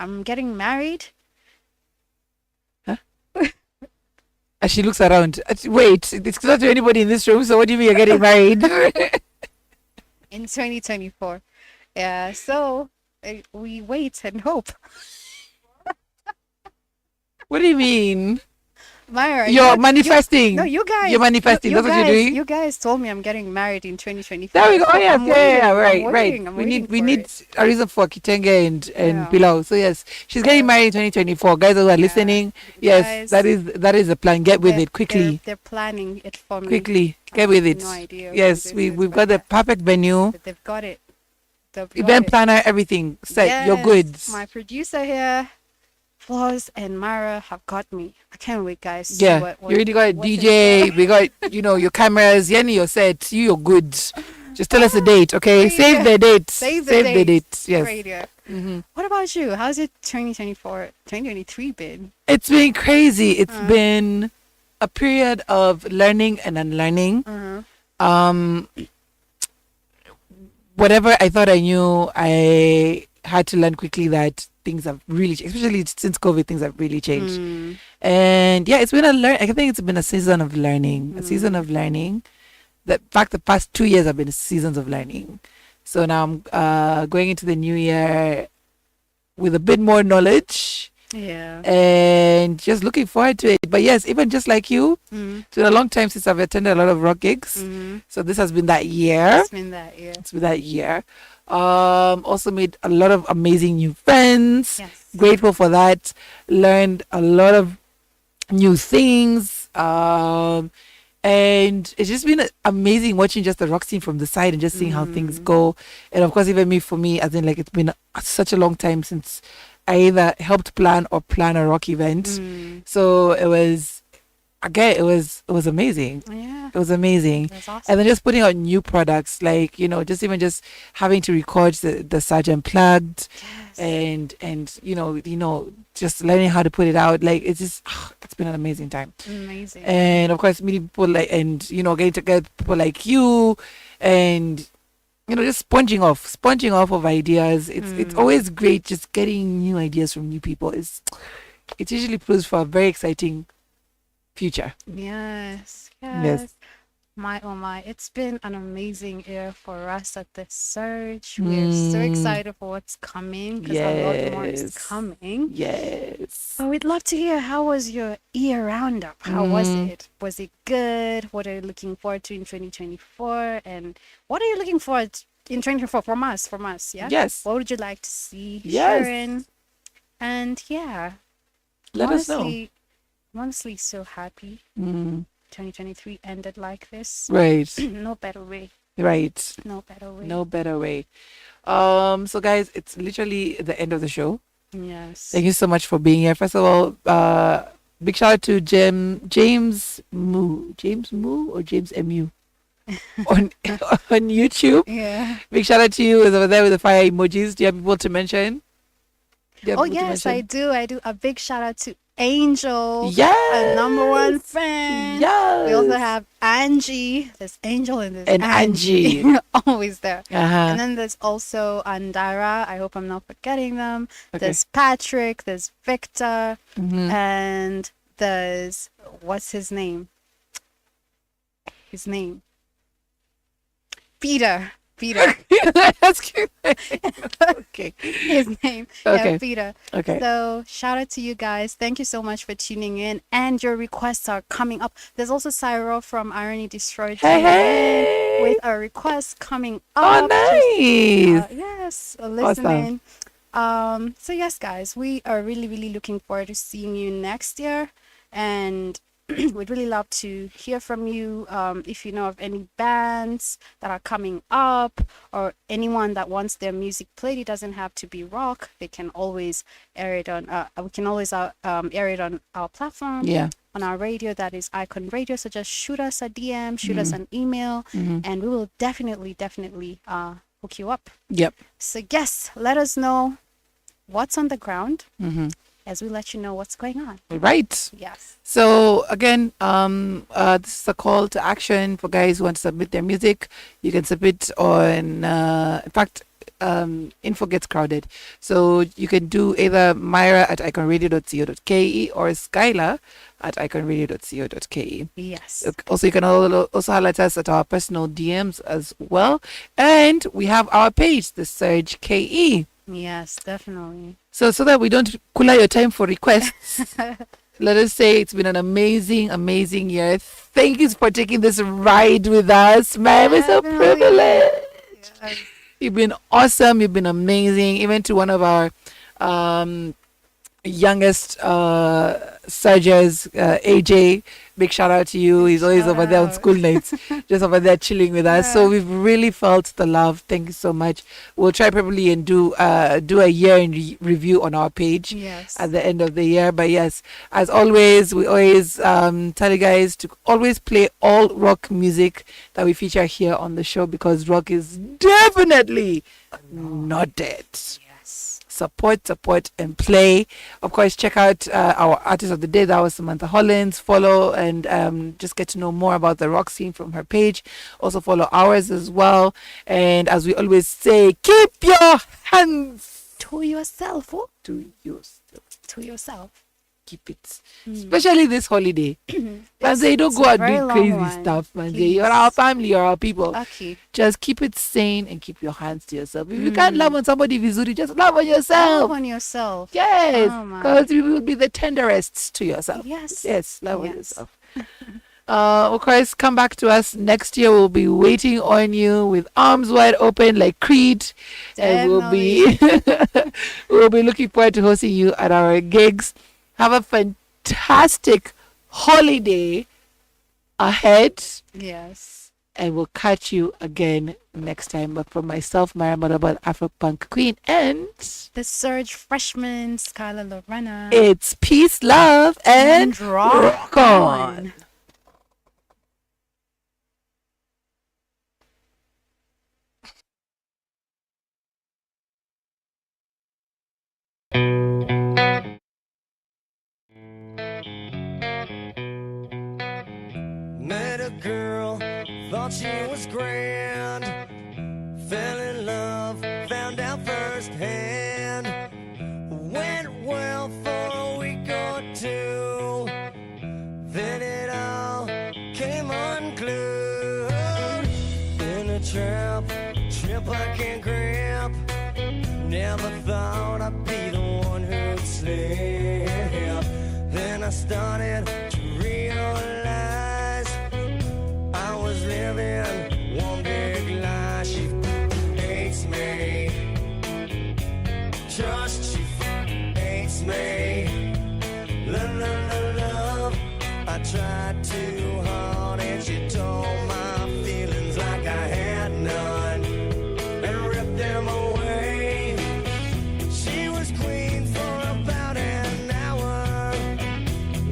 I'm getting married. As she looks around. Wait, it's not to anybody in this room. So what do you mean you're getting married? In 2024. Yeah, so we wait and hope. What do you mean? Myra, You're manifesting. No, you guys. You're manifesting. You That's what you're guys- doing? You guys told me I'm getting married in 2024. There we go. Oh, so yes, I'm yeah, waiting, yeah, I'm right, waiting, right. I'm We waiting need for it. a reason for Kitenge and Yeah. Pilau. So yes, she's getting married in 2024. Guys who are listening, yes, Guys, that is the plan. Get with They're- it quickly, They're planning it for me. quickly. I Get with have it. No idea. when Yes, this we've is, got but the perfect venue, They've got it. They've got event it. planner, everything set. Your Yes, goods. My producer here, Flozz and Myra have got me. I can't wait, guys. to see Yeah, what- you already got a what's in DJ. store. We got your cameras. Yenny, your set. Your goods. Just tell us the date, okay? Great Save year. the date. Save the the date. date. Yes. Great year. Mm-hmm. What about you? How's it 2024, 2023 been? It's been crazy. It's Uh-huh. been a period of learning and unlearning. Uh-huh. Whatever I thought I knew, I had to learn quickly that things have really, especially since COVID, things have really changed. Mm. And yeah, it's been I think it's been a season of learning, a season of learning. In fact, the past 2 years have been seasons of learning. So now I'm going into the new year with a bit more knowledge Yeah. and just looking forward to it. But yes, even just like you, Mm. it's been a long time since I've attended a lot of rock gigs. Mm. So this has been that year. It's been that year. It's been that year. Also made a lot of amazing new friends. Yes. Grateful for that. Learned a lot of new things. And it's just been amazing watching just the rock scene from the side and just seeing how things go. And of course, even for me, as in like it's been such a long time since I either helped plan or plan a rock event. Mm. So it was amazing. Yeah. It was amazing. That's awesome. And then just putting out new products, like, just having to record the Sergeant Plugged and just learning how to put it out. Like, it's been an amazing time. Amazing. And of course, meeting people getting to get people like you and, just sponging off of ideas. It's always great just getting new ideas from new people. It usually proves for a very exciting future. Yes. Yes. My oh my, it's been an amazing year for us at the Surge. We're so excited for what's coming because a lot more is Yes. coming. Yes. So we'd love to hear, how was your year roundup? How was it? Was it good? What are you looking forward to in 2024? And what are you looking forward to in 2024 from us? Yeah. Yes. What would you like to see? Yes. Sharon? And yeah, Let us know. I'm honestly so happy 2023 ended like this. Right. No better way. Right. No better way. No better way. So guys, it's literally the end of the show. Yes. Thank you so much for being here. First of all, big shout out to James Moo or James Mu. on on YouTube. Yeah. Big shout out to you is over there with the fire emojis. Do you have people to mention? Do you have Oh people to yes, mention? I do. I do. A big shout out to Angel, Yes. a number one fan. Yes. We also have Angie. There's Angel and there's And Angie. Always there. Uh-huh. And then there's also Andara. I hope I'm not forgetting them. Okay. There's Patrick. There's Victor. Mhm. And there's, what's his name? Peter. That's cute. Okay. His name. Okay. Yeah, Peter. Okay. So shout out to you guys. Thank you so much for tuning in. And your requests are coming up. There's also Cyril from Irony Destroyed Hey. with a request coming Oh, up. nice. Yes, Awesome. listening. So yes, guys, we are really, really looking forward to seeing you next year. And we'd really love to hear from you. If you know of any bands that are coming up or anyone that wants their music played, it doesn't have to be rock. They can always air it on. We can always air it on our platform. Yeah. On our radio, that is Icon Radio. So just shoot us a DM, shoot us an email, and we will definitely hook you up. Yep. So yes, let us know what's on the ground Mm-hmm. as we let you know what's going on. Right. Yes. So again, this is a call to action for guys who want to submit their music. You can submit on, in fact, info gets crowded. So you can do either Myra at iconradio.co.ke or Skylar at iconradio.co.ke. Yes. Also, you can also highlight us at our personal DMs as well. And we have our page, The Surge KE. Yes, definitely. So that we don't cooler your time for requests, let us say it's been an amazing year. Thank you for taking this ride with us. Man, we're so Definitely. privileged. Yes. You've been awesome. You've been amazing. Even to one of our youngest surgers, AJ. Big shout out to you. He's always Shout over there on out. school nights, just over there chilling with us. So Yeah. we've really felt the love. Thank you so much. We'll try probably and do a year in review on our page Yes. at the end of the year. But yes, as always, we always tell you guys to always play all rock music that we feature here on the show, because rock is definitely not dead. Yes. Support and play. Of course, check out our artist of the day. That was Samantha Hollins. Follow and just get to know more about the rock scene from her page. Also follow ours as well. And as we always say, keep your hands To yourself. Oh, to yourself. to yourself. Keep it, especially this holiday. Man, say don't it's go a out very doing long crazy one. stuff. Man, say Please. you're our family, you're our people. Okay. Just keep it sane and keep your hands to yourself. If you can't love on somebody vizuri, just love on yourself. Love on yourself. Yes, Oh, my. because you will be the tenderest to yourself. Yes. Yes, love on Yes. yourself. Of course, come back to us next year. We'll be waiting on you with arms wide open like Creed, and we'll be looking forward to hosting you at our gigs. Have a fantastic holiday ahead, Yes. and we'll catch you again next time. But for myself, Mara Marabal, Afro Punk Queen, and The Surge Freshman, Skylar, Lorena. it's peace, love, and rock on. Met a girl, thought she was grand. Fell in love, found out firsthand. Went well for a week or two. Then it all came unglued. In a trap I can't grab. Never thought I'd be the one who'd slip. Then I started to realize I was living one big lie. She hates me. Trust, she hates me. Love. I tried too hard and she told my feelings like I had none and ripped them away. She was queen for about an hour.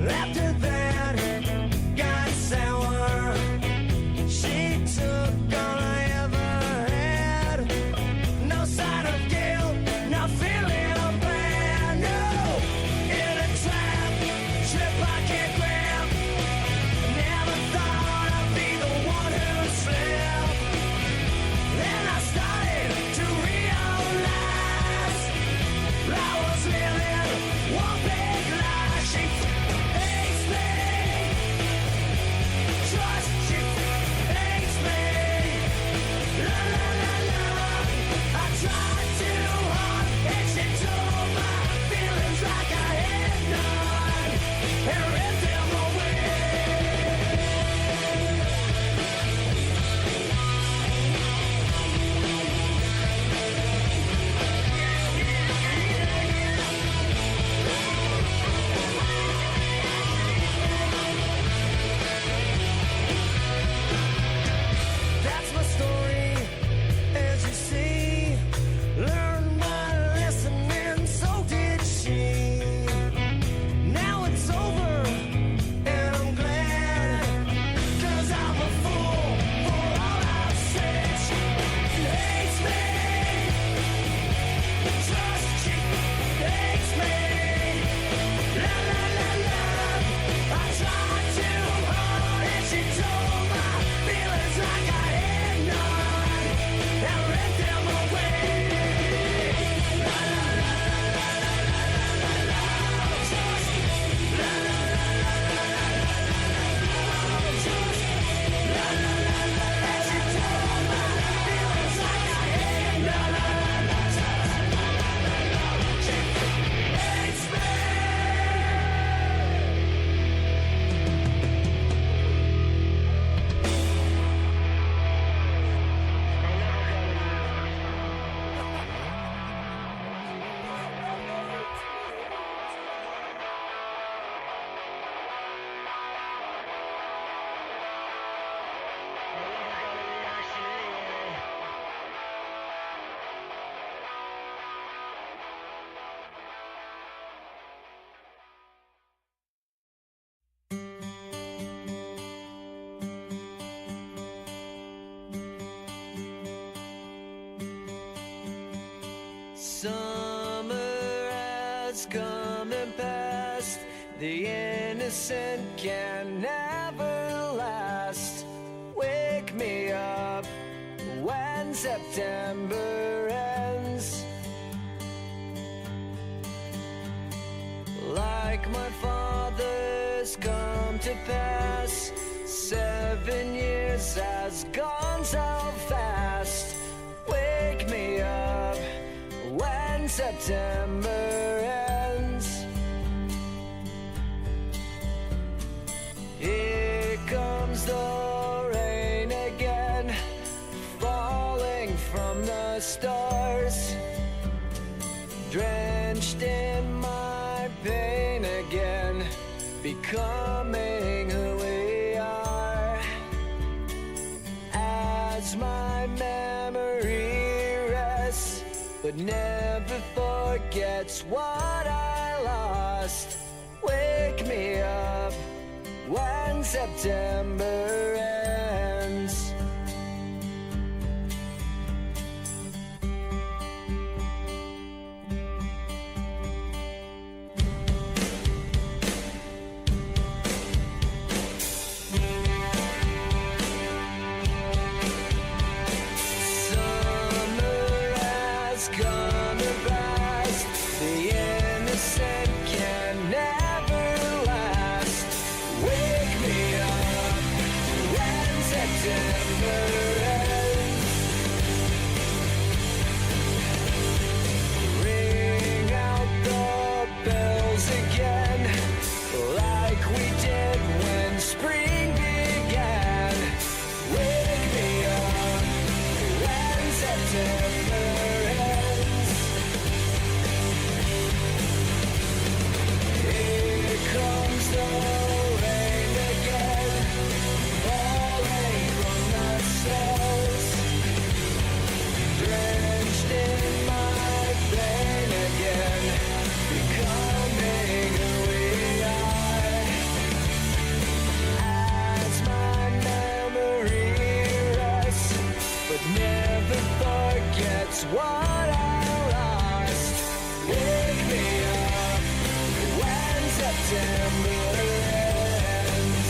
After that, got sour. She took Summer has come and passed. The innocent can never last. Wake me up when September ends. Like my father's come to pass, 7 years has gone so fast. Wake me up when September ends. Here comes the rain again, falling from the stars, drenched in my pain again, becoming who we are. As my memory rests, but never forgets what I lost. Wake me up when September ends. Summer has come and passed. The innocent can never last. Wake me up when September ends. Ring out the bells again, like we did when spring began. Wake me up when September ends. Here comes the rain again, falling from the stars, drenched in my pain again, becoming who we are. As my memory rests, but never forgets what I lost. Wake me up when September ends.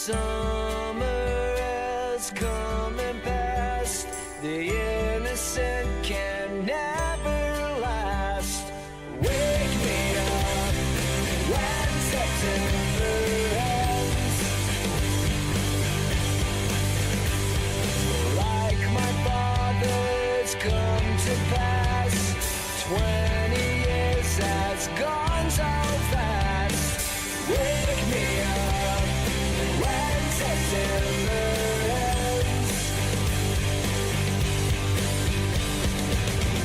Summer has come and passed. The innocent can never last. Wake me up when September ends. Like my father's come to pass, 20 years has gone so fast. Wake me up when September ends.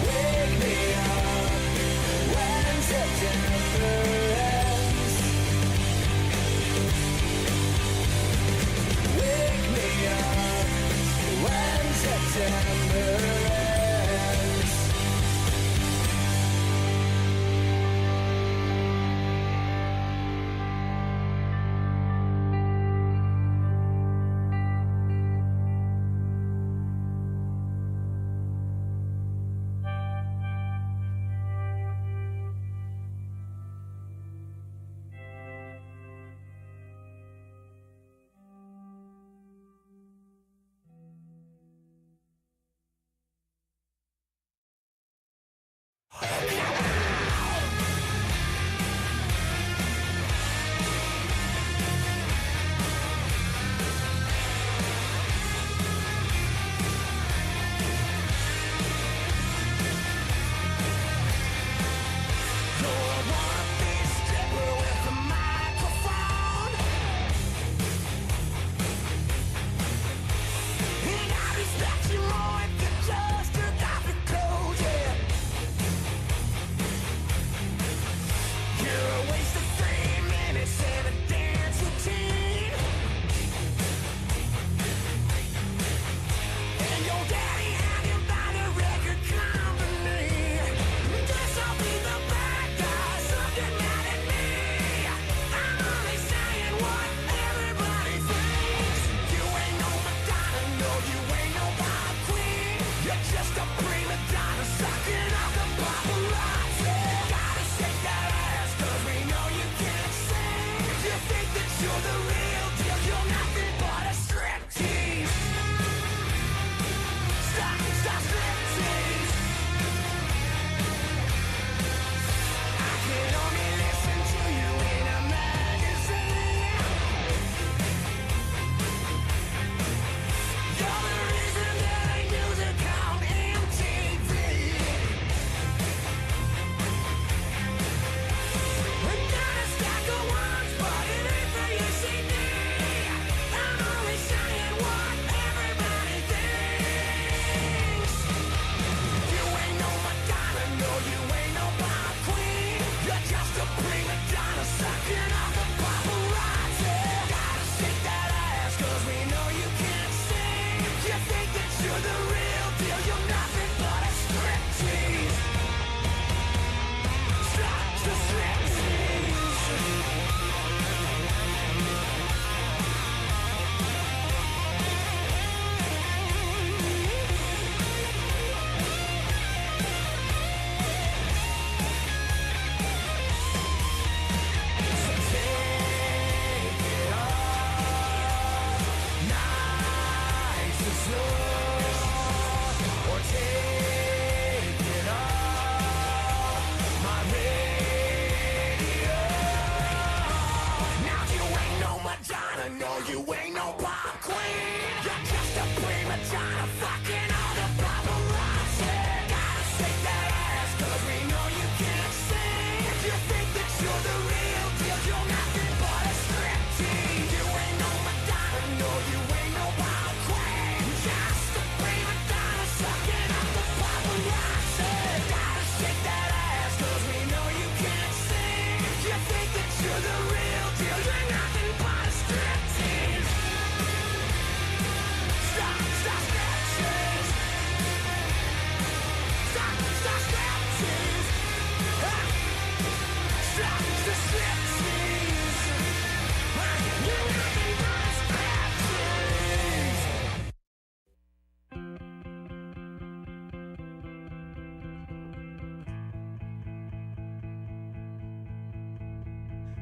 Wake me up when September ends. Wake me up when September ends.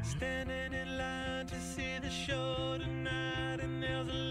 Standing in line to see the show tonight, and there's a